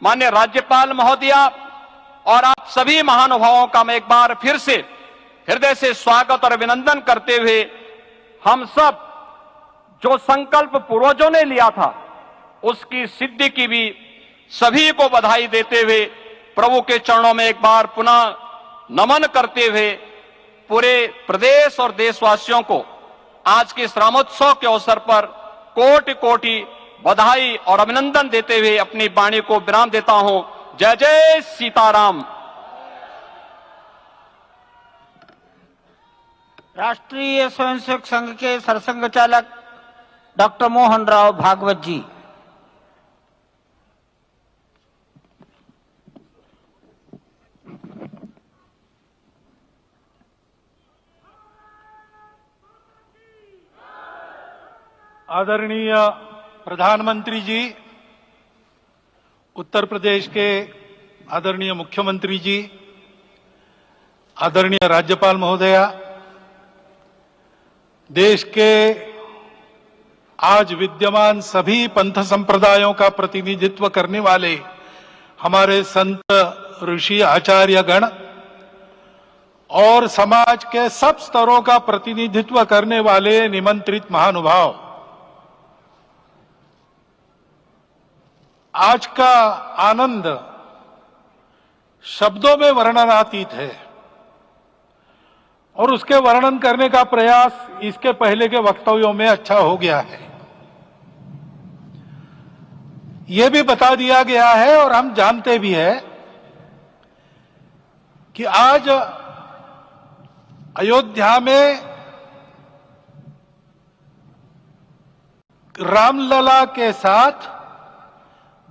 माननीय राज्यपाल महोदया और आप सभी महानुभावों का मैं एक बार फिर से हृदय से स्वागत और अभिनंदन करते हुए हम सब जो संकल्प पूर्वजों ने लिया था उसकी सिद्धि की भी सभी को बधाई देते हुए प्रभु के चरणों में एक बार पुनः नमन करते हुए पूरे प्रदेश और देशवासियों को आज के इस रामोत्सव के अवसर पर कोटि कोटि बधाई और अभिनंदन देते हुए अपनी वाणी को विराम देता हूं। जय जय सीताराम। राष्ट्रीय स्वयंसेवक संघ के सरसंघ चालक डॉक्टर मोहन राव भागवत जी। आदरणीय प्रधानमंत्री जी, उत्तर प्रदेश के आदरणीय मुख्यमंत्री जी, आदरणीय राज्यपाल महोदया, देश के आज विद्यमान सभी पंथ संप्रदायों का प्रतिनिधित्व करने वाले हमारे संत ऋषि आचार्य गण और समाज के सब स्तरों का प्रतिनिधित्व करने वाले निमंत्रित महानुभाव, आज का आनंद शब्दों में वर्णनातीत है और उसके वर्णन करने का प्रयास इसके पहले के वक्तव्यों में अच्छा हो गया है। यह भी बता दिया गया है और हम जानते भी हैं कि आज अयोध्या में रामलला के साथ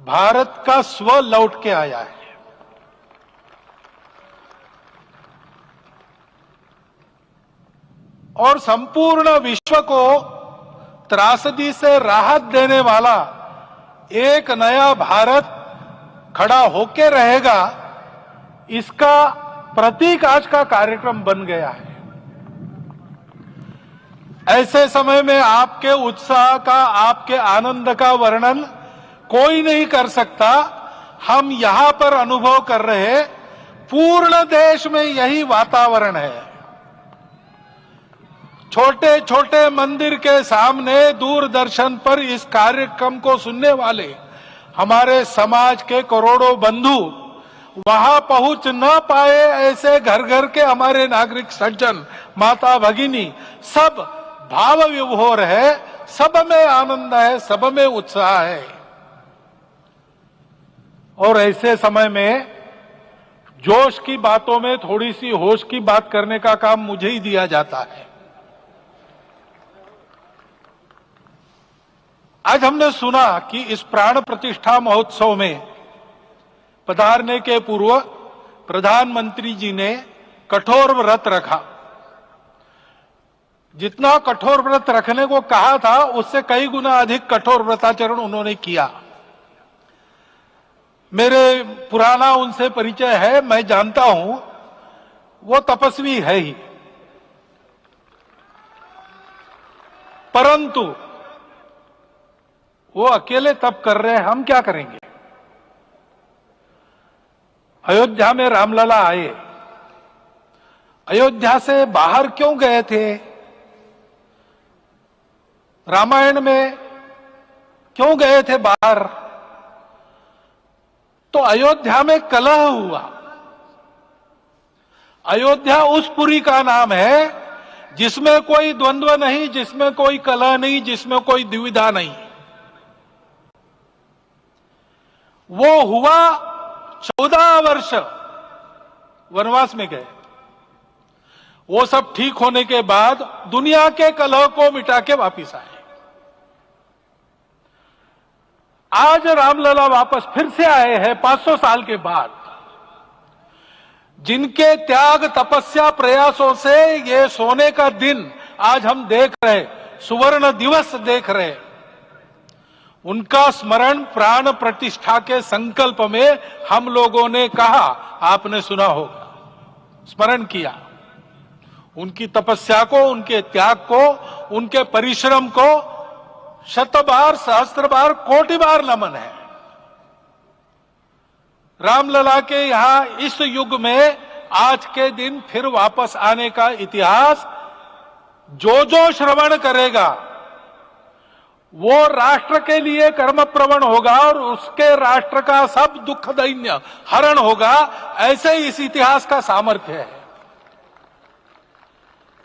भारत का स्व लौट के आया है। और संपूर्ण विश्व को त्रासदी से राहत देने वाला एक नया भारत खड़ा होके रहेगा, इसका प्रतीक आज का कार्यक्रम बन गया है। ऐसे समय में आपके उत्साह का, आपके आनंद का वर्णन कोई नहीं कर सकता। हम यहां पर अनुभव कर रहे, पूर्ण देश में यही वातावरण है। छोटे छोटे मंदिर के सामने दूरदर्शन पर इस कार्यक्रम को सुनने वाले हमारे समाज के करोड़ों बंधु वहां पहुंच न पाए, ऐसे घर घर के हमारे नागरिक सज्जन, माता भगिनी सब भाव विभोर है, सब में आनंद है, सब में उत्साह है। और ऐसे समय में जोश की बातों में थोड़ी सी होश की बात करने का काम मुझे ही दिया जाता है। आज हमने सुना कि इस प्राण प्रतिष्ठा महोत्सव में पधारने के पूर्व प्रधानमंत्री जी ने कठोर व्रत रखा। जितना कठोर व्रत रखने को कहा था, उससे कई गुना अधिक कठोर व्रताचरण उन्होंने किया। मेरे पुराना उनसे परिचय है, मैं जानता हूं वो तपस्वी है ही, परंतु वो अकेले तप कर रहे हैं, हम क्या करेंगे। अयोध्या में रामलला आए, अयोध्या से बाहर क्यों गए थे, रामायण में क्यों गए थे बाहर, तो अयोध्या में कलह हुआ। अयोध्या उस पुरी का नाम है जिसमें कोई द्वंद्व नहीं, जिसमें कोई कलह नहीं, जिसमें कोई दुविधा नहीं। वो हुआ 14 वर्ष वनवास में गए। वो सब ठीक होने के बाद दुनिया के कलह को मिटा के वापिस आए। आज रामलला वापस फिर से आए हैं 500 साल के बाद। जिनके त्याग, तपस्या, प्रयासों से ये सोने का दिन आज हम देख रहे, सुवर्ण दिवस देख रहे, उनका स्मरण प्राण प्रतिष्ठा के संकल्प में हम लोगों ने कहा, आपने सुना होगा, स्मरण किया। उनकी तपस्या को, उनके त्याग को, उनके परिश्रम को शत बार, सहस्त्र बार, कोटि बार नमन है। रामलला के यहां इस युग में आज के दिन फिर वापस आने का इतिहास जो जो श्रवण करेगा वो राष्ट्र के लिए कर्म प्रवण होगा और उसके राष्ट्र का सब दुख दैन्य हरण होगा, ऐसे इस इतिहास का सामर्थ्य है।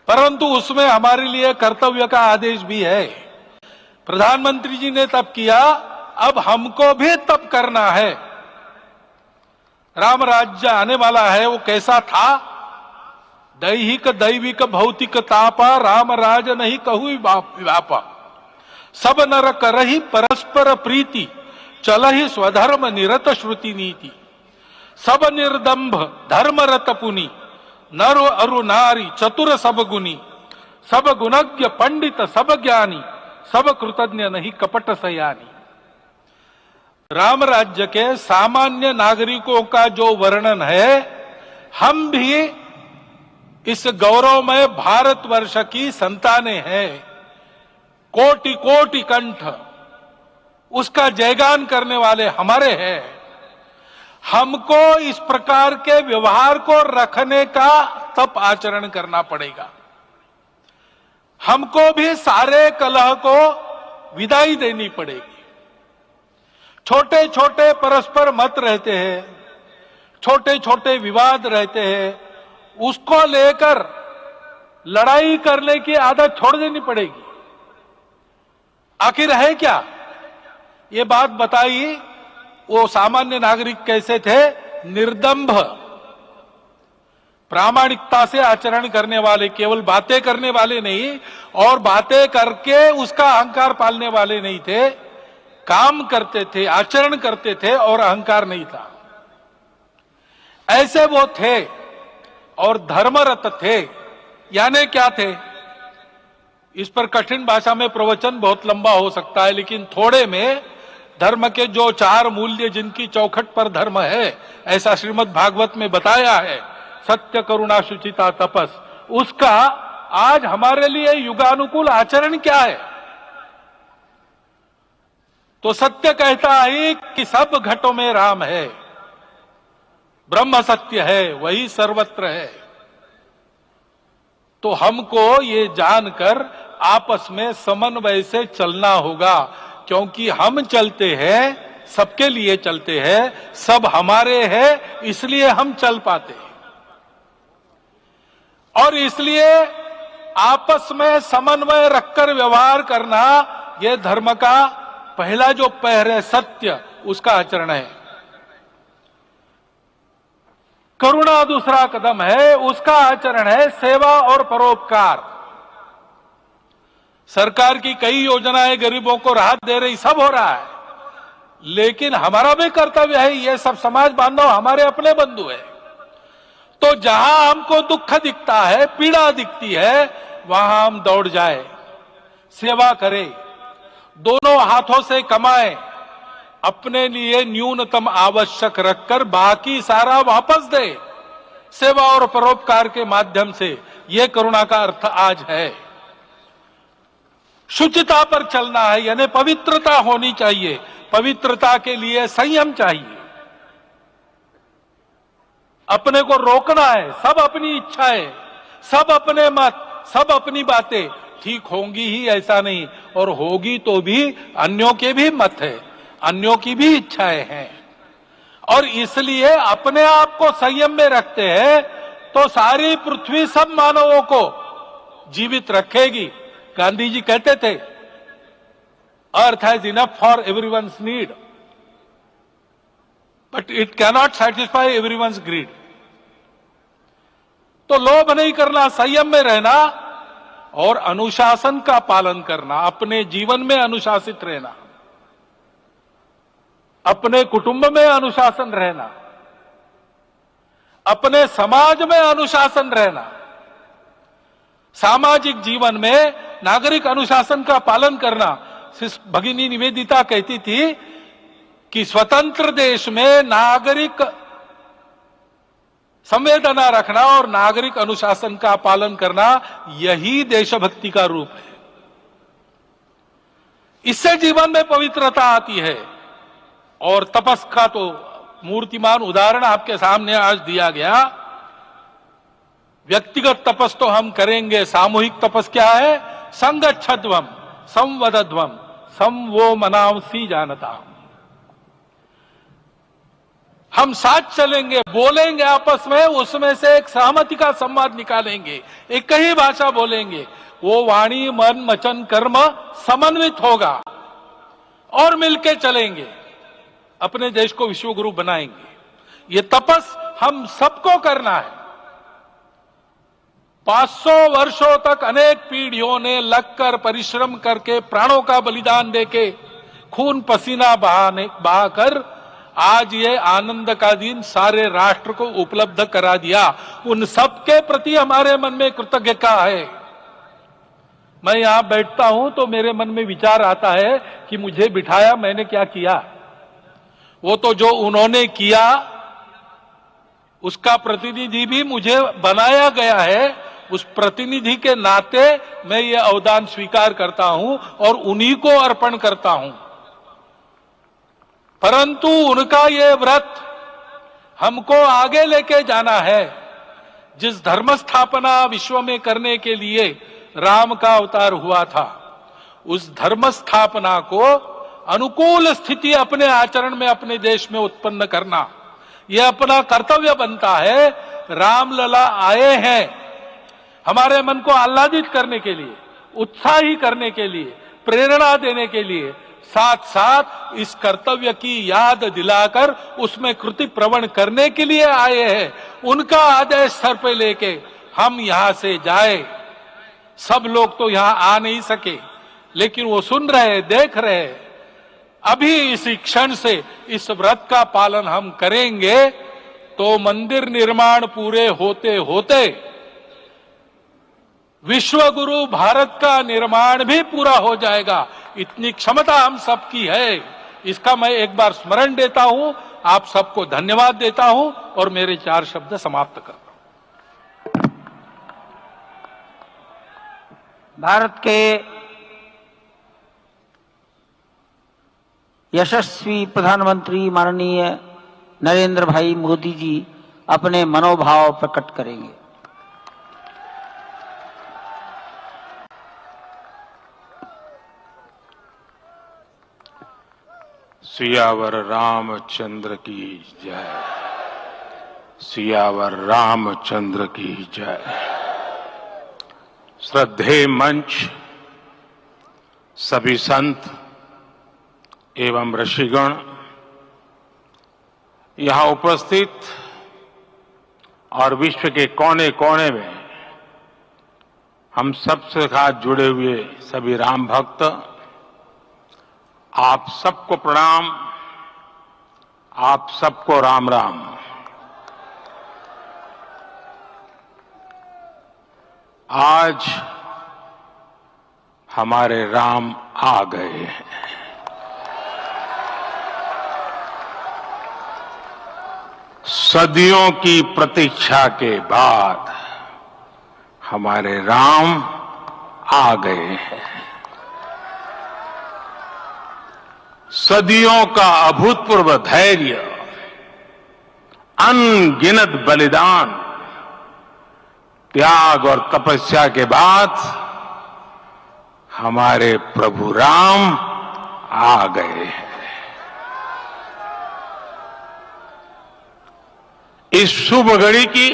परंतु उसमें हमारे लिए कर्तव्य का आदेश भी है। प्रधानमंत्री जी ने तब किया, अब हमको भी तब करना है। राम राज्य आने वाला है, वो कैसा था? दैहिक दैविक भौतिक तापा, राम राज नहीं कहु व्यापा। सब नर करहि परस्पर प्रीति, चलहि स्वधर्म निरत श्रुति नीति। सब निर्दंभ धर्मरत पुनि, नर अरु नारी चतुर सब गुनी। सब गुणज्ञ पंडित सब ज्ञानी, सब कृतज्ञ नहीं कपट सयानी। राम राज्य के सामान्य नागरिकों का जो वर्णन है, हम भी इस गौरवमय भारतवर्ष की संतानें हैं। कोटि कोटि कंठ उसका जयगान करने वाले हमारे हैं। हमको इस प्रकार के व्यवहार को रखने का तप आचरण करना पड़ेगा। हमको भी सारे कलह को विदाई देनी पड़ेगी। छोटे छोटे परस्पर मत रहते हैं, छोटे छोटे विवाद रहते हैं, उसको लेकर लड़ाई करने की आदत छोड़ देनी पड़ेगी। आखिर है क्या? ये बात बताइए, वो सामान्य नागरिक कैसे थे? निर्दंभ, प्रामाणिकता से आचरण करने वाले, केवल बातें करने वाले नहीं और बातें करके उसका अहंकार पालने वाले नहीं थे। काम करते थे, आचरण करते थे और अहंकार नहीं था। ऐसे वो थे और धर्मरत थे। यानी क्या थे? इस पर कठिन भाषा में प्रवचन बहुत लंबा हो सकता है, लेकिन थोड़े में धर्म के जो 4 मूल्य जिनकी चौखट पर धर्म है, ऐसा श्रीमद् भागवत में बताया है, सत्य करुणा शुचिता तपस, उसका आज हमारे लिए युगानुकूल आचरण क्या है? तो सत्य कहता है कि सब घटों में राम है, ब्रह्म सत्य है, वही सर्वत्र है। तो हमको ये जानकर आपस में समन्वय से चलना होगा, क्योंकि हम चलते हैं, सबके लिए चलते हैं, सब हमारे हैं, इसलिए हम चल पाते हैं। और इसलिए आपस में समन्वय रखकर व्यवहार करना, यह धर्म का पहला जो पैर है, सत्य, उसका आचरण है। करुणा दूसरा कदम है, उसका आचरण है सेवा और परोपकार। सरकार की कई योजनाएं गरीबों को राहत दे रही, सब हो रहा है, लेकिन हमारा भी कर्तव्य है, ये सब समाज बांधव हमारे अपने बंधु है। तो जहां हमको दुख दिखता है, पीड़ा दिखती है, वहां हम दौड़ जाए, सेवा करें, दोनों हाथों से कमाएं, अपने लिए न्यूनतम आवश्यक रखकर बाकी सारा वापस दे, सेवा और परोपकार के माध्यम से। यह करुणा का अर्थ आज है। शुचिता पर चलना है, यानी पवित्रता होनी चाहिए। पवित्रता के लिए संयम चाहिए, अपने को रोकना है। सब अपनी इच्छाएं, सब अपने मत, सब अपनी बातें ठीक होंगी ही ऐसा नहीं, और होगी तो भी अन्यों के भी मत है, अन्यों की भी इच्छाएं हैं। और इसलिए अपने आप को संयम में रखते हैं तो सारी पृथ्वी सब मानवों को जीवित रखेगी। गांधी जी कहते थे, earth has enough for everyone's need, but it cannot satisfy everyone's greed. तो लोभ नहीं करना, संयम में रहना और अनुशासन का पालन करना, अपने जीवन में अनुशासित रहना, अपने कुटुंब में अनुशासन रहना, अपने समाज में अनुशासन रहना। सामाजिक जीवन में नागरिक अनुशासन का पालन करना। भगिनी निवेदिता कहती थी कि स्वतंत्र देश में नागरिक संवेदना रखना और नागरिक अनुशासन का पालन करना, यही देशभक्ति का रूप है। इससे जीवन में पवित्रता आती है। और तपस का तो मूर्तिमान उदाहरण आपके सामने आज दिया गया। व्यक्तिगत तपस तो हम करेंगे, सामूहिक तपस क्या है? संगच्छध्वम, संवदध्वम, सम वो मनावसी जानता। हम साथ चलेंगे, बोलेंगे आपस में, उसमें से एक सहमति का संवाद निकालेंगे, एक ही भाषा बोलेंगे, वो वाणी मन वचन कर्म समन्वित होगा और मिलके चलेंगे, अपने देश को विश्व गुरु बनाएंगे। ये तपस हम सबको करना है। 500 वर्षों तक अनेक पीढ़ियों ने लगकर परिश्रम करके प्राणों का बलिदान देके खून पसीना बहाकर आज ये आनंद का दिन सारे राष्ट्र को उपलब्ध करा दिया। उन सबके प्रति हमारे मन में कृतज्ञता है। मैं यहां बैठता हूं तो मेरे मन में विचार आता है कि मुझे बिठाया, मैंने क्या किया। वो तो जो उन्होंने किया उसका प्रतिनिधि भी मुझे बनाया गया है। उस प्रतिनिधि के नाते मैं ये अवदान स्वीकार करता हूं और उन्हीं को अर्पण करता हूं। परंतु उनका ये व्रत हमको आगे लेके जाना है। जिस धर्म स्थापना विश्व में करने के लिए राम का अवतार हुआ था, उस धर्म स्थापना को अनुकूल स्थिति अपने आचरण में अपने देश में उत्पन्न करना, यह अपना कर्तव्य बनता है। रामलला आए हैं हमारे मन को आह्लादित करने के लिए, उत्साही करने के लिए, प्रेरणा देने के लिए, साथ साथ इस कर्तव्य की याद दिलाकर उसमें कृति प्रवण करने के लिए आए हैं। उनका आदेश सर पे लेके हम यहां से जाए। सब लोग तो यहां आ नहीं सके, लेकिन वो सुन रहे, देख रहे। अभी इसी क्षण से इस व्रत का पालन हम करेंगे तो मंदिर निर्माण पूरे होते होते विश्व गुरु भारत का निर्माण भी पूरा हो जाएगा। इतनी क्षमता हम सबकी है। इसका मैं एक बार स्मरण देता हूं, आप सबको धन्यवाद देता हूं और मेरे 4 शब्द समाप्त करता हूं। भारत के यशस्वी प्रधानमंत्री माननीय नरेंद्र भाई मोदी जी अपने मनोभाव प्रकट करेंगे। सियावर रामचंद्र की जय। सियावर रामचंद्र की जय। श्रद्धेय मंच, सभी संत एवं ऋषिगण, यहां उपस्थित और विश्व के कोने कोने में हम सबसे साथ जुड़े हुए सभी राम भक्त, आप सबको प्रणाम, आप सबको राम राम। आज हमारे राम आ गए हैं। सदियों की प्रतीक्षा के बाद हमारे राम आ गए हैं। सदियों का अभूतपूर्व धैर्य, अनगिनत बलिदान, त्याग और तपस्या के बाद हमारे प्रभु राम आ गए हैं। इस शुभ घड़ी की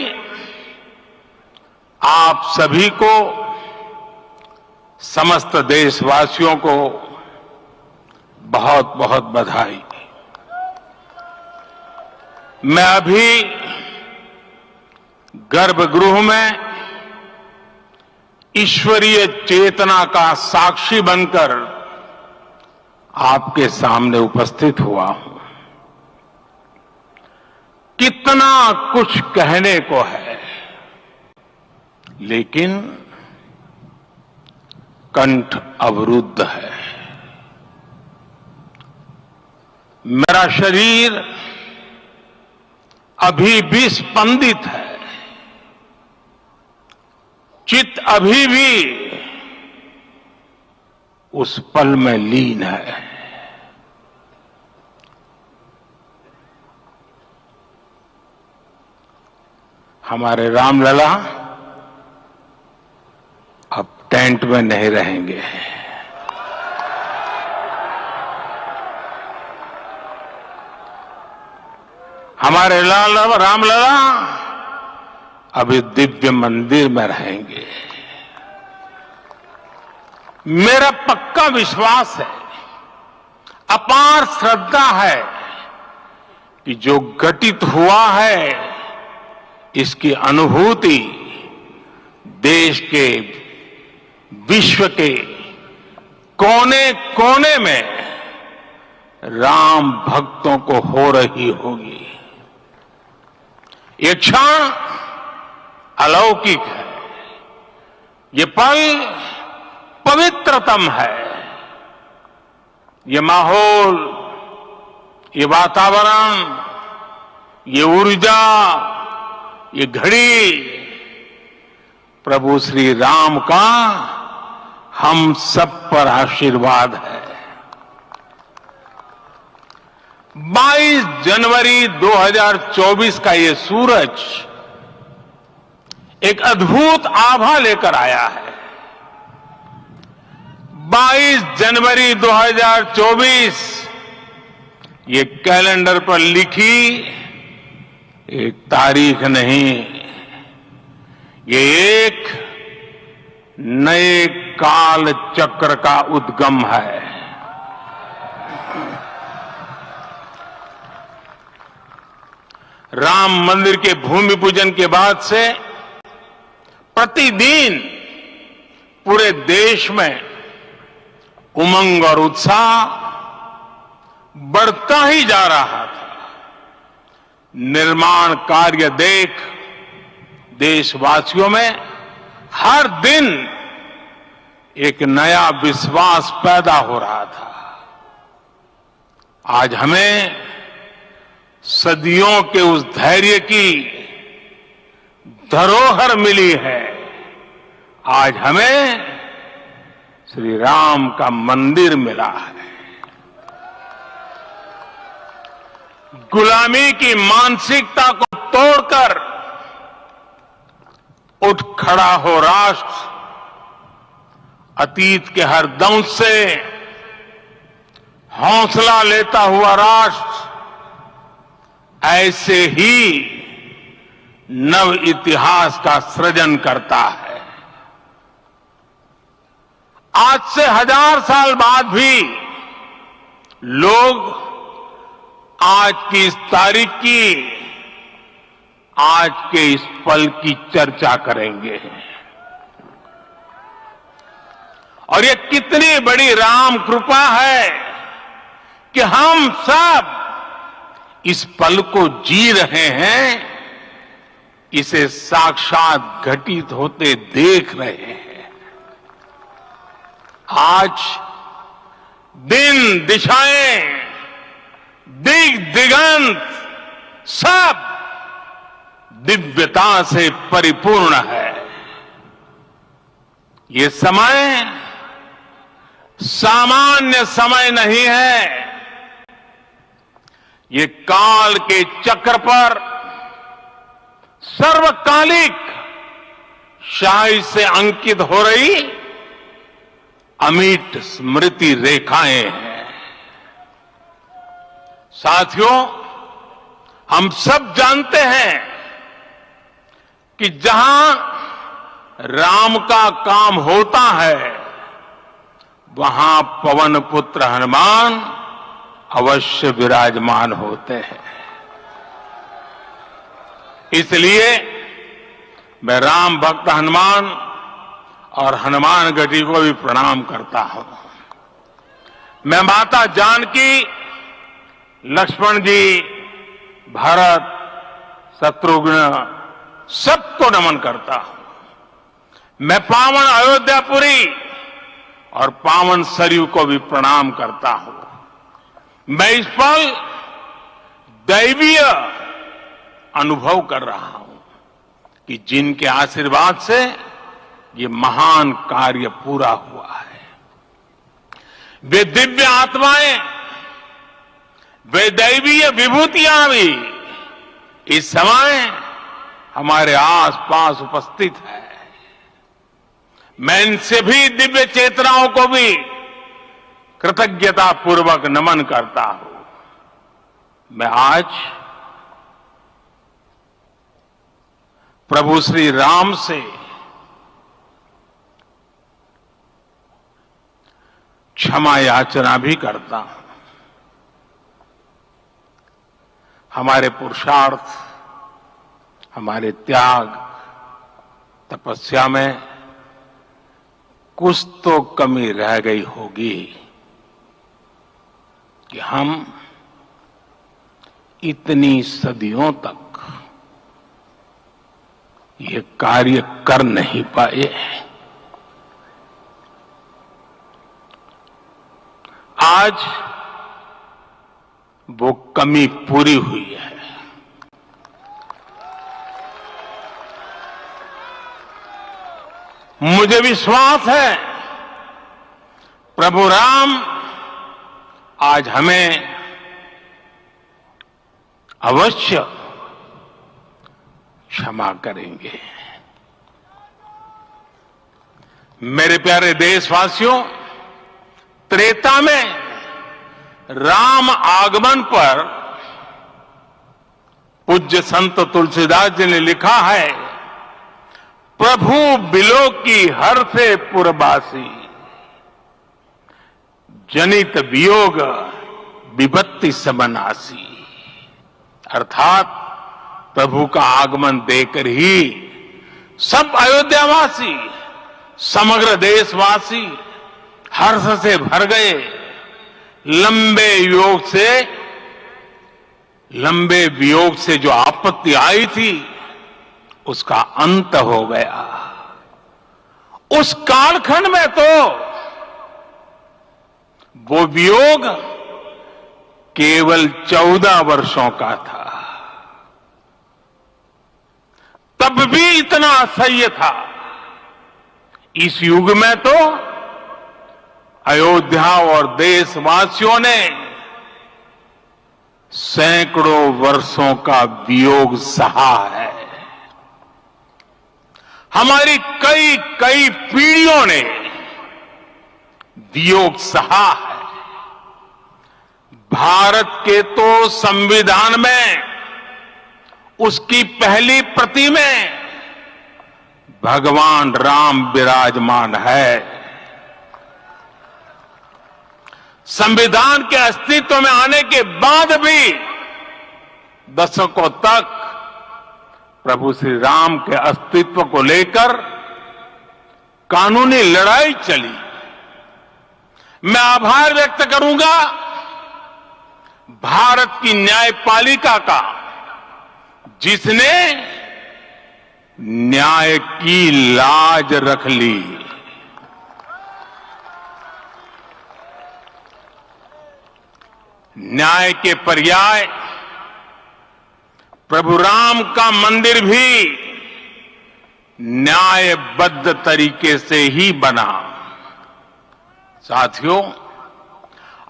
आप सभी को, समस्त देशवासियों को बहुत बहुत बधाई। मैं अभी गर्भगृह में ईश्वरीय चेतना का साक्षी बनकर आपके सामने उपस्थित हुआ हूं। कितना कुछ कहने को है, लेकिन कंठ अवरुद्ध है। मेरा शरीर अभी भी स्पंदित है, चित्त अभी भी उस पल में लीन है। हमारे रामलला अब टेंट में नहीं रहेंगे। हमारे रामलला अभी दिव्य मंदिर में रहेंगे। मेरा पक्का विश्वास है, अपार श्रद्धा है कि जो घटित हुआ है इसकी अनुभूति देश के, विश्व के कोने कोने में राम भक्तों को हो रही होगी। ये क्षण अलौकिक है, ये पल पवित्रतम है। ये माहौल, ये वातावरण, ये ऊर्जा, ये घड़ी प्रभु श्री राम का हम सब पर आशीर्वाद है। 22 जनवरी 2024 का ये सूरज एक अद्भुत आभा लेकर आया है। 22 जनवरी 2024 ये कैलेंडर पर लिखी एक तारीख नहीं, ये एक नए काल चक्र का उद्गम है। राम मंदिर के भूमि पूजन के बाद से प्रतिदिन पूरे देश में उमंग और उत्साह बढ़ता ही जा रहा था। निर्माण कार्य देख देशवासियों में हर दिन एक नया विश्वास पैदा हो रहा था। आज हमें सदियों के उस धैर्य की धरोहर मिली है। आज हमें श्री राम का मंदिर मिला है। गुलामी की मानसिकता को तोड़कर उठ खड़ा हो राष्ट्र, अतीत के हर दंश से हौसला लेता हुआ राष्ट्र ऐसे ही नव इतिहास का सृजन करता है। आज से 1000 साल बाद भी लोग आज की इस तारीख की, आज के इस पल की चर्चा करेंगे। और ये कितनी बड़ी राम कृपा है कि हम सब इस पल को जी रहे हैं, इसे साक्षात घटित होते देख रहे हैं। आज दिन, दिशाएं, दिग दिगंत सब दिव्यता से परिपूर्ण है। ये समय सामान्य समय नहीं है। ये काल के चक्र पर सर्वकालिक शाही से अंकित हो रही अमिट स्मृति रेखाएं हैं। साथियों, हम सब जानते हैं कि जहां राम का काम होता है वहां पवन पुत्र हनुमान अवश्य विराजमान होते हैं। इसलिए मैं राम भक्त हनुमान और हनुमान गढ़ी को भी प्रणाम करता हूं। मैं माता जानकी, लक्ष्मण जी, भरत, शत्रुघ्न सबको नमन करता हूं। मैं पावन अयोध्यापुरी और पावन सरयू को भी प्रणाम करता हूं। मैं इस पल दैवीय अनुभव कर रहा हूं कि जिनके आशीर्वाद से ये महान कार्य पूरा हुआ है। वे दिव्य आत्माएं, वे दैवीय विभूतियां भी इस समय हमारे आसपास उपस्थित है। मैं इनसे भी दिव्य चेतनाओं को भी कृतज्ञता पूर्वक नमन करता हूं। मैं आज प्रभु श्री राम से क्षमा याचना भी करता हूं। हमारे पुरुषार्थ, हमारे त्याग, तपस्या में कुछ तो कमी रह गई होगी कि हम इतनी सदियों तक ये कार्य कर नहीं पाए। आज वो कमी पूरी हुई है। मुझे विश्वास है प्रभु राम आज हमें अवश्य क्षमा करेंगे। मेरे प्यारे देशवासियों, त्रेता में राम आगमन पर पूज्य संत तुलसीदास जी ने लिखा है, प्रभु बिलो की हर से पुरबासी, जनित वियोग विपत्ति समनासी। अर्थात प्रभु का आगमन देकर ही सब अयोध्यावासी, समग्र देशवासी हर्ष से भर गए। लंबे वियोग से जो आपत्ति आई थी उसका अंत हो गया। उस कालखंड में तो वो वियोग केवल 14 वर्षों का था, तब भी इतना असह्य था। इस युग में तो अयोध्या और देशवासियों ने सैकड़ों वर्षों का वियोग सहा है। हमारी कई कई पीढ़ियों ने वियोग सहा है। भारत के तो संविधान में उसकी पहली प्रति में भगवान राम विराजमान है। संविधान के अस्तित्व में आने के बाद भी दशकों तक प्रभु श्री राम के अस्तित्व को लेकर कानूनी लड़ाई चली। मैं आभार व्यक्त करूंगा भारत की न्यायपालिका का, जिसने न्याय की लाज रख ली। न्याय के पर्याय प्रभु राम का मंदिर भी न्यायबद्ध तरीके से ही बना। साथियों,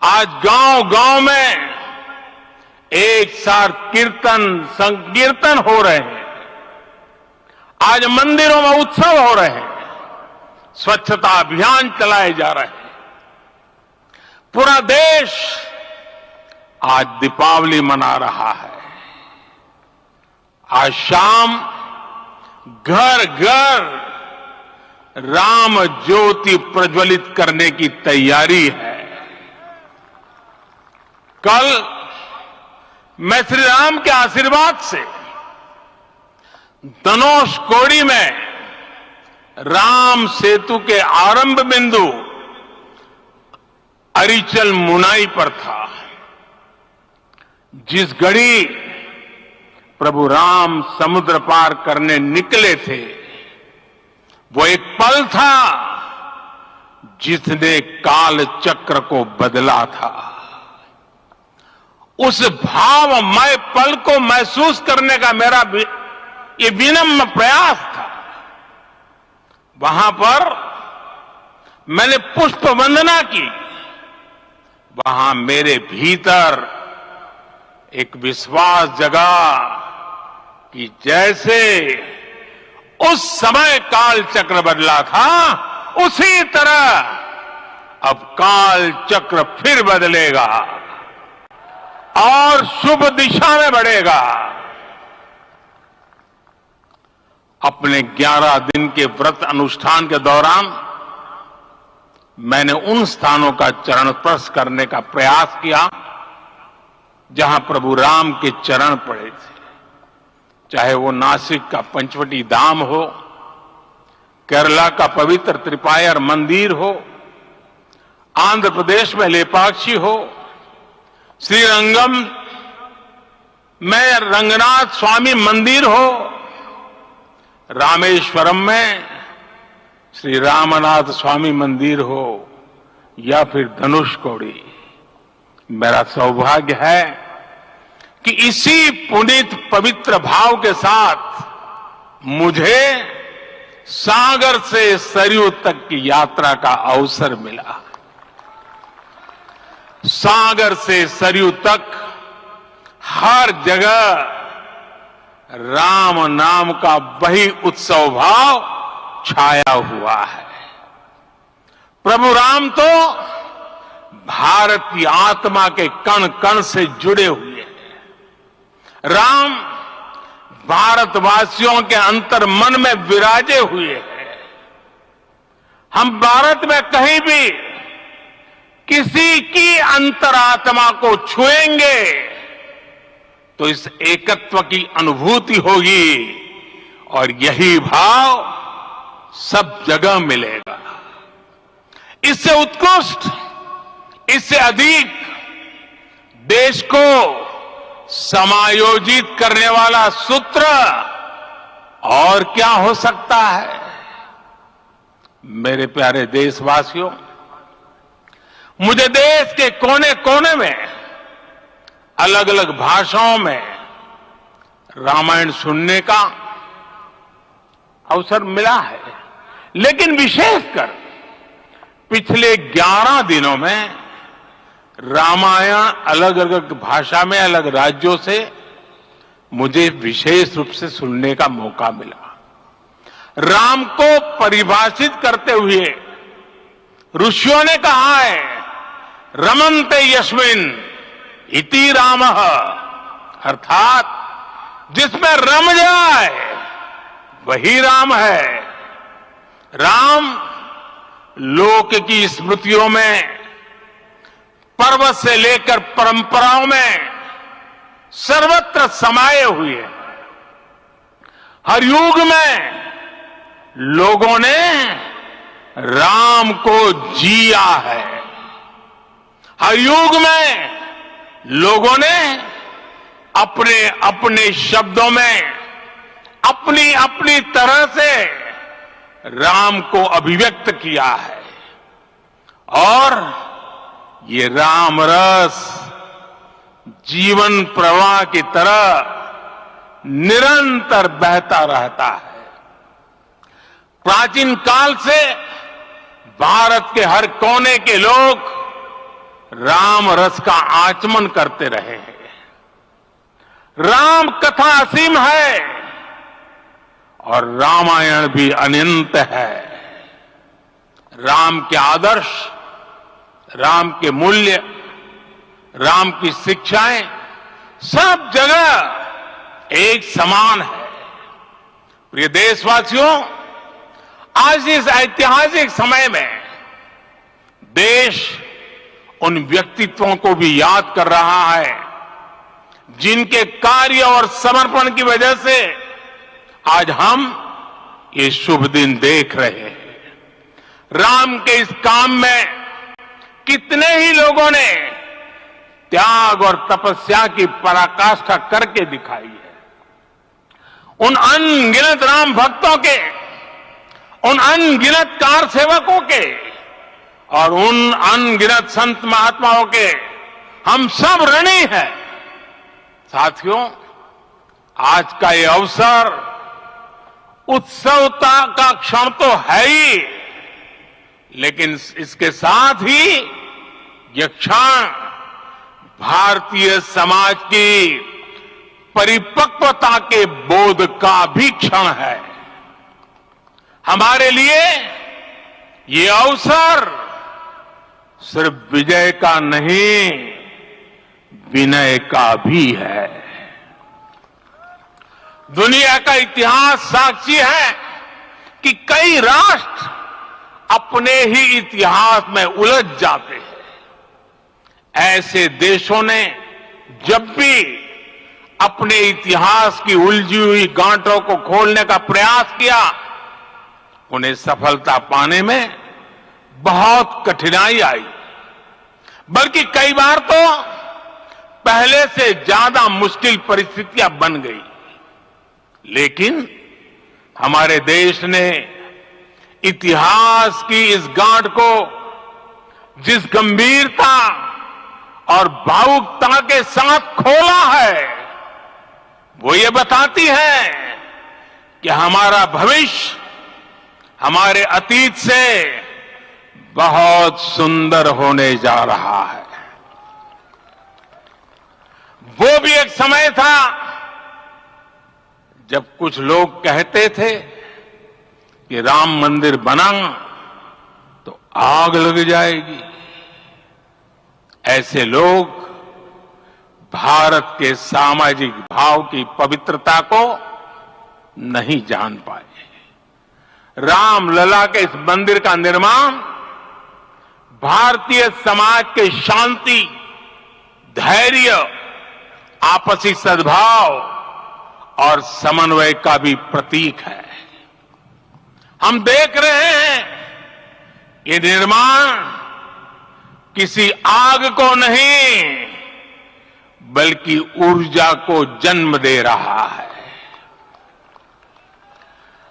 आज गांव-गांव में एक साथ कीर्तन संकीर्तन हो रहे हैं। आज मंदिरों में उत्सव हो रहे हैं, स्वच्छता अभियान चलाए जा रहे हैं। पूरा देश आज दीपावली मना रहा है। आज शाम घर घर राम ज्योति प्रज्वलित करने की तैयारी है। कल मैं श्री राम के आशीर्वाद से धनुषकोडी में राम सेतु के आरंभ बिंदु अरिचल मुनाई पर था। जिस घड़ी प्रभु राम समुद्र पार करने निकले थे, वो एक पल था जिसने काल चक्र को बदला था। उस भावमय पल को महसूस करने का मेरा ये विनम्र प्रयास था। वहां पर मैंने पुष्प वंदना की। वहां मेरे भीतर एक विश्वास जगा कि जैसे उस समय काल चक्र बदला था, उसी तरह अब काल चक्र फिर बदलेगा और शुभ दिशा में बढ़ेगा। अपने 11 दिन के व्रत अनुष्ठान के दौरान मैंने उन स्थानों का चरण स्पर्श करने का प्रयास किया जहां प्रभु राम के चरण पड़े थे, चाहे वो नासिक का पंचवटी धाम हो, केरला का पवित्र त्रिपायर मंदिर हो, आंध्र प्रदेश में लेपाक्षी हो, श्रीरंगम में रंगनाथ स्वामी मंदिर हो, रामेश्वरम में श्री रामनाथ स्वामी मंदिर हो, या फिर धनुषकोडी। मेरा सौभाग्य है कि इसी पुनीत पवित्र भाव के साथ मुझे सागर से सरयू तक की यात्रा का अवसर मिला। सागर से सरयू तक हर जगह राम नाम का वही उत्सव भाव छाया हुआ है। प्रभु राम तो भारत की आत्मा के कण कण से जुड़े हुए हैं। राम भारतवासियों के अंतर मन में विराजे हुए हैं। हम भारत में कहीं भी किसी की अंतरात्मा को छुएंगे तो इस एकत्व की अनुभूति होगी, और यही भाव सब जगह मिलेगा। इससे उत्कृष्ट, इससे अधिक देश को समायोजित करने वाला सूत्र और क्या हो सकता है। मेरे प्यारे देशवासियों, मुझे देश के कोने कोने में अलग अलग भाषाओं में रामायण सुनने का अवसर मिला है, लेकिन विशेषकर पिछले 11 दिनों में रामायण अलग अलग भाषा में अलग राज्यों से मुझे विशेष रूप से सुनने का मौका मिला। राम को परिभाषित करते हुए ऋषियों ने कहा है, रमन्ते यस्मिन् इति रामः, अर्थात जिसमें रम जाए वही राम है। राम लोक की स्मृतियों में, पर्व से लेकर परंपराओं में सर्वत्र समाये हुए हैं। हर युग में लोगों ने राम को जिया है। हर युग में लोगों ने अपने अपने शब्दों में अपनी अपनी तरह से राम को अभिव्यक्त किया है, और ये राम रस जीवन प्रवाह की तरह निरंतर बहता रहता है। प्राचीन काल से भारत के हर कोने के लोग राम रस का आचमन करते रहे हैं। राम कथा असीम है और रामायण भी अनंत है। राम के आदर्श, राम के मूल्य, राम की शिक्षाएं सब जगह एक समान है। प्रिय देशवासियों, आज इस ऐतिहासिक समय में देश उन व्यक्तित्वों को भी याद कर रहा है जिनके कार्य और समर्पण की वजह से आज हम ये शुभ दिन देख रहे हैं। राम के इस काम में कितने ही लोगों ने त्याग और तपस्या की पराकाष्ठा करके दिखाई है। उन अनगिनत राम भक्तों के, उन अनगिनत कार सेवकों के और उन अनगिनत संत महात्माओं के हम सब ऋणी हैं। साथियों, आज का ये अवसर उत्सवता का क्षण तो है ही, लेकिन इसके साथ ही यह क्षण भारतीय समाज की परिपक्वता के बोध का भी क्षण है। हमारे लिए ये अवसर सिर्फ विजय का नहीं, विनय का भी है। दुनिया का इतिहास साक्षी है कि कई राष्ट्र अपने ही इतिहास में उलझ जाते हैं। ऐसे देशों ने जब भी अपने इतिहास की उलझी हुई गांठों को खोलने का प्रयास किया, उन्हें सफलता पाने में बहुत कठिनाई आई, बल्कि कई बार तो पहले से ज्यादा मुश्किल परिस्थितियां बन गई। लेकिन हमारे देश ने इतिहास की इस गांठ को जिस गंभीरता और भावुकता के साथ खोला है, वो ये बताती है कि हमारा भविष्य हमारे अतीत से बहुत सुंदर होने जा रहा है। वो भी एक समय था जब कुछ लोग कहते थे कि राम मंदिर बना तो आग लग जाएगी। ऐसे लोग भारत के सामाजिक भाव की पवित्रता को नहीं जान पाए। रामलला के इस मंदिर का निर्माण भारतीय समाज के शांति, धैर्य, आपसी सद्भाव और समन्वय का भी प्रतीक है। हम देख रहे हैं ये निर्माण किसी आग को नहीं बल्कि ऊर्जा को जन्म दे रहा है।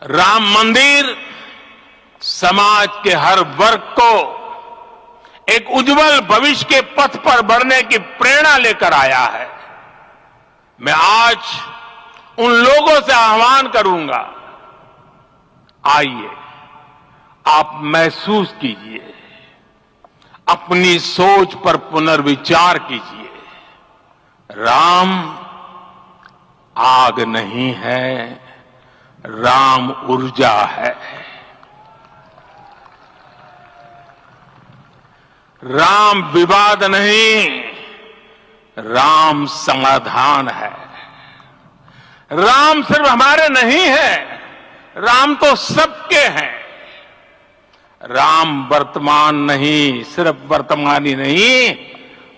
राम मंदिर समाज के हर वर्ग को एक उज्जवल भविष्य के पथ पर बढ़ने की प्रेरणा लेकर आया है। मैं आज उन लोगों से आह्वान करूंगा, आइए आप महसूस कीजिए, अपनी सोच पर पुनर्विचार कीजिए। राम आग नहीं है, राम ऊर्जा है। राम विवाद नहीं, राम समाधान है। राम सिर्फ हमारे नहीं है, राम तो सबके हैं। राम वर्तमान नहीं, सिर्फ वर्तमान ही नहीं,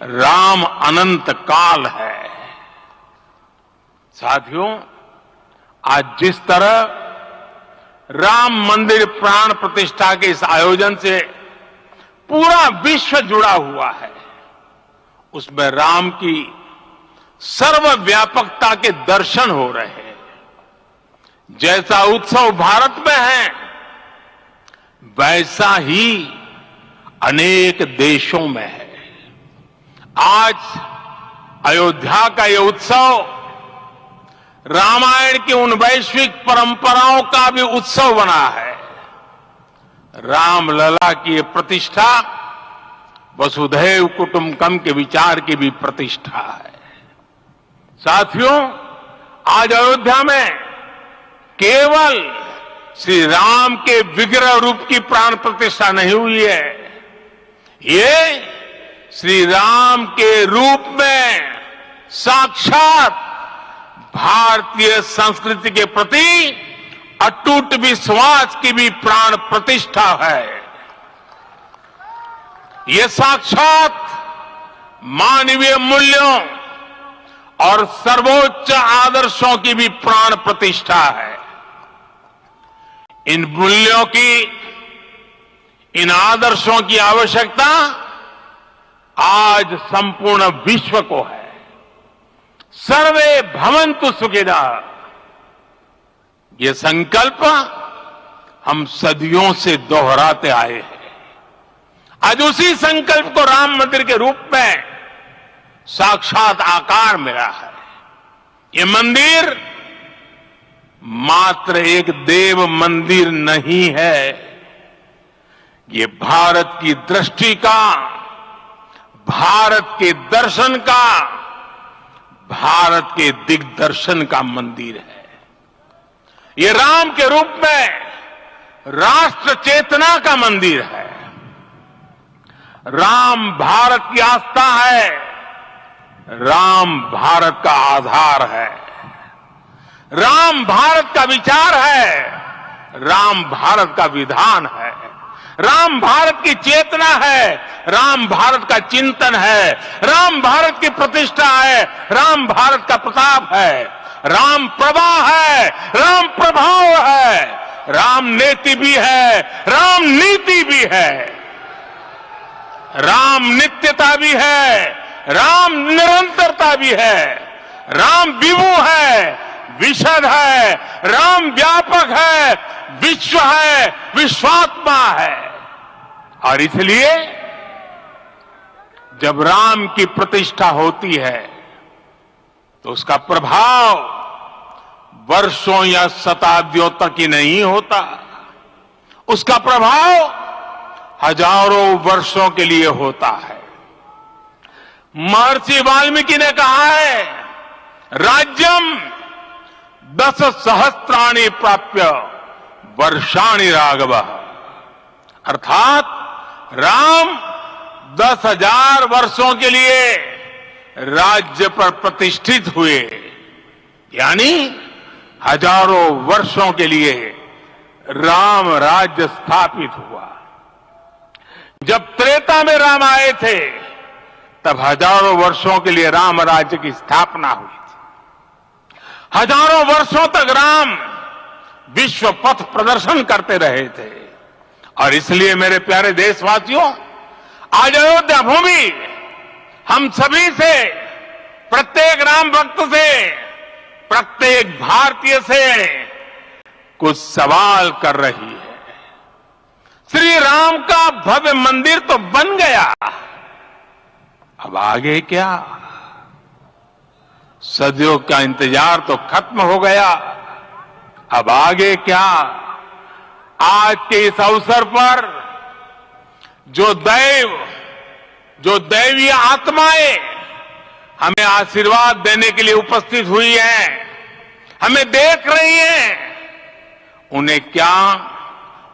राम अनंत काल है। साथियों, आज जिस तरह राम मंदिर प्राण प्रतिष्ठा के इस आयोजन से पूरा विश्व जुड़ा हुआ है, उसमें राम की सर्वव्यापकता के दर्शन हो रहे हैं। जैसा उत्सव भारत में है, वैसा ही अनेक देशों में है। आज अयोध्या का यह उत्सव रामायण की उन वैश्विक परंपराओं का भी उत्सव बना है। रामलला की ये प्रतिष्ठा वसुधैव कुटुंबकम के विचार की भी प्रतिष्ठा है। साथियों, आज अयोध्या में केवल श्री राम के विग्रह रूप की प्राण प्रतिष्ठा नहीं हुई है, ये श्री राम के रूप में साक्षात भारतीय संस्कृति के प्रति अटूट विश्वास की भी प्राण प्रतिष्ठा है। ये साक्षात मानवीय मूल्यों और सर्वोच्च आदर्शों की भी प्राण प्रतिष्ठा है। इन मूल्यों की, इन आदर्शों की आवश्यकता आज संपूर्ण विश्व को है। सर्वे भवन्तु सुखिनः, ये संकल्प हम सदियों से दोहराते आए हैं। आज उसी संकल्प को राम मंदिर के रूप में साक्षात आकार मिला है। ये मंदिर मात्र एक देव मंदिर नहीं है, ये भारत की दृष्टि का, भारत के दर्शन का, भारत के दिग्दर्शन का मंदिर है। ये राम के रूप में राष्ट्र चेतना का मंदिर है। राम भारत की आस्था है, राम भारत का आधार है। राम भारत का विचार है, राम भारत का विधान है, राम भारत की चेतना है, राम भारत का चिंतन है, राम भारत की प्रतिष्ठा है, राम भारत का प्रताप है, राम प्रवाह है, राम प्रभाव है, राम नीति भी है, राम नीति भी है, राम नित्यता भी है, राम निरंतरता भी है, राम विभु है, विशद है, राम व्यापक है, विश्व है, विश्वात्मा है। और इसलिए जब राम की प्रतिष्ठा होती है तो उसका प्रभाव वर्षों या शताब्दियों तक ही नहीं होता, उसका प्रभाव हजारों वर्षों के लिए होता है। महर्षि वाल्मीकि ने कहा है, राज्यम 10 सहस्त्राणि प्राप्य वर्षाणि राघव, अर्थात राम 10,000 वर्षों के लिए राज्य पर प्रतिष्ठित हुए, यानी हजारों वर्षों के लिए राम राज्य स्थापित हुआ। जब त्रेता में राम आए थे तब हजारों वर्षों के लिए राम राज्य की स्थापना हुई थी। हजारों वर्षों तक राम विश्व पथ प्रदर्शन करते रहे थे। और इसलिए मेरे प्यारे देशवासियों, आज अयोध्या भूमि हम सभी से, प्रत्येक राम भक्त से, प्रत्येक भारतीय से कुछ सवाल कर रही है। श्री राम का भव्य मंदिर तो बन गया, अब आगे क्या? सदियों का इंतजार तो खत्म हो गया, अब आगे क्या? आज के इस अवसर पर जो दैवीय आत्माएं हमें आशीर्वाद देने के लिए उपस्थित हुई हैं, हमें देख रही हैं, उन्हें क्या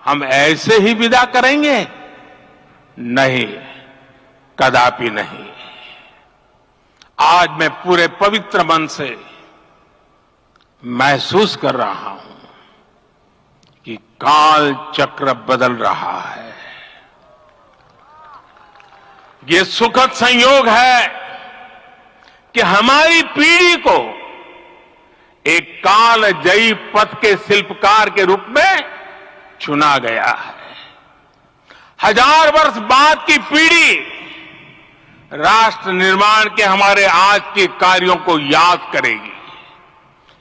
हम ऐसे ही विदा करेंगे? नहीं, कदापि नहीं। आज मैं पूरे पवित्र मन से महसूस कर रहा हूं कि काल चक्र बदल रहा है। ये सुखद संयोग है कि हमारी पीढ़ी को एक कालजयी पथ के शिल्पकार के रूप में चुना गया है। 1000 वर्ष बाद की पीढ़ी राष्ट्र निर्माण के हमारे आज के कार्यों को याद करेगी।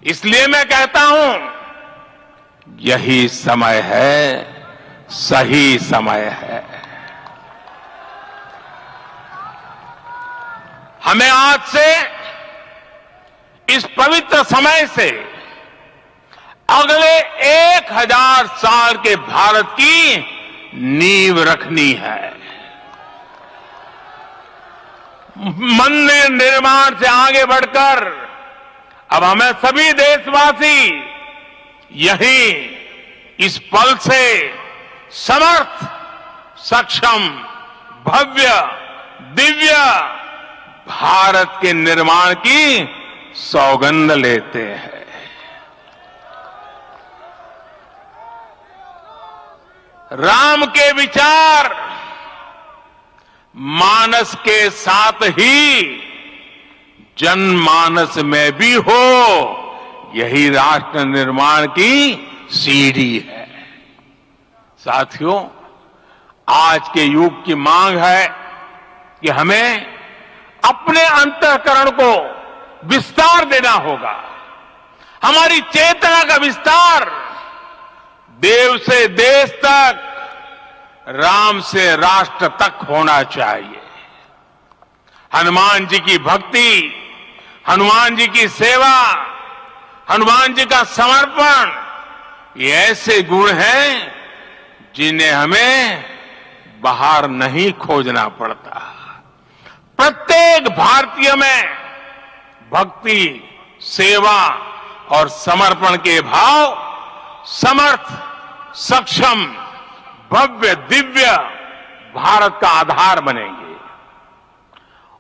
इसलिए मैं कहता हूं, यही समय है, सही समय है। हमें आज से, इस पवित्र समय से अगले 1000 साल के भारत की नींव रखनी है। मंदिर निर्माण से आगे बढ़कर अब हमें सभी देशवासी यही इस पल से समर्थ, सक्षम, भव्य, दिव्य भारत के निर्माण की सौगंध लेते हैं। राम के विचार मानस के साथ ही जनमानस में भी हो, यही राष्ट्र निर्माण की सीढ़ी है। साथियों, आज के युग की मांग है कि हमें अपने अंतःकरण को विस्तार देना होगा। हमारी चेतना का विस्तार देव से देश तक, राम से राष्ट्र तक होना चाहिए। हनुमान जी की भक्ति, हनुमान जी की सेवा, हनुमान जी का समर्पण, ये ऐसे गुण हैं जिन्हें हमें बाहर नहीं खोजना पड़ता। प्रत्येक भारतीय में भक्ति, सेवा और समर्पण के भाव समर्थ, सक्षम, भव्य, दिव्य भारत का आधार बनेंगे।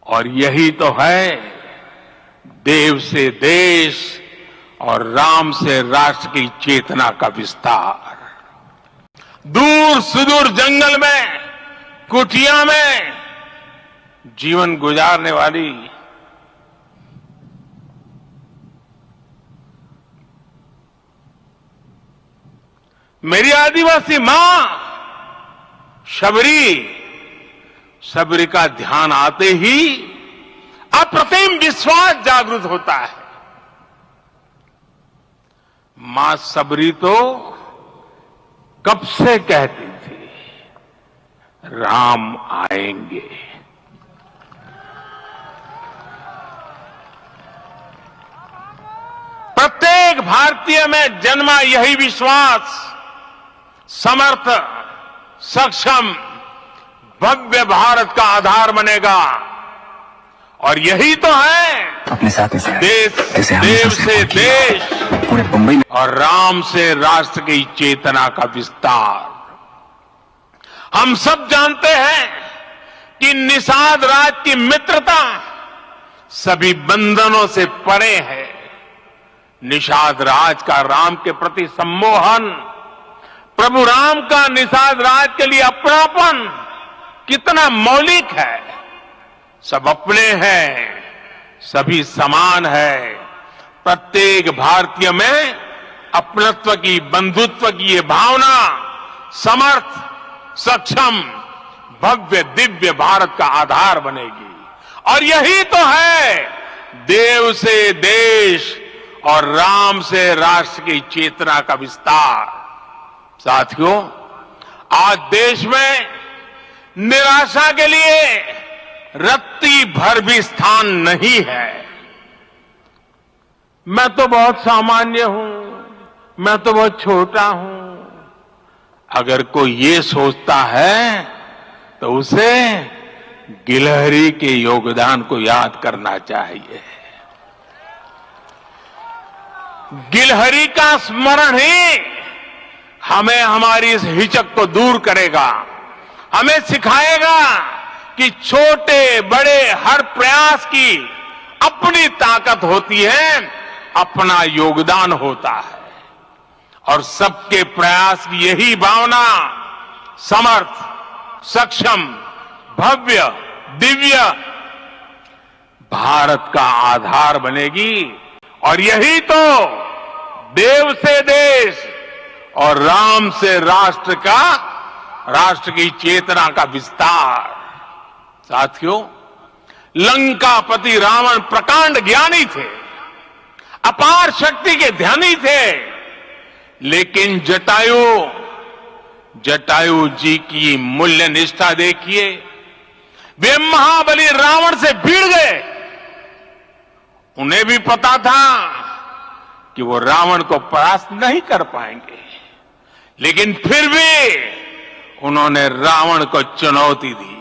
और यही तो है देव से देश और राम से राष्ट्र की चेतना का विस्तार। दूर सुदूर जंगल में, कुटिया में जीवन गुजारने वाली मेरी आदिवासी मां शबरी का ध्यान आते ही अप्रतिम विश्वास जागृत होता है। मां शबरी तो कब से कहती थी, राम आएंगे। प्रत्येक भारतीय में जन्मा यही विश्वास समर्थ, सक्षम, भव्य भारत का आधार बनेगा। और यही तो है अपने साथ देव से देश पूरे मुंबई में और राम से राष्ट्र की चेतना का विस्तार। हम सब जानते हैं कि निषाद राज की मित्रता सभी बंधनों से परे है। निषाद राज का राम के प्रति सम्मोहन, प्रभु राम का निषाद राज के लिए अपनापन कितना मौलिक है। सब अपने हैं, सभी समान है। प्रत्येक भारतीय में अपनत्व की, बंधुत्व की ये भावना समर्थ, सक्षम, भव्य, दिव्य भारत का आधार बनेगी। और यही तो है देव से देश और राम से राष्ट्र की चेतना का विस्तार। साथियों, आज देश में निराशा के लिए रत्ती भर भी स्थान नहीं है। मैं तो बहुत सामान्य हूं, मैं तो बहुत छोटा हूं। अगर कोई ये सोचता है तो उसे गिलहरी के योगदान को याद करना चाहिए। गिलहरी का स्मरण ही हमें हमारी इस हिचक को दूर करेगा, हमें सिखाएगा कि छोटे बड़े हर प्रयास की अपनी ताकत होती है, अपना योगदान होता है। और सबके प्रयास की यही भावना समर्थ, सक्षम, भव्य, दिव्य भारत का आधार बनेगी। और यही तो देव से देश और राम से राष्ट्र का, राष्ट्र की चेतना का विस्तार। साथियों, लंकापति रावण प्रकांड ज्ञानी थे, अपार शक्ति के ध्यानी थे, लेकिन जटायु जी की मूल्य निष्ठा देखिए। वे महाबली रावण से भिड़ गए। उन्हें भी पता था कि वो रावण को परास्त नहीं कर पाएंगे, लेकिन फिर भी उन्होंने रावण को चुनौती दी।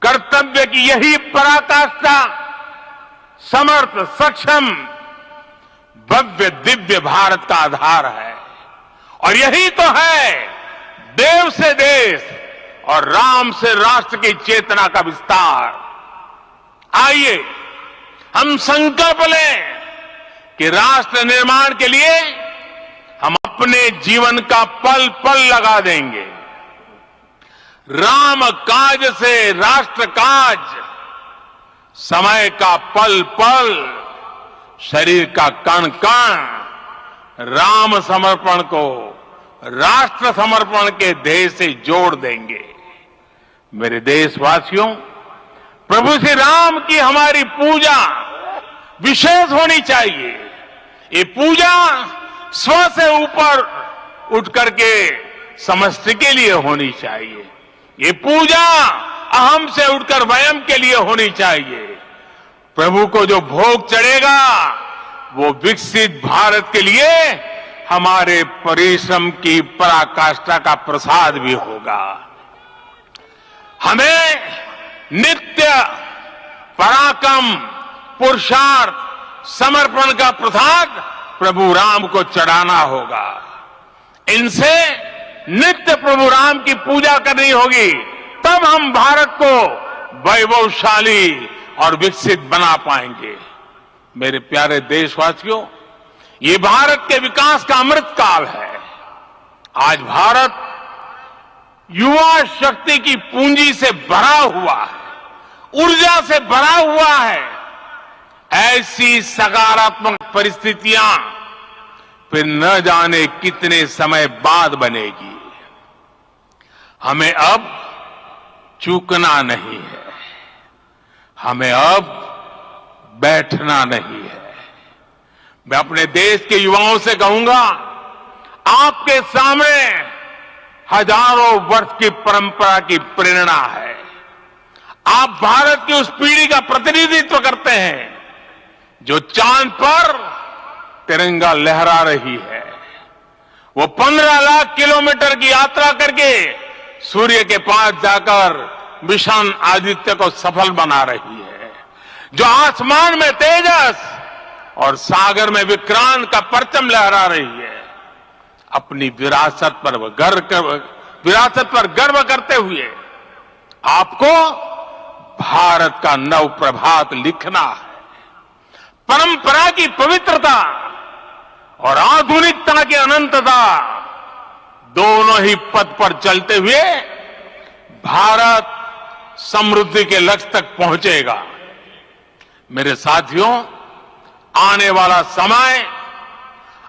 कर्तव्य की यही पराकाष्ठा समर्थ, सक्षम, भव्य, दिव्य भारत का आधार है। और यही तो है देव से देश और राम से राष्ट्र की चेतना का विस्तार। आइए हम संकल्प लें कि राष्ट्र निर्माण के लिए हम अपने जीवन का पल पल लगा देंगे। राम काज से राष्ट्र काज, समय का पल पल, शरीर का कण कण राम समर्पण को राष्ट्र समर्पण के ध्येय से जोड़ देंगे। मेरे देशवासियों, प्रभु श्री राम की हमारी पूजा विशेष होनी चाहिए। ये पूजा स्व से ऊपर उठ करके समष्टि के लिए होनी चाहिए। ये पूजा अहम से उठकर वयम के लिए होनी चाहिए। प्रभु को जो भोग चढ़ेगा वो विकसित भारत के लिए हमारे परिश्रम की पराकाष्ठा का प्रसाद भी होगा। हमें नित्य पराक्रम, पुरुषार्थ, समर्पण का प्रसाद प्रभु राम को चढ़ाना होगा। इनसे नित्य प्रभु राम की पूजा करनी होगी, तब हम भारत को वैभवशाली और विकसित बना पाएंगे। मेरे प्यारे देशवासियों, ये भारत के विकास का अमृत काल है। आज भारत युवा शक्ति की पूंजी से भरा हुआ है, ऊर्जा से भरा हुआ है। ऐसी सकारात्मक परिस्थितियां फिर न जाने कितने समय बाद बनेगी। हमें अब चूकना नहीं है, हमें अब बैठना नहीं है। मैं अपने देश के युवाओं से कहूंगा, आपके सामने हजारों वर्ष की परंपरा की प्रेरणा है। आप भारत की उस पीढ़ी का प्रतिनिधित्व करते हैं जो चांद पर तिरंगा लहरा रही है। वो 15 लाख किलोमीटर की यात्रा करके सूर्य के पास जाकर मिशन आदित्य को सफल बना रही है। जो आसमान में तेजस और सागर में विक्रांत का परचम लहरा रही है। अपनी विरासत पर गर्व करते हुए आपको भारत का नव प्रभात लिखना है। परंपरा की पवित्रता और आधुनिकता की अनंतता दोनों ही पथ पर चलते हुए भारत समृद्धि के लक्ष्य तक पहुंचेगा। मेरे साथियों, आने वाला समय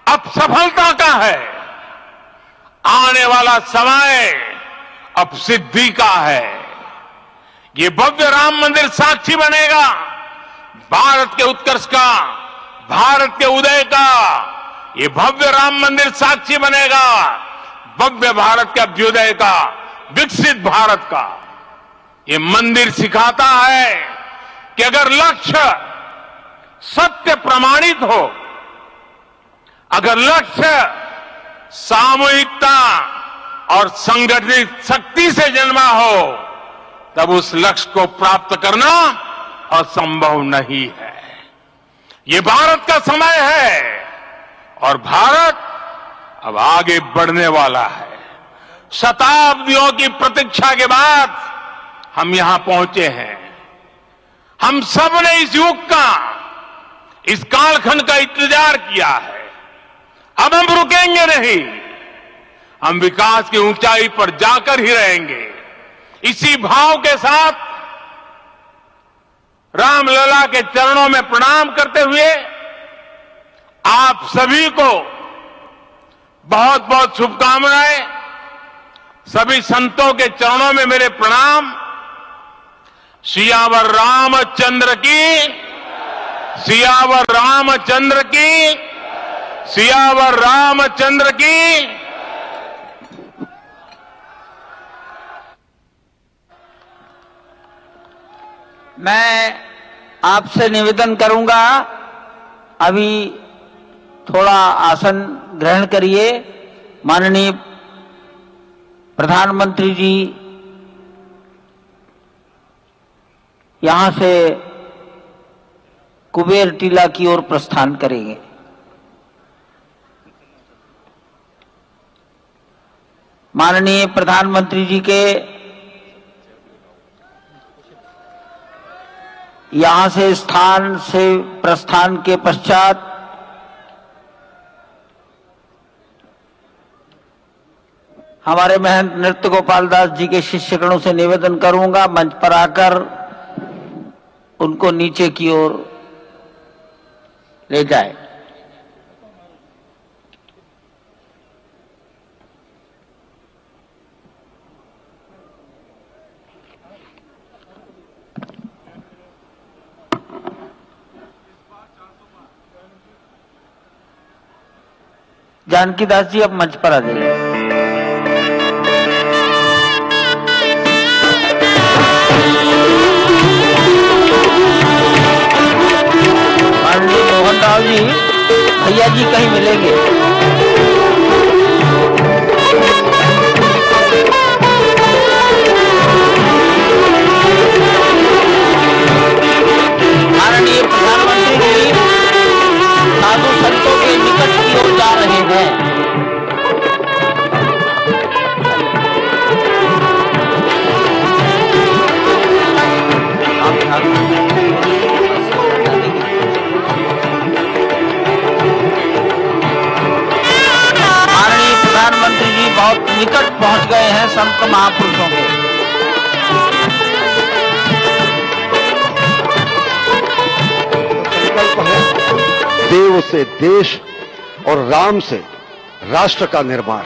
अब सफलता का है। आने वाला समय अब सिद्धि का है। ये भव्य राम मंदिर साक्षी बनेगा भारत के उत्कर्ष का, भारत के उदय का। ये भव्य राम मंदिर साक्षी बनेगा भव्य भारत के अभ्युदय का, विकसित भारत का। ये मंदिर सिखाता है कि अगर लक्ष्य सत्य प्रमाणित हो, अगर लक्ष्य सामूहिकता और संगठित शक्ति से जन्मा हो, तब उस लक्ष्य को प्राप्त करना असंभव नहीं है। ये भारत का समय है और भारत अब आगे बढ़ने वाला है। शताब्दियों की प्रतीक्षा के बाद हम यहां पहुंचे हैं। हम सब ने इस युग का, इस कालखंड का इंतजार किया है। अब हम रुकेंगे नहीं, हम विकास की ऊंचाई पर जाकर ही रहेंगे। इसी भाव के साथ रामलला के चरणों में प्रणाम करते हुए आप सभी को बहुत बहुत शुभकामनाएं। सभी संतों के चरणों में मेरे प्रणाम। सियावर रामचंद्र की, सियावर रामचंद्र की, सियावर रामचंद्र की। मैं आपसे निवेदन करूंगा, अभी थोड़ा आसन ग्रहण करिए। माननीय प्रधानमंत्री जी यहां से कुबेर टीला की ओर प्रस्थान करेंगे। माननीय प्रधानमंत्री जी के यहां से स्थान से प्रस्थान के पश्चात हमारे महंत नृत्य गोपाल दास जी के शिष्यगणों से निवेदन करूंगा, मंच पर आकर उनको नीचे की ओर ले जाए। जानकी दास जी अब मंच पर आ जाइए। मोहन राव जी, भैया जी कहीं मिलेंगे। माननीय प्रधानमंत्री जी साधु संतों के निकट की ओर जा रहे हैं। पहुंच गए हैं संत महापुरुषों के। देव से देश और राम से राष्ट्र का निर्माण,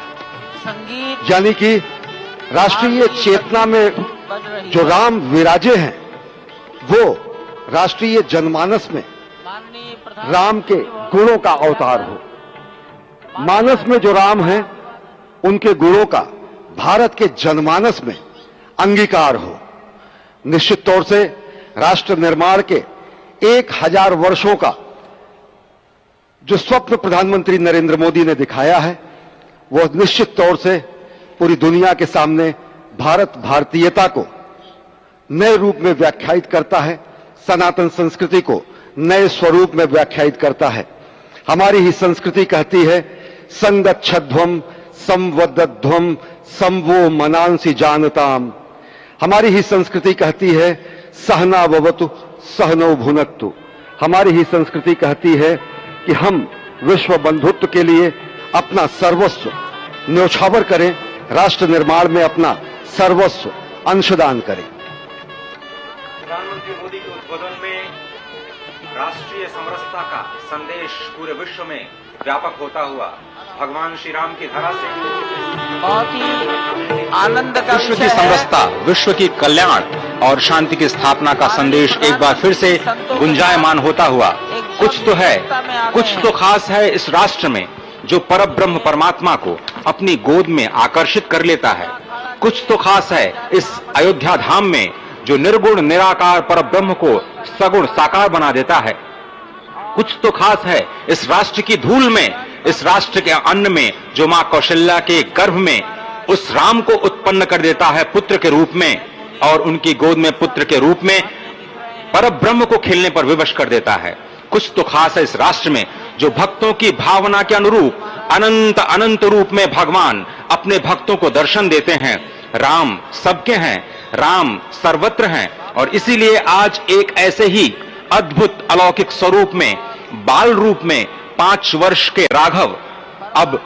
संगीत यानी कि राष्ट्रीय चेतना में जो राम विराजे हैं वो राष्ट्रीय जनमानस में राम के गुणों का अवतार हो। मानस में जो राम हैं उनके गुणों का भारत के जनमानस में अंगीकार हो। निश्चित तौर से राष्ट्र निर्माण के 1000 वर्षों का जो स्वप्न प्रधानमंत्री नरेंद्र मोदी ने दिखाया है वो निश्चित तौर से पूरी दुनिया के सामने भारत भारतीयता को नए रूप में व्याख्यायित करता है, सनातन संस्कृति को नए स्वरूप में व्याख्यायित करता है। हमारी ही संस्कृति कहती है संगच्छध्वम संवदध्वम संवो मनांसि जानताम। हमारी ही संस्कृति कहती है सहना ववतु सहनो भुनक्तु। हमारी ही संस्कृति कहती है कि हम विश्व बंधुत्व के लिए अपना सर्वस्व न्योछावर करें, राष्ट्र निर्माण में अपना सर्वस्व अंशदान करें। प्रधानमंत्री मोदी के उद्बोधन में राष्ट्रीय समरसता का संदेश पूरे विश्व में व्यापक होता हुआ भगवान श्री राम की धरा से बहुत ही आनंद का विश्व की समरसता, विश्व की कल्याण और शांति की स्थापना का संदेश एक बार फिर से गुंजायमान होता हुआ कुछ तो खास है इस राष्ट्र में जो परब्रह्म परमात्मा को अपनी गोद में आकर्षित कर लेता है। कुछ तो खास है इस अयोध्या धाम में जो निर्गुण निराकार परब्रह्म को सगुण साकार बना देता है। कुछ तो खास है इस राष्ट्र की धूल में, इस राष्ट्र के अन्न में जो मां कौशल्या के गर्भ में उस राम को उत्पन्न कर देता है पुत्र के रूप में, और उनकी गोद में पुत्र के रूप में परब्रह्म को खेलने पर विवश कर देता है। कुछ तो खास है इस राष्ट्र में जो भक्तों की भावना के अनुरूप अनंत अनंत रूप में भगवान अपने भक्तों को दर्शन देते हैं। राम सबके हैं, राम सर्वत्र हैं, और इसीलिए आज एक ऐसे ही अद्भुत अलौकिक स्वरूप में, बाल रूप में 5 वर्ष के राघव अब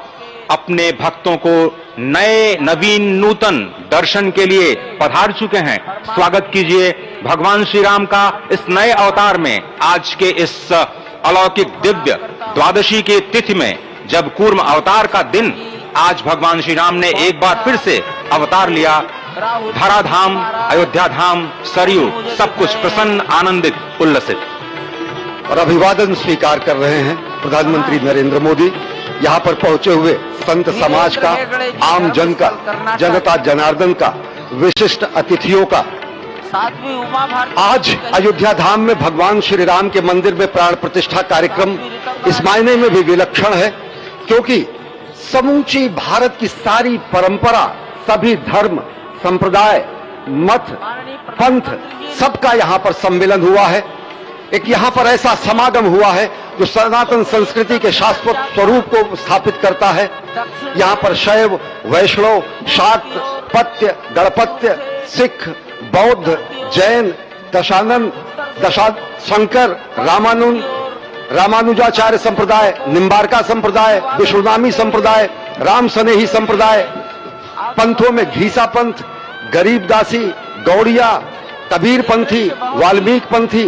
अपने भक्तों को नए नवीन नूतन दर्शन के लिए पधार चुके हैं। स्वागत कीजिए भगवान श्री राम का इस नए अवतार में। आज के इस अलौकिक दिव्य द्वादशी की तिथि में, जब कूर्म अवतार का दिन, आज भगवान श्री राम ने एक बार फिर से अवतार लिया। धराधाम, अयोध्या धाम, सरयू, सब कुछ प्रसन्न, आनंदित, उल्लसित। और अभिवादन स्वीकार कर रहे हैं प्रधानमंत्री नरेंद्र मोदी। यहाँ पर पहुंचे हुए संत समाज का, आम जन का, जनता जनार्दन का, विशिष्ट अतिथियों का। आज अयोध्या धाम में भगवान श्री राम के मंदिर में प्राण प्रतिष्ठा कार्यक्रम इस मायने में भी विलक्षण है क्योंकि समूची भारत की सारी परंपरा, सभी धर्म, संप्रदाय, मत, पंथ, सबका यहाँ पर सम्मिलन हुआ है। एक यहाँ पर ऐसा समागम हुआ है जो सनातन संस्कृति के शाश्वत स्वरूप को स्थापित करता है। यहाँ पर शैव, वैष्णव, शाक्त, पत्य, गणपत्य, सिख, बौद्ध, जैन, दशानंद, शंकर, रामानुजाचार्य संप्रदाय, निम्बारका संप्रदाय, विष्णुनामी संप्रदाय, राम सनेही संप्रदाय, पंथों में घीसा पंथ, गरीबदासी, गौड़िया, कबीर पंथी, वाल्मीकि पंथी,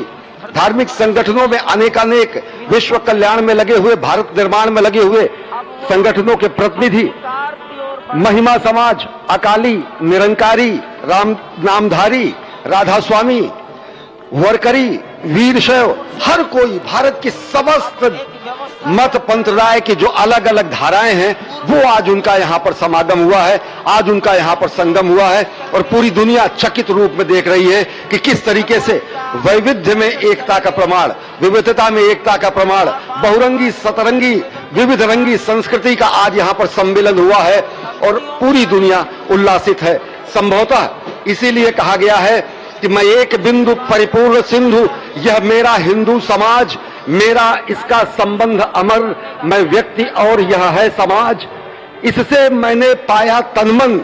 धार्मिक संगठनों में अनेकानेक विश्व कल्याण में लगे हुए, भारत निर्माण में लगे हुए संगठनों के प्रतिनिधि, महिमा समाज, अकाली, निरंकारी, राम नामधारी, राधा स्वामी, वरकरी, वीर शैव, हर कोई भारत की समस्त मत पंथराय की जो अलग अलग धाराएं हैं वो आज उनका यहाँ पर समागम हुआ है, आज उनका यहाँ पर संगम हुआ है। और पूरी दुनिया चकित रूप में देख रही है कि किस तरीके से वैविध्य में एकता का प्रमाण, विविधता में एकता का प्रमाण, बहुरंगी सतरंगी विविध रंगी संस्कृति का आज यहाँ पर सम्मिलन हुआ है और पूरी दुनिया उल्लासित है। संभवतः इसीलिए कहा गया है कि मैं एक बिंदु परिपूर्ण सिंधु, यह मेरा हिंदू समाज, मेरा इसका संबंध अमर, मैं व्यक्ति और यह है समाज। इससे मैंने पाया तनमन,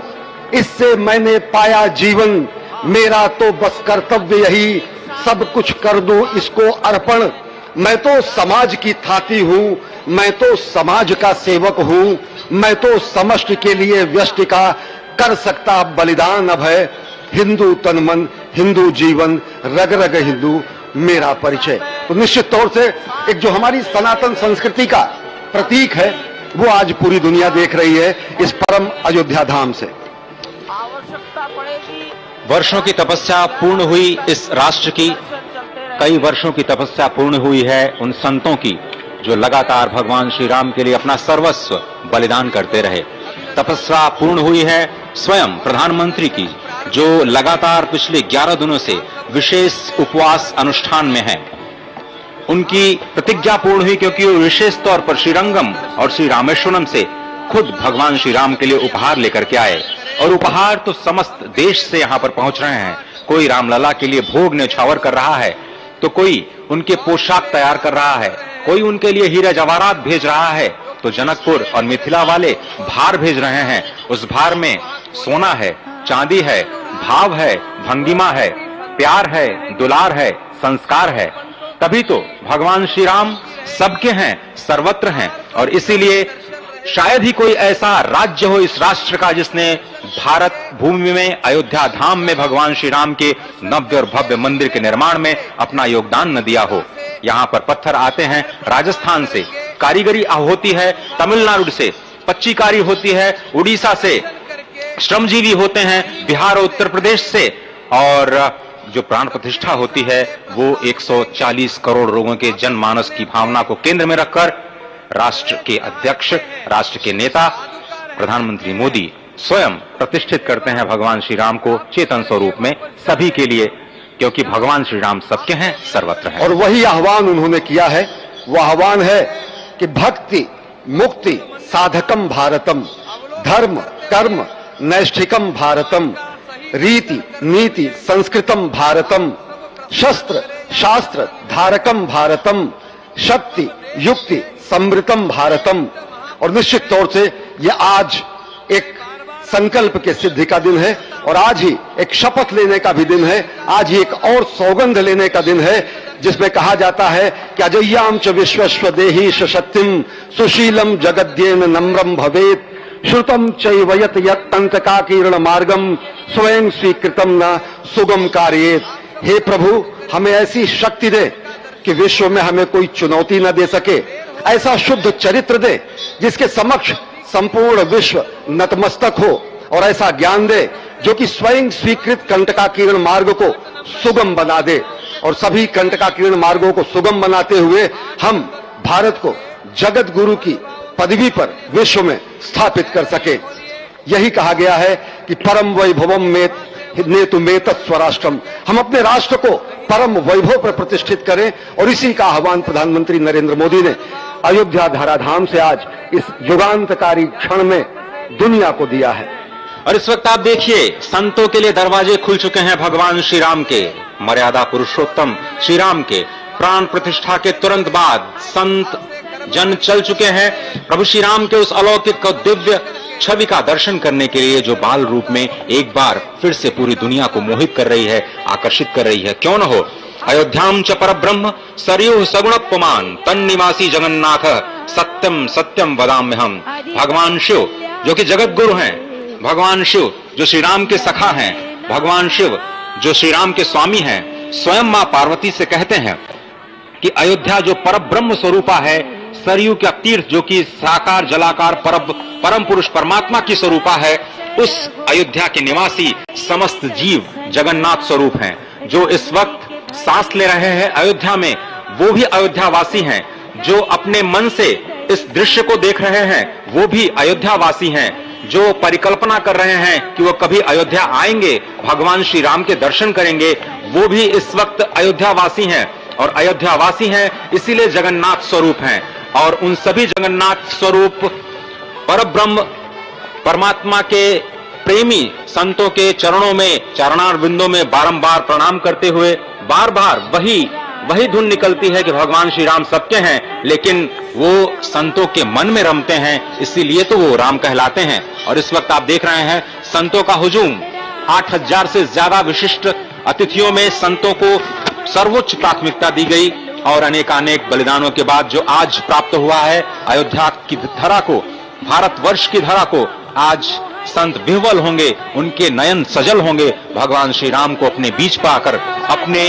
इससे मैंने पाया जीवन, मेरा तो बस कर्तव्य यही, सब कुछ कर दूं इसको अर्पण। मैं तो समाज की थाती हूं, मैं तो समाज का सेवक हूं, मैं तो समष्टि के लिए व्यष्टि का कर सकता बलिदान अब है। हिंदू तन मन, हिंदू जीवन, रग रग हिंदू मेरा परिचय। तो निश्चित तौर से एक जो हमारी सनातन संस्कृति का प्रतीक है वो आज पूरी दुनिया देख रही है इस परम अयोध्या धाम से। वर्षों की तपस्या पूर्ण हुई इस राष्ट्र की, कई वर्षों की तपस्या पूर्ण हुई है उन संतों की जो लगातार भगवान श्री राम के लिए अपना सर्वस्व बलिदान करते रहे। तपस्या पूर्ण हुई है स्वयं प्रधानमंत्री की जो लगातार पिछले 11 दिनों से विशेष उपवास अनुष्ठान में हैं। उनकी प्रतिज्ञा पूर्ण हुई क्योंकि वो विशेष तौर पर श्रीरंगम और श्री रामेश्वरम से खुद भगवान श्री राम के लिए उपहार लेकर के आए और उपहार तो समस्त देश से यहां पर पहुंच रहे हैं। कोई रामलला के लिए भोग न्यौछावर कर रहा है तो कोई उनके पोशाक तैयार कर रहा है, कोई उनके लिए हीरा जवाहरात भेज रहा है, तो जनकपुर और मिथिला वाले भार भेज रहे हैं। उस भार में सोना है, चांदी है, भाव है, भंगिमा है, प्यार है, दुलार है, संस्कार है। तभी तो भगवान श्री राम सबके हैं, सर्वत्र हैं और इसीलिए शायद ही कोई ऐसा राज्य हो इस राष्ट्र का जिसने भारत भूमि में अयोध्या धाम में भगवान श्री राम के नव्य और भव्य मंदिर के निर्माण में अपना योगदान न दिया हो। यहाँ पर पत्थर आते हैं राजस्थान से, कारीगरी होती है तमिलनाडु से, पच्चीकारी होती है उड़ीसा से, श्रमजीवी होते हैं बिहार और उत्तर प्रदेश से और जो प्राण प्रतिष्ठा होती है वो 140 करोड़ लोगों के जनमानस की भावना को केंद्र में रखकर राष्ट्र के अध्यक्ष, राष्ट्र के नेता प्रधानमंत्री मोदी स्वयं प्रतिष्ठित करते हैं भगवान श्री राम को चेतन स्वरूप में सभी के लिए, क्योंकि भगवान श्री राम सबके हैं, सर्वत्र हैं। और वही आह्वान उन्होंने किया है, वो आह्वान है कि भक्ति मुक्ति साधकम भारतम, धर्म कर्म नैष्ठिकम भारतम, रीति नीति संस्कृतम भारतम, शस्त्र शास्त्र धारकम भारतम, शक्ति युक्ति समृतम भारतम। और निश्चित तौर से यह आज एक संकल्प के सिद्धि का दिन है और आज ही एक शपथ लेने का भी दिन है। आज ही एक और सौगंध लेने का दिन है जिसमें कहा जाता है कि अजय्याम च विश्वस्व देहि शक्तिम सुशीलम जगद्येन नम्रम भवेत, श्रुतम चैवयत यत्तंतका किरण मार्गम स्वयं स्वीकृतम न सुगम कार्येत। हे प्रभु, हमें ऐसी शक्ति दे कि विश्व में हमें कोई चुनौती न दे सके, ऐसा शुद्ध चरित्र दे जिसके समक्ष संपूर्ण विश्व नतमस्तक हो और ऐसा ज्ञान दे जो कि स्वयं स्वीकृत कंटकाकीर्ण मार्ग को सुगम बना दे और सभी कंटकाकीर्ण मार्गों को सुगम बनाते हुए हम भारत को जगत गुरु की पदवी पर विश्व में स्थापित कर सके। यही कहा गया है कि परम वैभवम में नेतु मेतत् स्वराष्ट्रम, हम अपने राष्ट्र को परम वैभव पर प्रतिष्ठित करें और इसी का आह्वान प्रधानमंत्री नरेंद्र मोदी ने अयोध्या धराधाम से आज इस युगांतकारी क्षण में दुनिया को दिया है। और इस वक्त आप देखिए संतों के लिए दरवाजे खुल चुके हैं भगवान श्री राम के, मर्यादा पुरुषोत्तम श्री राम के प्राण प्रतिष्ठा के तुरंत बाद संत जन चल चुके हैं प्रभु श्री राम के उस अलौकिक दिव्य छवि का दर्शन करने के लिए जो बाल रूप में एक बार फिर से पूरी दुनिया को मोहित कर रही है, आकर्षित कर रही है। क्यों न हो, अयोध्याम च परब्रह्म सरयू सगुणोपमान तन्निवासी जगन्नाथ सत्यम सत्यम वदाम्यहम। भगवान शिव जो कि जगत गुरु हैं, भगवान शिव जो श्री राम के सखा हैं, भगवान शिव जो श्री राम के स्वामी हैं, स्वयं मां पार्वती से कहते हैं कि अयोध्या जो परब्रह्म स्वरूपा है, सरयू का तीर्थ जो कि साकार जलाकार परम पुरुष परमात्मा की स्वरूपा है, उस अयोध्या के निवासी समस्त जीव जगन्नाथ स्वरूप हैं। जो इस वक्त सांस ले रहे हैं अयोध्या में वो भी अयोध्यावासी हैं, जो अपने मन से इस दृश्य को देख रहे हैं वो भी अयोध्यावासी हैं, जो परिकल्पना कर रहे हैं कि वो कभी अयोध्या आएंगे, भगवान श्री राम के दर्शन करेंगे, वो भी इस वक्त अयोध्यावासी हैं। और अयोध्यावासी हैं इसीलिए जगन्नाथ स्वरूप हैं और उन सभी जगन्नाथ स्वरूप परब्रह्म परमात्मा के प्रेमी संतों के चरणों में, चरणार बिंदों में बारंबार प्रणाम करते हुए बार बार वही धुन निकलती है कि भगवान श्री राम सबके हैं, लेकिन वो संतों के मन में रमते हैं, इसीलिए तो वो राम कहलाते हैं। और इस वक्त आप देख रहे हैं संतों का हुजूम, 8000 से ज्यादा विशिष्ट अतिथियों में संतों को सर्वोच्च प्राथमिकता दी गई और अनेकानेक बलिदानों के बाद जो आज प्राप्त हुआ है अयोध्या की धरा को भारतवर्ष की धरा को आज संत विह्वल होंगे, उनके नयन सजल होंगे भगवान श्री राम को अपने बीच पाकर, अपने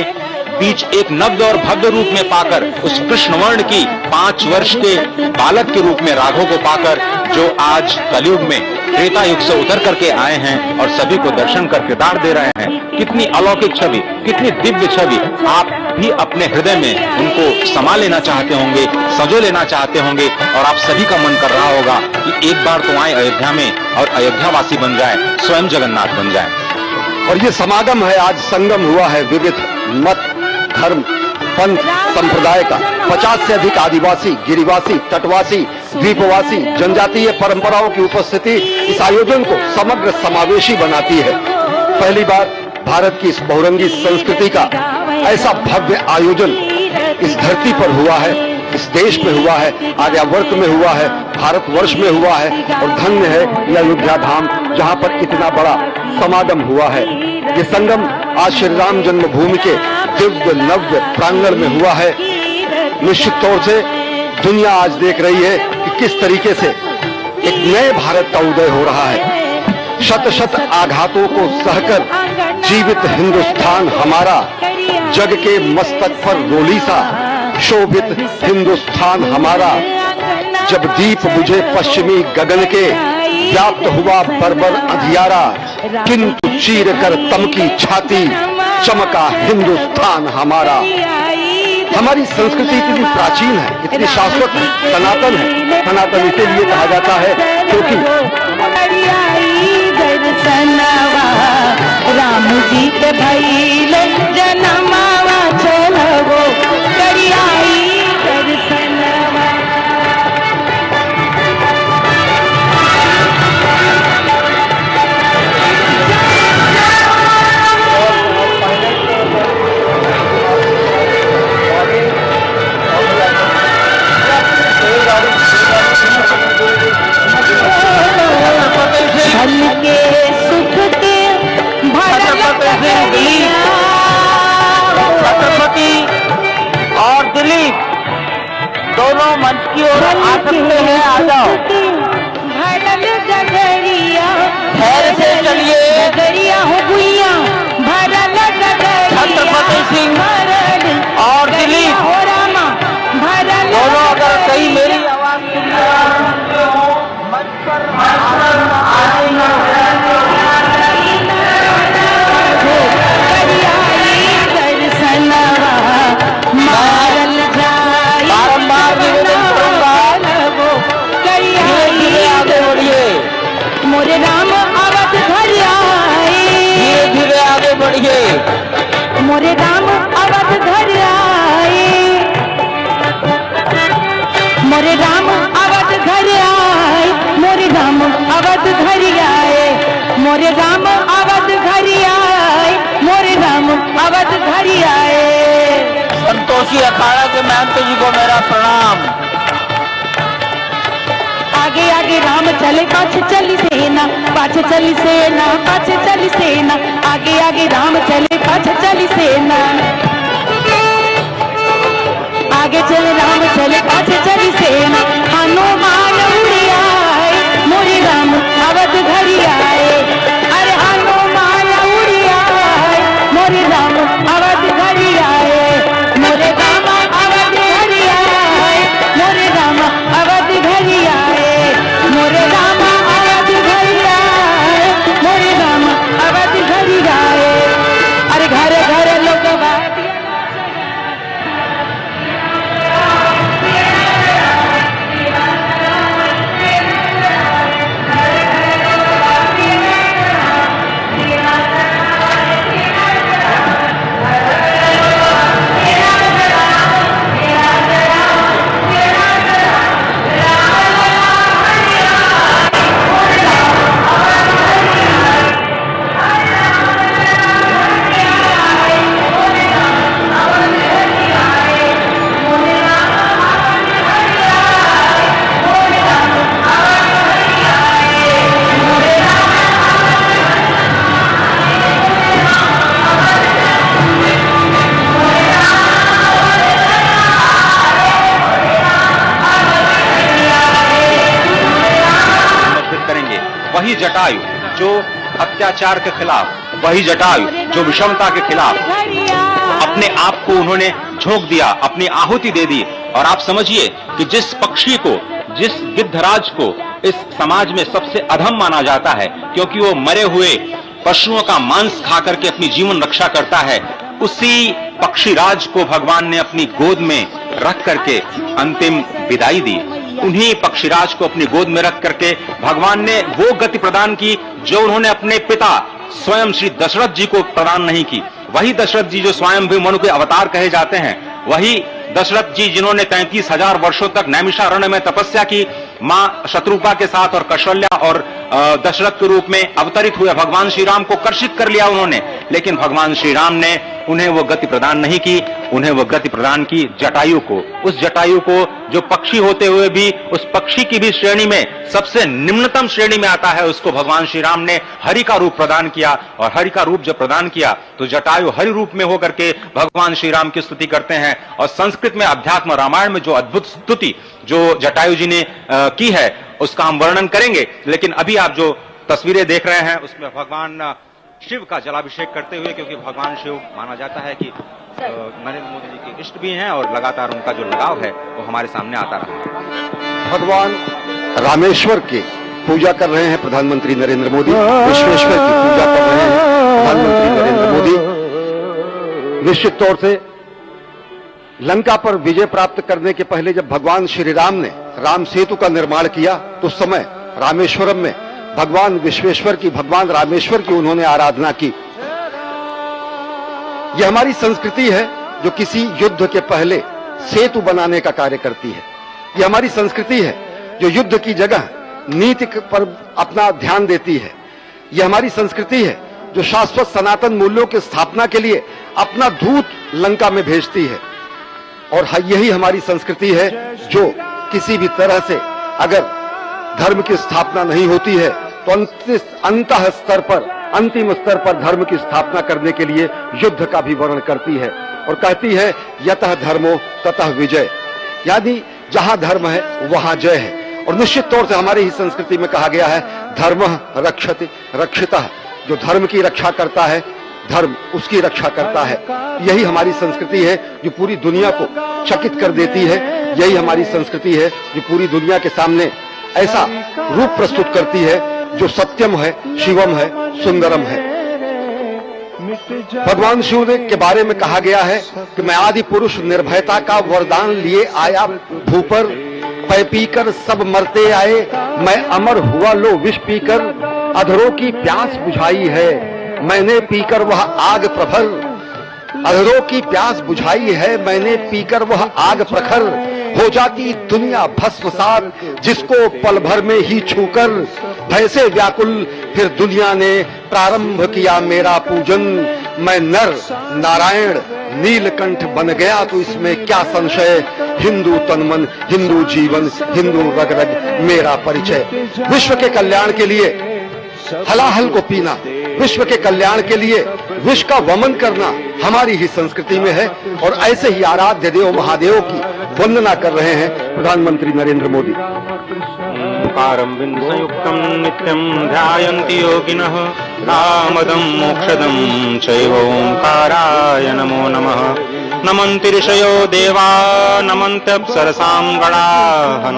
बीच एक नव्य और भव्य रूप में पाकर, उस कृष्ण वर्ण की 5 वर्ष के बालक के रूप में राघव को पाकर, जो आज कलयुग में त्रेता युग से उतर करके आए हैं और सभी को दर्शन करके दार दे रहे हैं। कितनी अलौकिक छवि, कितनी दिव्य छवि। आप भी अपने हृदय में उनको समा लेना चाहते होंगे, सजो लेना चाहते होंगे और आप सभी का मन कर रहा होगा कि एक बार तो आए अयोध्या में और अयोध्यावासी बन जाए, स्वयं जगन्नाथ बन जाए। और ये समागम है, आज संगम हुआ है विविध मत, धर्म, पंथ, संप्रदाय का। 50 से अधिक आदिवासी, गिरिवासी, तटवासी, द्वीपवासी, जनजातीय परंपराओं की उपस्थिति इस आयोजन को समग्र समावेशी बनाती है। पहली बार भारत की इस बहुरंगी संस्कृति का ऐसा भव्य आयोजन इस धरती पर हुआ है, इस देश में हुआ है, आर्यावर्त में हुआ है, भारतवर्ष में हुआ है और धन्य है यह अयोध्या धाम जहां पर इतना बड़ा समागम हुआ है। ये संगम आज श्री राम जन्मभूमि के दिव्य नव्य प्रांगण में हुआ है। निश्चित तौर से दुनिया आज देख रही है कि किस तरीके से एक नए भारत का उदय हो रहा है। शत शत आघातों को सहकर जीवित हिंदुस्तान हमारा, जग के मस्तक पर रोली सा शोभित हिंदुस्तान हमारा। जब दीप बुझे पश्चिमी गगन के, व्याप्त हुआ बर्बर अंधियारा, किंतु चीर कर तम की छाती, चमका हिंदुस्तान हमारा। हमारी संस्कृति इतनी प्राचीन है, इतनी शाश्वत है, सनातन है। सनातन इसीलिए कहा जाता है क्योंकि राम जी के भैले जनमावा चलवो करियाई दर्शनवा। के सुख के छत्रपति और दिलीप दोनों मंच की ओर आ सकते हैं। आ जाओ, भरल गगरिया खैर से चलिए। गगरिया हो गुइया भरल गगरिया, छत्रपति सिंह और दिलीप हो रामा भरल दोनों अगर कहीं मेरी आवाज सुन रहे हो मंच पर बारम्बार निवेदन करूंगा, धीरे आगे बढ़िए। मोरे राम अवध घर आए, धीरे धीरे आगे बढ़िए। मोरे राम अवध घर आए, मोरे राम अवध घर आए, मोरे राम अवध घर आए, मोरे राम अवध घर आए, मोरे राम अवध घर आए। संतोषी अखाड़ा के महंत जी को मेरा प्रणाम। आगे आगे राम चले, पाछे चली सेना, पाछे चली सेना, पाछे चली सेना, आगे आगे राम चले, पाछे चली सेना। आगे चले राम चले, पाछे चली सेना, हनुमान उड़ी आए, मोरे राम अवध घर आए। अरे हनुमान उड़ी आए, मोरे राम अवध घर आए, मोरे राम अवध घर आए, मोरे राम अवध घर आए, मोरे राम अवध घर आए, मोरे राम अवध घर आए। अरे घर घर लोग जटायु जो अत्याचार के खिलाफ, वही जटायु जो विषमता के खिलाफ अपने आप को उन्होंने झोंक दिया, अपनी आहुति दे दी। और आप समझिए कि जिस पक्षी को, जिस गिद्धराज को इस समाज में सबसे अधम माना जाता है क्योंकि वो मरे हुए पशुओं का मांस खा करके अपनी जीवन रक्षा करता है, उसी पक्षीराज को भगवान ने अपनी गोद में रख करके अंतिम विदाई दी। उन्हीं पक्षीराज को अपनी गोद में रख करके भगवान ने वो गति प्रदान की जो उन्होंने अपने पिता स्वयं श्री दशरथ जी को प्रदान नहीं की। वही दशरथ जी जो स्वयं भी मनु के अवतार कहे जाते हैं, वही दशरथ जी जिन्होंने 33,000 वर्षों तक नैमिषारण्य में तपस्या की, मां शत्रुपा के साथ और कौशल्या और दशरथ के रूप में अवतरित हुए भगवान श्री राम को कर्षित कर लिया उन्होंने, लेकिन भगवान श्री राम ने उन्हें वो गति प्रदान नहीं की, उन्हें वो गति प्रदान की जटायु को। उस जटायु को जो पक्षी होते हुए भी उस पक्षी की भी श्रेणी में सबसे निम्नतम श्रेणी में आता है, उसको भगवान श्री राम ने हरि का रूप प्रदान किया। और हरि का रूप जब प्रदान किया तो जटायु हरि रूप में होकर के भगवान श्री राम की स्तुति करते हैं। और संस्कृत में अध्यात्म रामायण में जो अद्भुत स्तुति जो जटायु जी ने की है उसका हम वर्णन करेंगे, लेकिन अभी आप जो तस्वीरें देख रहे हैं उसमें भगवान शिव का जलाभिषेक करते हुए, क्योंकि भगवान शिव माना जाता है कि नरेंद्र मोदी जी के इष्ट भी हैं और लगातार उनका जो लगाव है वो हमारे सामने आता रहा है। भगवान रामेश्वर के पूजा कर रहे हैं प्रधानमंत्री नरेंद्र मोदी, विश्वेश्वर की पूजा कर रहे हैं प्रधानमंत्री नरेंद्र मोदी। निश्चित तौर से लंका पर विजय प्राप्त करने के पहले जब भगवान श्री राम ने राम सेतु का निर्माण किया तो उस समय रामेश्वरम में भगवान विश्वेश्वर की, भगवान रामेश्वर की उन्होंने आराधना की। यह हमारी संस्कृति है जो किसी युद्ध के पहले सेतु बनाने का कार्य करती है। यह हमारी संस्कृति है जो युद्ध की जगह नीति पर अपना ध्यान देती है। यह हमारी संस्कृति है जो शाश्वत सनातन मूल्यों की स्थापना के लिए अपना दूत लंका में भेजती है। और यही हमारी संस्कृति है जो किसी भी तरह से अगर धर्म की स्थापना नहीं होती है तो अंतः स्तर पर, अंतिम स्तर पर धर्म की स्थापना करने के लिए युद्ध का भी वर्णन करती है और कहती है यतः धर्मो ततः विजय, यानी जहां धर्म है वहां जय है। और निश्चित तौर से हमारी ही संस्कृति में कहा गया है धर्मः रक्षति रक्षितः, जो धर्म की रक्षा करता है धर्म उसकी रक्षा करता है। यही हमारी संस्कृति है जो पूरी दुनिया को चकित कर देती है। यही हमारी संस्कृति है जो पूरी दुनिया के सामने ऐसा रूप प्रस्तुत करती है जो सत्यम है, शिवम है, सुंदरम है। भगवान शिव के बारे में कहा गया है कि मैं आदि पुरुष निर्भयता का वरदान लिए आया भूपर, पै पीकर सब मरते आए, मैं अमर हुआ लो विष पीकर, अधरों की प्यास बुझाई है मैंने पीकर वह आग प्रखर, अधरों की प्यास बुझाई है मैंने पीकर वह आग प्रखर, हो जाती दुनिया भस्मसात जिसको पल भर में ही छूकर, भय से व्याकुल फिर दुनिया ने प्रारंभ किया मेरा पूजन, मैं नर नारायण नीलकंठ बन गया तो इसमें क्या संशय, हिंदू तन मन हिंदू जीवन हिंदू रग रग मेरा परिचय। विश्व के कल्याण के लिए हलाहल को पीना, विश्व के कल्याण के लिए विष का वमन करना हमारी ही संस्कृति में है। और ऐसे ही आराध्य देव महादेव की वंदना कर रहे हैं प्रधानमंत्री नरेंद्र मोदी। ओंकारं बिंदुसंयुक्तं नित्यं ध्यायन्ति योगिनः, कामदं मोक्षदं चैव ओंकाराय नमो नमः। नमन्ति ऋषयो देवा नमन्त्यप्सरसां गणाः,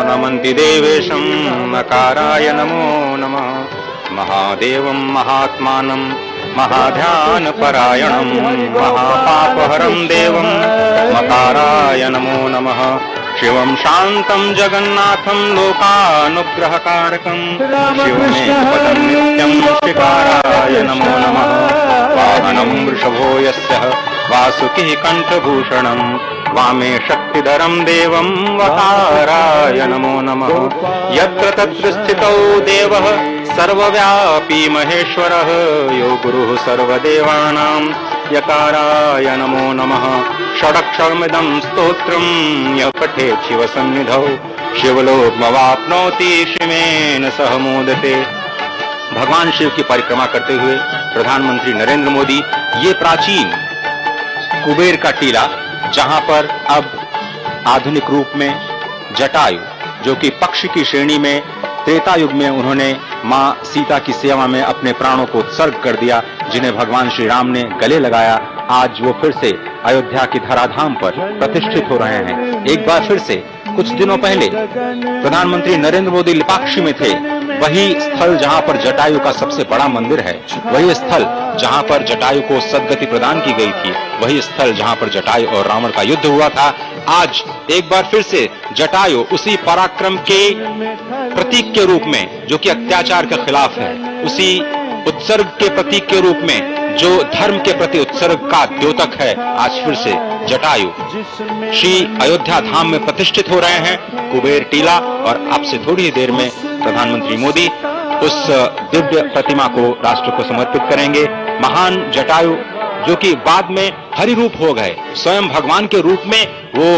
नमन्ति देवेशं नकाराय नमो नमः। महादेवं महात्मानं महाध्यानपरायणं महापापहरं देवं मकाराय नमो नमः। शिवं शान्तं जगन्नाथं लोकानुग्रहकारकं, शिवमेकपदं नित्यं शिकाराय नमो नमः। वाहनं वृषभो यस्य वासुकिः कण्ठभूषणं, वामे शक्तिधरं देवं वकाराय नमो नमः। यत्र तत्र स्थितौ देवः सर्वव्यापी महेश्वरः, यो गुरुः सर्वदेवानां यकाराय नमो नमः। षडक्षरमिदं स्तोत्रं यः पठेत् शिवसन्निधौ, शिवलोकमवाप्नोति शिवेन सह मोदते। भगवान शिव की परिक्रमा करते हुए प्रधानमंत्री नरेंद्र मोदी ये प्राचीन कुबेर का टीला, जहां पर अब आधुनिक रूप में जटायु जो कि पक्षी की श्रेणी में त्रेता युग में उन्होंने मां सीता की सेवा में अपने प्राणों को उत्सर्ग कर दिया, जिन्हें भगवान श्री राम ने गले लगाया। आज वो फिर से अयोध्या की धराधाम पर प्रतिष्ठित हो रहे हैं। एक बार फिर से कुछ दिनों पहले प्रधानमंत्री नरेंद्र मोदी लिपाक्षी में थे, वही स्थल जहां पर जटायु का सबसे बड़ा मंदिर है, वही स्थल जहां पर जटायु को सद्गति प्रदान की गई थी, वही स्थल जहां पर जटायु और रावण का युद्ध हुआ था। आज एक बार फिर से जटायु उसी पराक्रम के प्रतीक के रूप में जो कि अत्याचार के खिलाफ है, उसी उत्सर्ग के प्रतीक के रूप में जो धर्म के प्रति उत्सर्ग का द्योतक है, आज फिर से जटायु श्री अयोध्या धाम में प्रतिष्ठित हो रहे हैं, कुबेर टीला। और आपसे थोड़ी ही देर में प्रधानमंत्री मोदी उस दिव्य प्रतिमा को राष्ट्र को समर्पित करेंगे। महान जटायु जो कि बाद में हरि रूप हो गए, स्वयं भगवान के रूप में वो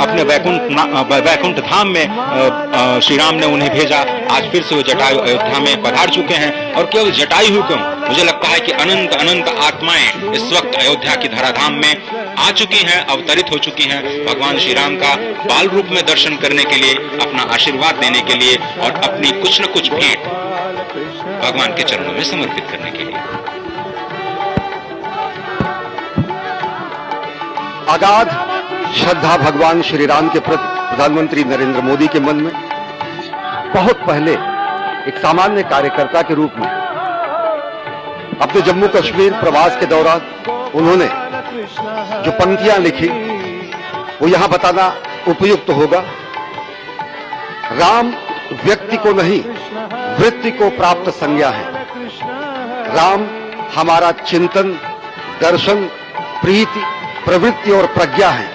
अपने वैकुंठ धाम में श्री राम ने उन्हें भेजा। आज फिर से वो जटायु अयोध्या में पधार चुके हैं। और केवल जटायु ही क्यों, मुझे लगता है कि अनंत अनंत आत्माएं इस वक्त अयोध्या की धराधाम में आ चुकी हैं, अवतरित हो चुकी हैं, भगवान श्री राम का बाल रूप में दर्शन करने के लिए, अपना आशीर्वाद देने के लिए और अपनी कुछ न कुछ भेंट भगवान के चरणों में समर्पित करने के लिए। अगाध श्रद्धा भगवान श्री राम के प्रति प्रधानमंत्री नरेंद्र मोदी के मन में बहुत पहले एक सामान्य कार्यकर्ता के रूप में अपने जम्मू कश्मीर प्रवास के दौरान उन्होंने जो पंक्तियां लिखी वो यहां बताना उपयुक्त होगा। राम व्यक्ति को नहीं वृत्ति को प्राप्त संज्ञा है। राम हमारा चिंतन, दर्शन, प्रीति, प्रवृत्ति और प्रज्ञा है।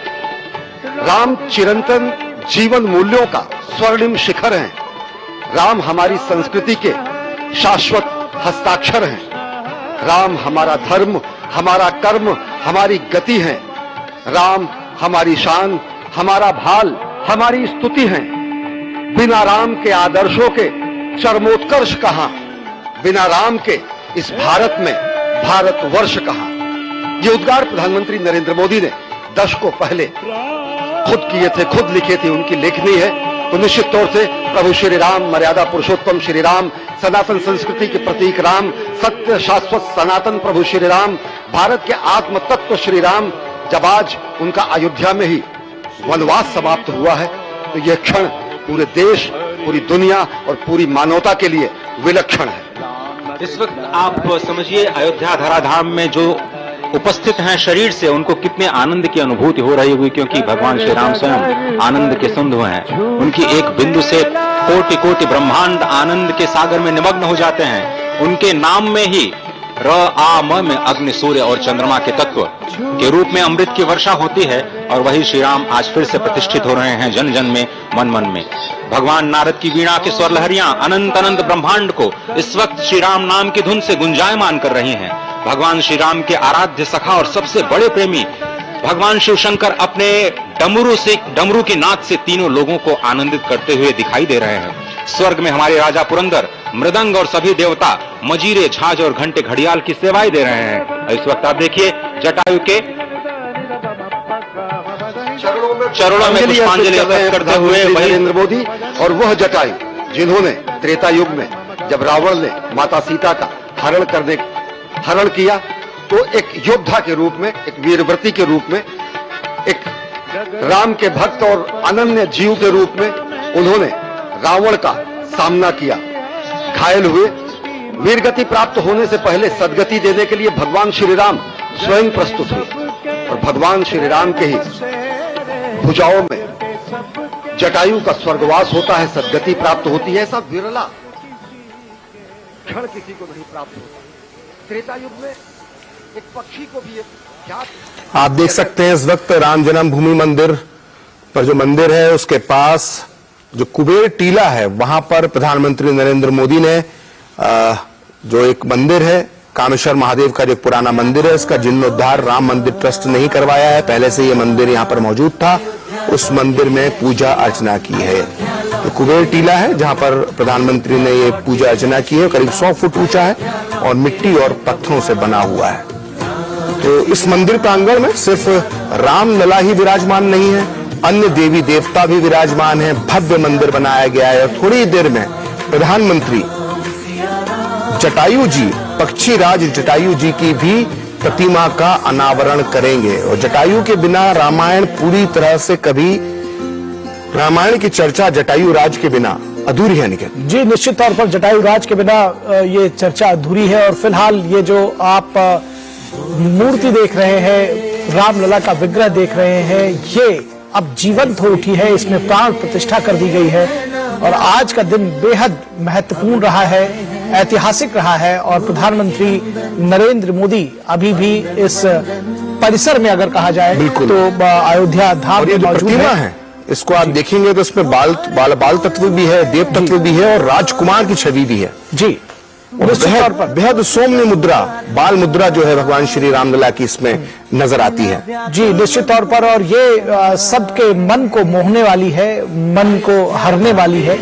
राम चिरंतन जीवन मूल्यों का स्वर्णिम शिखर है। राम हमारी संस्कृति के शाश्वत हस्ताक्षर हैं। राम हमारा धर्म, हमारा कर्म, हमारी गति है। राम हमारी शान, हमारा भाल, हमारी स्तुति है। बिना राम के आदर्शों के चरमोत्कर्ष कहां, बिना राम के इस भारत में भारतवर्ष कहां। ये उद्गार प्रधानमंत्री नरेंद्र मोदी ने दशकों पहले खुद किए थे, खुद लिखे थे, उनकी लेखनी है। तो निश्चित तौर से प्रभु श्री राम, मर्यादा पुरुषोत्तम श्री राम, सनातन संस्कृति के प्रतीक राम, सत्य शाश्वत सनातन प्रभु श्री राम, भारत के आत्म तत्व श्री राम, जब आज उनका अयोध्या में ही वनवास समाप्त हुआ है, तो यह क्षण पूरे देश, पूरी दुनिया और पूरी मानवता के लिए विलक्षण है। इस वक्त आप समझिए अयोध्या धराधाम में जो उपस्थित हैं शरीर से, उनको कितने आनंद की अनुभूति हो रही होगी, क्योंकि भगवान श्री राम स्वयं आनंद के सिंधु हैं। उनकी एक बिंदु से कोटि कोटि ब्रह्मांड आनंद के सागर में निमग्न हो जाते हैं। उनके नाम में ही र आ म में अग्नि, सूर्य और चंद्रमा के तत्व के रूप में अमृत की वर्षा होती है। और वही श्री राम आज फिर से प्रतिष्ठित हो रहे हैं जन जन में, मन मन में। भगवान नारद की वीणा की स्वर लहरियां अनंत अनंत ब्रह्मांड को इस वक्त श्री राम नाम की धुन से गुंजायमान कर रही हैं। भगवान श्री राम के आराध्य सखा और सबसे बड़े प्रेमी भगवान शिव शंकर अपने डमरू की नाद से तीनों लोगों को आनंदित करते हुए दिखाई दे रहे हैं। स्वर्ग में हमारे राजा पुरंदर मृदंग और सभी देवता मजीरे, झांझ और घंटे घड़ियाल की सेवाएं दे रहे हैं। इस वक्त आप देखिए जटायु के चरणों में पुष्पांजलि अर्पित करते हुए नरेंद्र मोदी और वह जटायु जिन्होंने त्रेता युग में जब रावण ने माता सीता का हरण किया, तो एक योद्धा के रूप में, एक वीरव्रती के रूप में, एक राम के भक्त और अनन्य जीव के रूप में उन्होंने रावण का सामना किया। घायल हुए, वीरगति प्राप्त होने से पहले सदगति देने के लिए भगवान श्री राम स्वयं प्रस्तुत हुए। और भगवान श्री राम के ही भुजाओं में जटायु का स्वर्गवास होता है, सदगति प्राप्त होती है। ऐसा विरला क्षण किसी को नहीं प्राप्त होता। त्रेता युग में एक पक्षी को भी आप देख सकते हैं इस वक्त राम जन्मभूमि मंदिर पर जो मंदिर है उसके पास जो कुबेर टीला है, वहां पर प्रधानमंत्री नरेंद्र मोदी ने जो एक मंदिर है कामेश्वर महादेव का, जो पुराना मंदिर है, इसका जीर्णोद्धार राम मंदिर ट्रस्ट नहीं करवाया है, पहले से ये मंदिर यहां पर मौजूद था, उस मंदिर में पूजा अर्चना की है। तो कुबेर टीला है जहां पर प्रधानमंत्री ने ये पूजा अर्चना की है, करीब 100 फुट ऊंचा है और मिट्टी और पत्थरों से बना हुआ है। तो इस मंदिर प्रांगण में सिर्फ रामलला ही विराजमान नहीं है, अन्य देवी देवता भी विराजमान है। भव्य मंदिर बनाया गया है और थोड़ी देर में प्रधानमंत्री जटायु जी, पक्षी राज जटायु जी की भी प्रतिमा का अनावरण करेंगे। और जटायु के बिना रामायण पूरी तरह से कभी, रामायण की चर्चा जटायु राज के बिना अधूरी है निखिल। जी निश्चित तौर पर जटायु राज के बिना ये चर्चा अधूरी है। और फिलहाल ये जो आप मूर्ति देख रहे हैं, रामलला का विग्रह देख रहे हैं, ये अब जीवंत हो उठी है, इसमें प्राण प्रतिष्ठा कर दी गई है। और आज का दिन बेहद महत्वपूर्ण रहा है, ऐतिहासिक रहा है। और प्रधानमंत्री नरेंद्र मोदी अभी भी इस परिसर में अगर कहा जाए तो अयोध्या धाम में मौजूद है। इसको आप देखेंगे तो इसमें बाल तत्व भी है, देव तत्व भी है और राजकुमार की छवि भी है। जी, बेहद सौम्य मुद्रा, बाल मुद्रा जो है भगवान श्री रामलला की इसमें नजर आती है। जी निश्चित तौर पर। और ये सबके मन को मोहने वाली है, मन को हरने वाली है।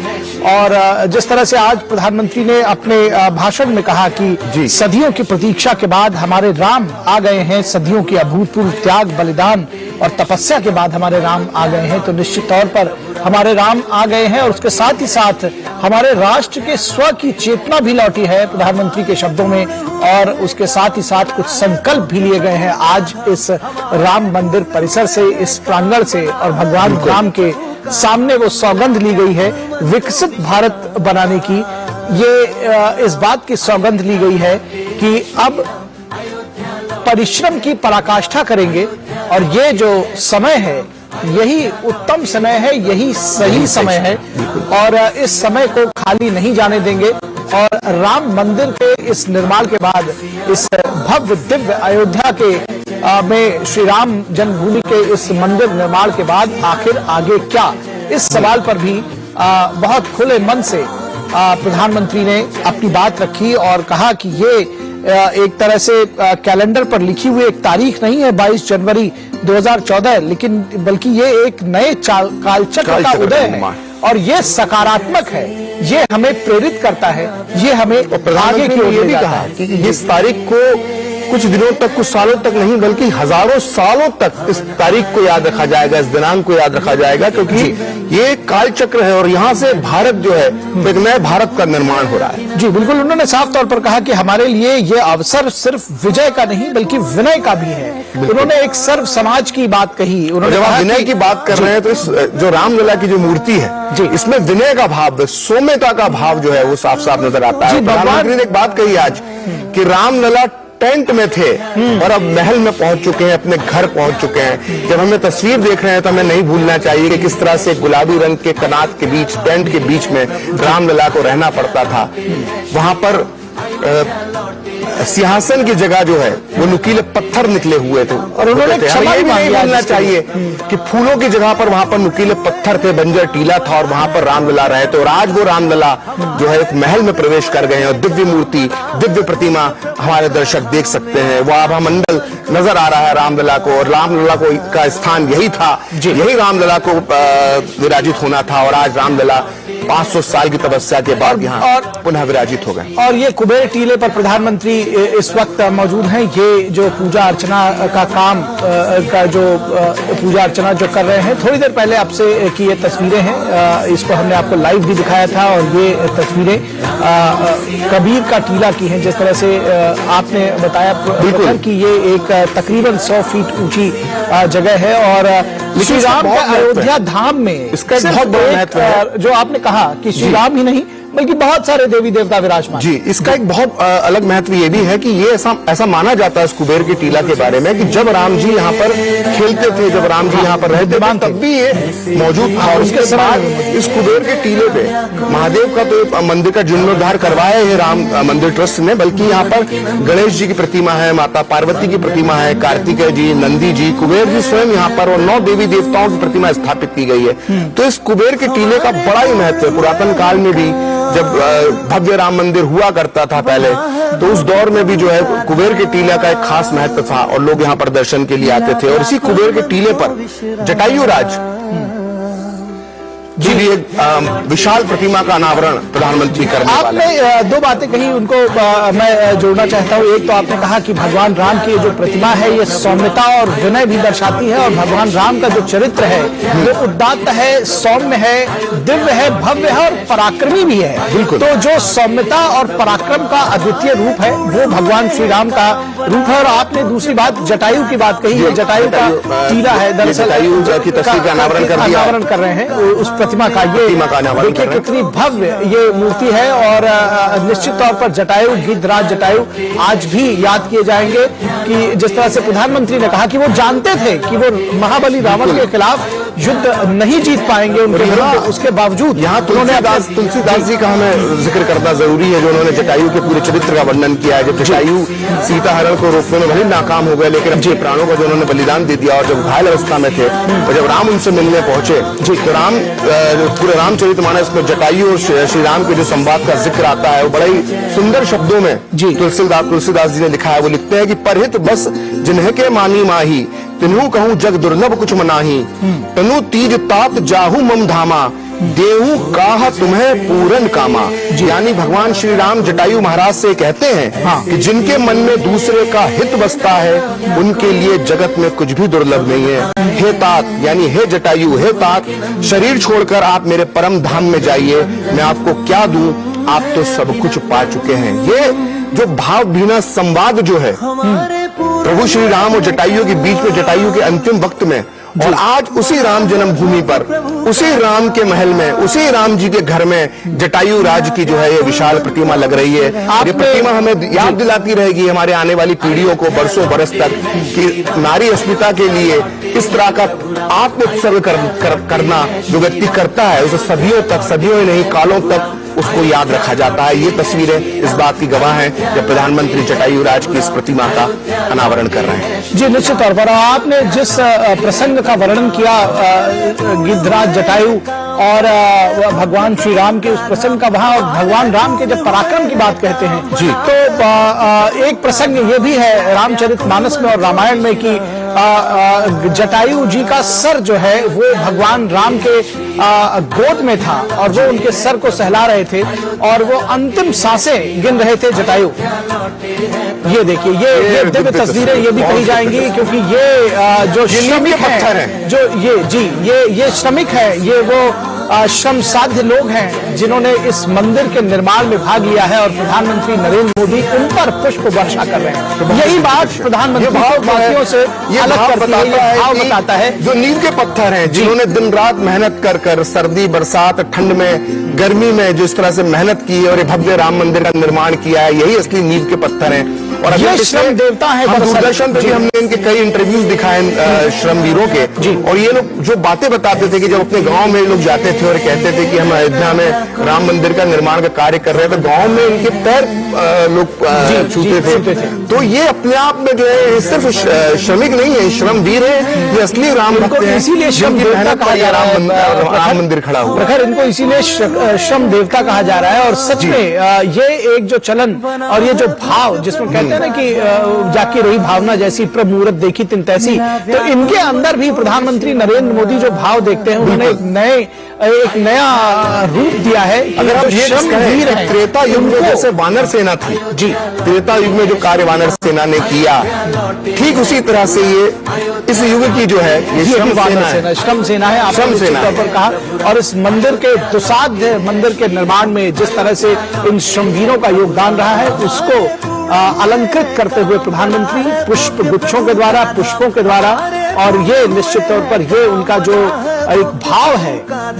और जिस तरह से आज प्रधानमंत्री ने अपने भाषण में कहा कि सदियों की प्रतीक्षा के बाद हमारे राम आ गए हैं, सदियों की अभूतपूर्व त्याग, बलिदान और तपस्या के बाद हमारे राम आ गए हैं। तो निश्चित तौर पर हमारे राम आ गए हैं और उसके साथ ही साथ हमारे राष्ट्र के स्व की चेतना भी लौटी है प्रधानमंत्री के शब्दों में। और उसके साथ ही साथ कुछ संकल्प भी लिए गए हैं आज इस राम मंदिर परिसर से, इस प्रांगण से। और भगवान राम के सामने वो सौगंध ली गई है विकसित भारत बनाने की। ये इस बात की सौगंध ली गई है कि अब परिश्रम की पराकाष्ठा करेंगे और ये जो समय है यही उत्तम समय है, यही सही समय है। और इस समय को खाली नहीं जाने देंगे। और राम मंदिर के इस निर्माण के बाद, इस भव्य दिव्य अयोध्या के में श्री राम जन्मभूमि के इस मंदिर निर्माण के बाद आखिर आगे क्या, इस सवाल पर भी बहुत खुले मन से प्रधानमंत्री ने अपनी बात रखी और कहा कि ये एक तरह से कैलेंडर पर लिखी हुई एक तारीख नहीं है 22 जनवरी 2014, लेकिन बल्कि ये एक नए कालचक्र का उदय है। और ये सकारात्मक है, ये हमें प्रेरित करता है, ये हमें आगे की ओर ले जाता है। कि इस तारीख को कुछ दिनों तक, कुछ सालों तक नहीं बल्कि हजारों सालों तक इस तारीख को याद रखा जाएगा, इस दिनांक को याद रखा जाएगा, क्योंकि ये काल चक्र है और यहाँ से भारत जो है एक नए भारत का निर्माण हो रहा है। जी बिल्कुल, उन्होंने साफ तौर पर कहा कि हमारे लिए ये अवसर सिर्फ विजय का नहीं बल्कि विनय का भी है। उन्होंने एक सर्व समाज की बात कही। उन्होंने जब आप विनय की बात कर रहे हैं तो इस जो रामलला की जो मूर्ति है इसमें विनय का भाव, सौम्यता का भाव जो है वो साफ साफ नजर आता है। प्रधानमंत्री ने एक बात कही आज कि रामलला टेंट में थे और अब महल में पहुंच चुके हैं, अपने घर पहुंच चुके हैं। जब हमें तस्वीर देख रहे हैं तो हमें नहीं भूलना चाहिए कि किस तरह से गुलाबी रंग के कनात के बीच, टेंट के बीच में रामलला को रहना पड़ता था। वहां पर सिंहासन की जगह जो है वो नुकीले पत्थर निकले हुए थे। और उन्होंने क्षमा भी नहीं भूलना चाहिए कि फूलों की जगह पर वहां पर नुकीले पत्थर थे, बंजर टीला था और वहां पर रामलला रहे थे। और आज वो रामलला जो है एक महल में प्रवेश कर गए हैं और दिव्य मूर्ति, दिव्य प्रतिमा हमारे दर्शक देख सकते हैं। वो आभा मंडल नजर आ रहा है रामलला को, और रामलला को का स्थान यही था, यही रामलला को विराजित होना था। और आज रामलला 500 साल की तपस्या के बाद यहाँ पुनः विराजित हो गए। और ये कुबेर टीले पर प्रधानमंत्री इस वक्त मौजूद हैं। ये जो पूजा अर्चना का काम का जो पूजा अर्चना जो कर रहे हैं, थोड़ी देर पहले आपसे की ये तस्वीरें हैं, इसको हमने आपको लाइव भी दिखाया था। और ये तस्वीरें कबीर का टीला की हैं, जिस तरह से आपने बताया कि ये एक तकरीबन 100 फीट ऊंची जगह है। और श्री राम का अयोध्या धाम में इसका बहुत बड़ा महत्व है। जो आपने कहा कि श्री राम ही नहीं बल्कि बहुत सारे देवी देवता विराजमान। जी, इसका एक बहुत अलग महत्व ये भी है कि ये ऐसा माना जाता है इस कुबेर के टीला के बारे में कि जब राम जी यहाँ पर खेलते थे, जब राम जी यहाँ पर रहते थे, तब भी ये मौजूद था। और उसके बाद इस कुबेर के टीले पे महादेव का तो मंदिर का जीर्णोद्धार करवाया है राम मंदिर ट्रस्ट ने, बल्कि यहाँ पर गणेश जी की प्रतिमा है, माता पार्वती की प्रतिमा है, कार्तिकेय जी, नंदी जी, कुबेर जी स्वयं यहाँ पर, और 9 देवी देवताओं की प्रतिमा स्थापित की गई है। तो इस कुबेर के टीले का बड़ा ही महत्व है। पुरातन काल में भी जब भव्य राम मंदिर हुआ करता था पहले, तो उस दौर में भी जो है कुबेर के टीले का एक खास महत्व था और लोग यहाँ पर दर्शन के लिए आते थे। और इसी कुबेर के टीले पर जटायु राज जी भी एक विशाल प्रतिमा का अनावरण प्रधानमंत्री करने वाले हैं। आपने दो बातें कही, उनको मैं जोड़ना चाहता हूँ। एक तो आपने कहा कि भगवान राम की जो प्रतिमा है ये सौम्यता और विनय भी दर्शाती है, और भगवान राम का जो चरित्र है वो उदात्त है, सौम्य है, दिव्य है, भव्य है और पराक्रमी भी है। बिल्कुल। तो जो सौम्यता और पराक्रम का अद्वितीय रूप है वो भगवान श्री राम का रूप है। और आपने दूसरी बात जटायु की बात कही है, जटायु का टीला है, दरअसल जटायु की तस्वीर का अनावरण कर रहे हैं उस प्रतिमा का। ये देखिए कितनी भव्य ये मूर्ति है, और निश्चित तौर पर जटायु, गिद्धराज जटायु आज भी याद किए जाएंगे कि जिस तरह से प्रधानमंत्री ने कहा कि वो जानते थे कि वो महाबली रावण के खिलाफ युद्ध नहीं जीत पाएंगे उनके विरुद्ध, उसके बावजूद यहाँ तुलसीदास जी का हमें जिक्र करना जरूरी है, जो उन्होंने जटायु के पूरे चरित्र का वर्णन किया है। जब जटायु सीता हरण को रोकने में भले नाकाम हो गए, लेकिन अपने प्राणों का जो उन्होंने बलिदान दे दिया, और जब घायल अवस्था में थे और जब राम उनसे मिलने पहुंचे तो पूरे रामचरितमानस में जटायु और श्री राम के जो संवाद का जिक्र आता है वो बड़े ही सुंदर शब्दों में तुलसीदास जी ने लिखा है। वो लिखते हैं कि परहित बस जिन्ह के मानी माही, तिन्हु कहूं जग दुर्लभ कुछ मनाही, तनु तीज तात जाहू मम धामा, देहू काह तुम्हें पूरन कामा। यानी भगवान श्री राम जटायु महाराज से कहते हैं कि जिनके मन में दूसरे का हित बसता है उनके लिए जगत में कुछ भी दुर्लभ नहीं है। हे तात, यानी हे जटायु, हे तात, शरीर छोड़कर आप मेरे परम धाम में जाइए, मैं आपको क्या दूं, आप तो सब कुछ पा चुके हैं। ये जो भाव भीना संवाद जो है प्रभु श्री राम और जटायु के बीच में, जटायु के अंतिम वक्त में, और आज उसी राम जन्मभूमि पर, उसी राम के महल में, उसी राम जी के घर में जटायु राज की जो है ये विशाल प्रतिमा लग रही है। ये प्रतिमा हमें याद दिलाती रहेगी हमारे आने वाली पीढ़ियों को बरसों बरस तक कि नारी अस्मिता के लिए इस तरह का आत्मोत्सर्ग करना जो व्यक्ति करता है उसे सदियों नहीं कालों तक उसको याद रखा जाता है। ये तस्वीरें इस बात की गवाह हैं जब प्रधानमंत्री जटायु राज की इस प्रतिमा का अनावरण कर रहे हैं। जी निश्चित तौर पर आपने जिस प्रसंग का वर्णन किया गिद्धराज जटायु और भगवान श्री राम के उस प्रसंग का, वहां भगवान राम के जब पराक्रम की बात कहते हैं जी, तो एक प्रसंग ये भी है रामचरितमानस में और रामायण में कि जटायु जी का सर जो है वो भगवान राम के गोद में था और वो उनके सर को सहला रहे थे और वो अंतिम सांसें गिन रहे थे जटायु। ये देखिए ये दिव्य तस्वीरें ये भी कही जाएंगी क्योंकि ये जो श्रमिक है, जो ये श्रमिक है, ये वो श्रम साध्य लोग हैं जिन्होंने इस मंदिर के निर्माण में भाग लिया है और प्रधानमंत्री नरेंद्र मोदी उन पर पुष्प वर्षा कर रहे हैं। यही बात प्रधानमंत्री बाकियों से अलग बताता है। जो नींव के पत्थर हैं, जिन्होंने दिन रात मेहनत कर सर्दी बरसात ठंड में गर्मी में जिस तरह से मेहनत की है और ये भव्य राम मंदिर का निर्माण किया है, यही असली नींव के पत्थर हैं। और ये श्रम देवता है। दूरदर्शन पे भी हमने इनके कई इंटरव्यूज दिखाए श्रमवीरों के, और ये लोग जो बातें बताते थे कि जब अपने गांव में लोग जाते थे और कहते थे कि हम अयोध्या में राम मंदिर का निर्माण का कार्य कर रहे थे, गांव में इनके पैर लोग छूते थे। तो ये अपने आप में जो है सिर्फ श्रमिक नहीं है, श्रमवीर है, ये असली राम भक्त हैं। इसीलिए श्रम देवता कहा जा रहा है, राम मंदिर खड़ा हुआ प्रखर इनको इसीलिए श्रम देवता कहा जा रहा है। और सच में ये एक जो चलन और ये जो भाव जिसमें कहते हैं ना कि जाकी रही भावना जैसी प्रमुहूर्त देखी तिन तैसी, तो इनके अंदर भी प्रधानमंत्री नरेंद्र मोदी जो भाव देखते हैं उन्होंने एक नया रूप दिया है। अगर हम ये कहें त्रेता युग में जैसे वानर सेना थी जी, त्रेता युग में जो कार्य वानर सेना ने किया, ठीक उसी तरह से ये इस युग की जो है ये श्रम सेना है, श्रम सेना पर कहा। और इस मंदिर के दुसाध्य मंदिर के निर्माण में जिस तरह से इन श्रमवीरों का योगदान रहा है उसको अलंकृत करते हुए प्रधानमंत्री पुष्प गुच्छों के द्वारा, पुष्पों के द्वारा, और ये निश्चित तौर पर ये उनका जो एक भाव है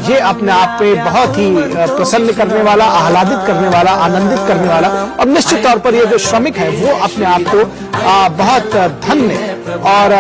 ये अपने आप में बहुत ही प्रसन्न करने वाला, आह्लादित करने वाला, आनंदित करने वाला। और निश्चित तौर पर ये जो श्रमिक है वो अपने आप को बहुत धन्य और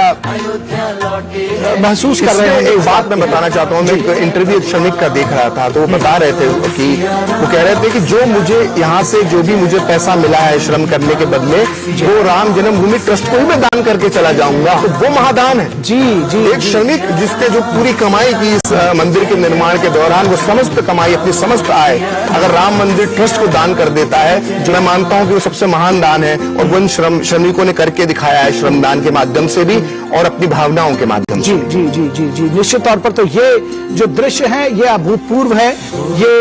महसूस कर रहे हैं। एक बात मैं बताना चाहता हूँ, मैं एक इंटरव्यू श्रमिक का देख रहा था तो वो बता रहे थे कि वो कह रहे थे कि जो मुझे यहाँ से जो भी मुझे पैसा मिला है श्रम करने के बदले वो राम जन्मभूमि ट्रस्ट को ही मैं दान करके चला जाऊंगा, तो वो महादान है। जी एक श्रमिक जिसके जो पूरी कमाई की इस मंदिर के निर्माण के दौरान वो समस्त कमाई, अपनी समस्त आय अगर राम मंदिर ट्रस्ट को दान कर देता है, जो मैं मानता हूँ कि वो सबसे महान दान है और वो इन श्रमिकों ने करके दिखाया है श्रमदान के माध्यम माध्यम से भी और अपनी भावनाओं के माध्यम से। जी जी जी जी जी निश्चित तौर पर तो ये जो दृश्य है ये अभूतपूर्व है। ये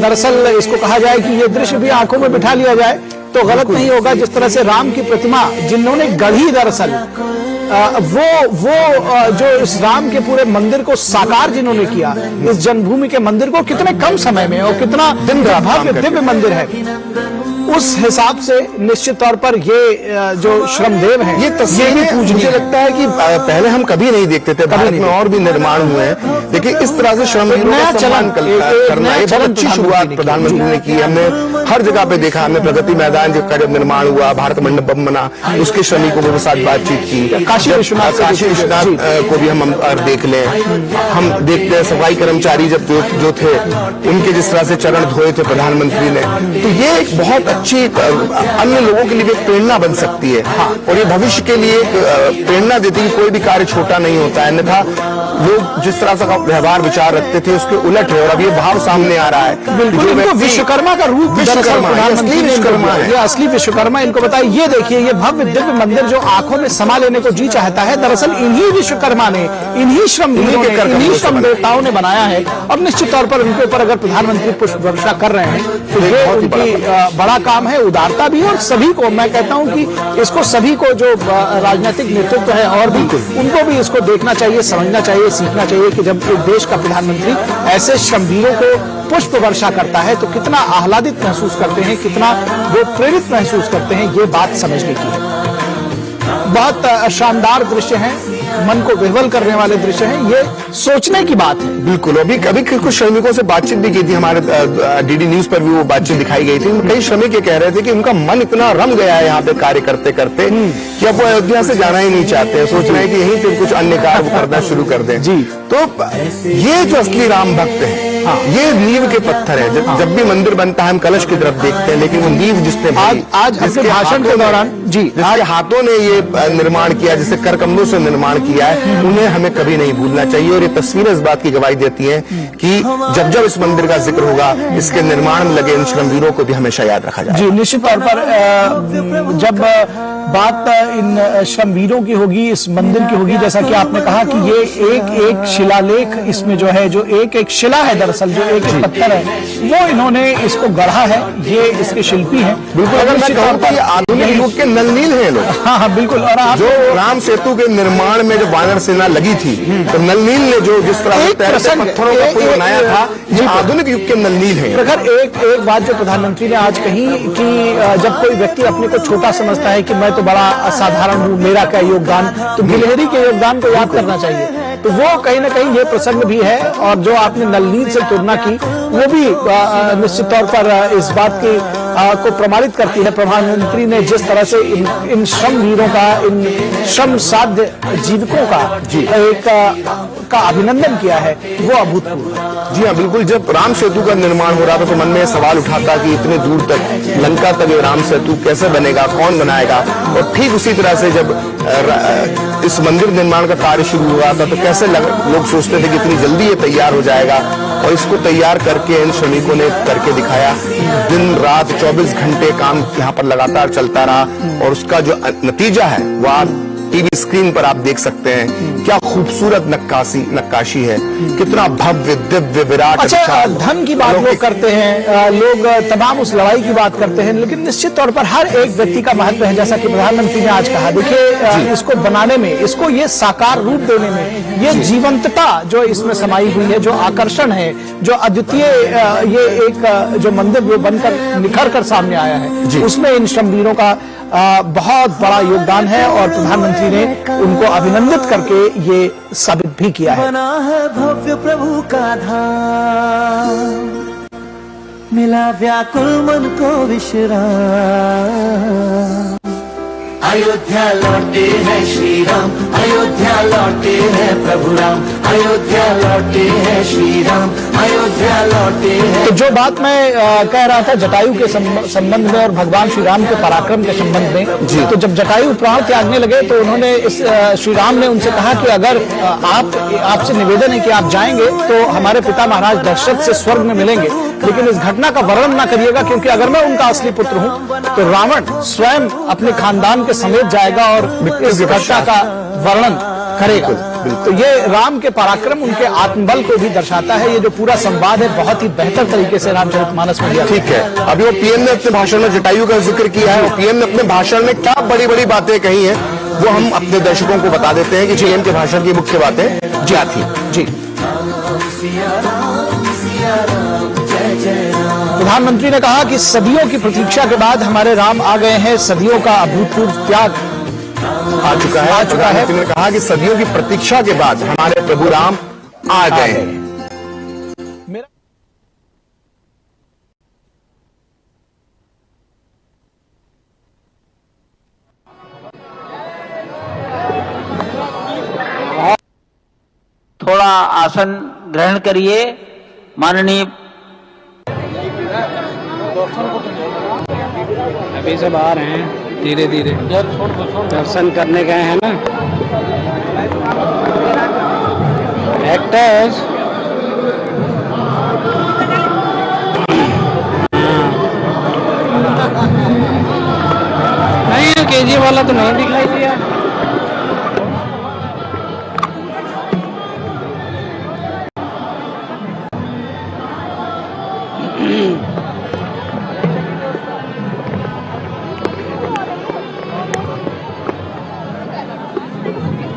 दरअसल इसको कहा जाए कि ये दृश्य भी आंखों में बिठा लिया जाए तो गलत नहीं होगा। जिस तरह से राम की प्रतिमा जिन्होंने गढ़ी, दरअसल वो जो इस राम के पूरे मंदिर को साकार जिन्होंने किया, इस जन्मभूमि के मंदिर को कितने कम समय में और कितना भव्य दिव्य मंदिर है, उस हिसाब से निश्चित तौर पर ये जो श्रमदेव हैं ये तस्वीरें मुझे लगता है कि पहले हम कभी नहीं देखते थे। भारत में और भी निर्माण हुए हैं, देखिए इस तरह से श्रमजीवियों का सम्मान करना ये बहुत अच्छी शुरुआत प्रधानमंत्री ने की। हमने हर जगह पे देखा, हमने प्रगति मैदान का जब निर्माण हुआ, भारत मंडपम बना, उसके श्रमिकों के साथ बातचीत की। काशी विश्वनाथ को भी हम देख लें, हम देखते हैं सफाई कर्मचारी जब जो थे उनके जिस तरह से चरण धोए थे प्रधानमंत्री ने, तो ये एक बहुत अच्छी अन्य लोगों के लिए भी एक प्रेरणा बन सकती है। और ये भविष्य के लिए एक प्रेरणा देती है कि कोई भी कार्य छोटा नहीं होता है। अन्यथा लोग जिस तरह से व्यवहार विचार रखते थे उसके उलट है और अब ये भाव सामने आ रहा है। बिल्कुल इनको विश्वकर्मा का रूप, विश्वकर्मा है, ये असली विश्वकर्मा इनको बताया। ये देखिए ये भव्य दिव्य मंदिर जो आंखों में समा लेने को जी चाहता है, दरअसल इन्हीं विश्वकर्मा ने, इन्हीं श्रमजीवियों ने, इन्हीं श्रम देवताओं ने बनाया है। अब निश्चित तौर पर उनके ऊपर अगर प्रधानमंत्री पुष्प वर्षा कर रहे हैं तो ये उनकी बड़ा काम है, उदारता भी। और सभी को मैं कहता हूं कि इसको सभी को जो राजनीतिक नेतृत्व है और भी उनको भी इसको देखना चाहिए, समझना चाहिए, सीखना चाहिए कि जब एक देश का प्रधानमंत्री ऐसे श्रमवीरों को पुष्प वर्षा करता है तो कितना आह्लादित महसूस करते हैं, कितना वो प्रेरित महसूस करते हैं, ये बात समझने की है। बहुत शानदार दृश्य है, मन को विह्वल करने वाले दृश्य हैं, ये सोचने की बात है। बिल्कुल, अभी कभी कुछ श्रमिकों से बातचीत भी की थी, हमारे डीडी न्यूज पर भी वो बातचीत दिखाई गई थी। कई श्रमिक ये कह रहे थे कि उनका मन इतना रम गया है यहाँ पे कार्य करते करते कि अब वो अयोध्या से जाना ही नहीं चाहते, सोच रहे हैं कि यहीं पे कुछ अन्य कार्य करना शुरू कर दें। जी, तो ये जो असली राम भक्त है, ये नींव के पत्थर है। जब भी मंदिर बनता है हम कलश की तरफ देखते हैं, लेकिन वो नींव जिसने आज अपने भाषण के दौरान जी जिसके हाथों ने ये निर्माण किया, जिससे करकमलों से निर्माण किया है, उन्हें हमें कभी नहीं भूलना चाहिए। और ये तस्वीरें इस बात की गवाही देती हैं कि जब जब इस मंदिर का जिक्र होगा, इसके निर्माण में लगे इन श्रमवीरों को भी हमेशा याद रखा जाए। जी निश्चित तौर पर जब बात इन श्रमवीरों की होगी, इस मंदिर की होगी, जैसा कि आपने कहा कि ये एक एक शिलालेख इसमें जो है, जो एक एक शिला है, दरअसल जो एक एक पत्थर है, वो इन्होंने इसको गढ़ा है, ये इसके शिल्पी हैं। बिल्कुल, अगर मैं कहूं तो ये आधुनिक युग के नलनील हैं लोग। हाँ बिल्कुल। और आप जो राम सेतु के निर्माण में जो वानर सेना लगी थी, तो नलनील ने जो जिस तरह से पत्थरों का पुल बनाया था, ये आधुनिक युग के नलनील हैं। प्रखर एक बात जो प्रधानमंत्री ने आज कही कि जब कोई व्यक्ति अपने को छोटा समझता है कि मैं तो बड़ा असाधारण हूँ, मेरा क्या योगदान, तो गिलहरी के योगदान को याद करना चाहिए। तो वो कहीं ना कहीं ये प्रसंग भी है। और जो आपने नलनील से तुलना की वो भी निश्चित तौर पर इस बात की को प्रमाणित करती है। प्रधानमंत्री ने जिस तरह से इन श्रमवीरों का, इन श्रम साध्य जीविकों का एक का अभिनंदन किया है, वो अभूतपूर्व। जी हाँ बिल्कुल, जब राम सेतु का निर्माण हो रहा था तो मन में सवाल उठा था कि इतने दूर तक लंका तक ये राम सेतु कैसे बनेगा, कौन बनाएगा। और ठीक उसी तरह से जब इस मंदिर निर्माण का कार्य शुरू हुआ था तो कैसे लोग सोचते थे कि इतनी जल्दी ये तैयार हो जाएगा, और इसको तैयार करके इन श्रमिकों ने करके दिखाया। दिन रात 24 घंटे काम यहाँ पर लगातार चलता रहा और उसका जो नतीजा है वो आप टीवी स्क्रीन पर आप देख सकते हैं। क्या खूबसूरत नक्काशी है, कितना भव्य दिव्य विराट। अच्छा, धन की बात लोग करते हैं, लोग तमाम उस लड़ाई की बात करते हैं, लेकिन निश्चित तौर पर हर एक व्यक्ति का महत्व है। जैसा कि प्रधानमंत्री ने आज कहा, देखिए इसको बनाने में, इसको ये साकार रूप देने में, ये जीवंतता जो इसमें समाई हुई है, जो आकर्षण है, जो अद्वितीय ये एक जो मंदिर जो बनकर निखर कर सामने आया है, उसमें इन श्रमवीरों का बहुत बड़ा योगदान है। और प्रधानमंत्री ने उनको अभिनंदित करके ये साबित भी किया है। बना है भव्य प्रभु का धाम, मिला व्याकुल मन को विश्राम। अयोध्या लौटे हैं श्री राम, अयोध्या लौटे हैं प्रभु राम, अयोध्या लौटे हैं श्री राम, अयोध्या लौटे हैं। तो जो बात मैं कह रहा था जटायु के संबंध में और भगवान श्री राम के पराक्रम के संबंध में जी, तो जब जटायु प्राण त्यागने लगे तो उन्होंने श्री राम ने उनसे कहा कि अगर आपसे निवेदन है कि आप जाएंगे तो हमारे पिता महाराज दशरथ से स्वर्ग में मिलेंगे, लेकिन इस घटना का वर्णन ना करिएगा, क्योंकि अगर मैं उनका असली पुत्र हूं तो रावण स्वयं अपने खानदान के समेत जाएगा और इस घटना का वर्णन करेगा। तो ये राम के पराक्रम, उनके आत्मबल को भी दर्शाता है। ये जो पूरा संवाद है बहुत ही बेहतर तरीके से रामचरितमानस में दिया। ठीक है, अभी वो पीएम ने अपने भाषण में जटायु का जिक्र किया है और पीएम ने अपने भाषण में क्या बड़ी बड़ी बातें कही हैं वो हम अपने दर्शकों को बता देते हैं कि पीएम के भाषण की मुख्य बातें क्या थी। जी, प्रधानमंत्री ने कहा कि सदियों की प्रतीक्षा के बाद हमारे राम आ गए हैं, सदियों का अभूतपूर्व त्याग आ चुका है। प्रधानमंत्री ने कहा कि सदियों की प्रतीक्षा के बाद हमारे प्रभु राम आ गए हैं। थोड़ा आसन ग्रहण करिए। माननीय अभी सब आ रहे हैं धीरे धीरे, दर्शन करने गए हैं ना एक्टर्स। नहीं केजी वाला तो नहीं दिखाई दिया।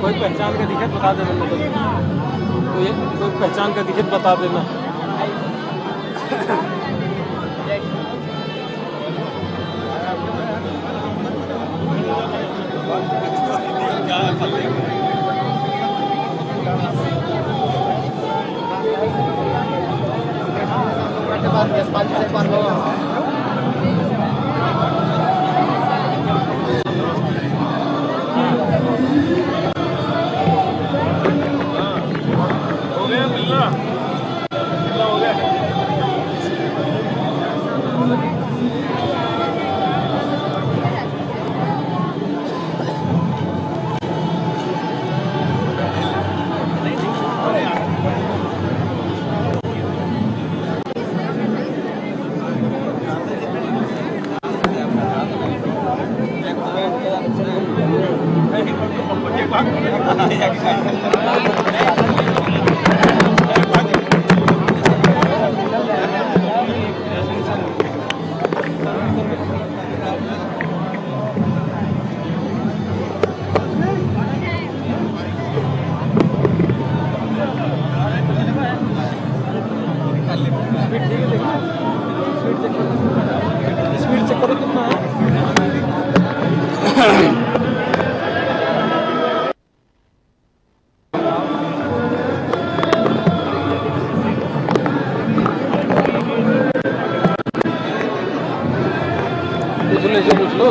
कोई पहचान का दिक्कत बता देना, कोई पहचान का दिक्कत बता देना।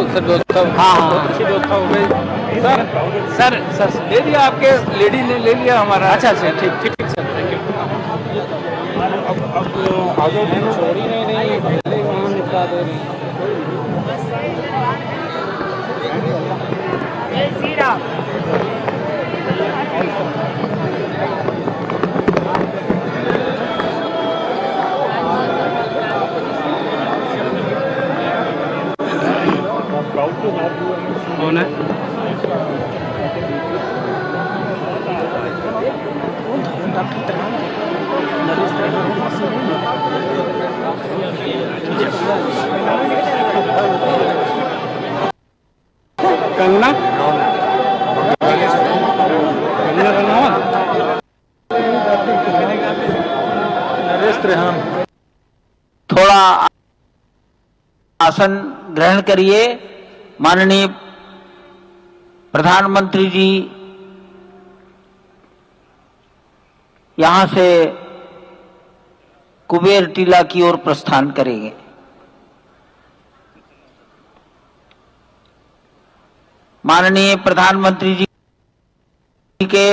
सर व्यवस्था, हाँ अच्छी व्यवस्था हो गई। सर सर सर ले लिया, आपके लेडी ने ले लिया हमारा। अच्छा अच्छा, ठीक ठीक ठीक सर, थैंक यू। अब आगे छोड़ी नहीं पहले वहाँ निपटा दे रही। कौन है? कंगना कंगना रनावत, नरेश त्रेहान। थोड़ा आसन ग्रहण करिए। माननीय प्रधानमंत्री जी यहां से कुबेर टीला की ओर प्रस्थान करेंगे। माननीय प्रधानमंत्री जी के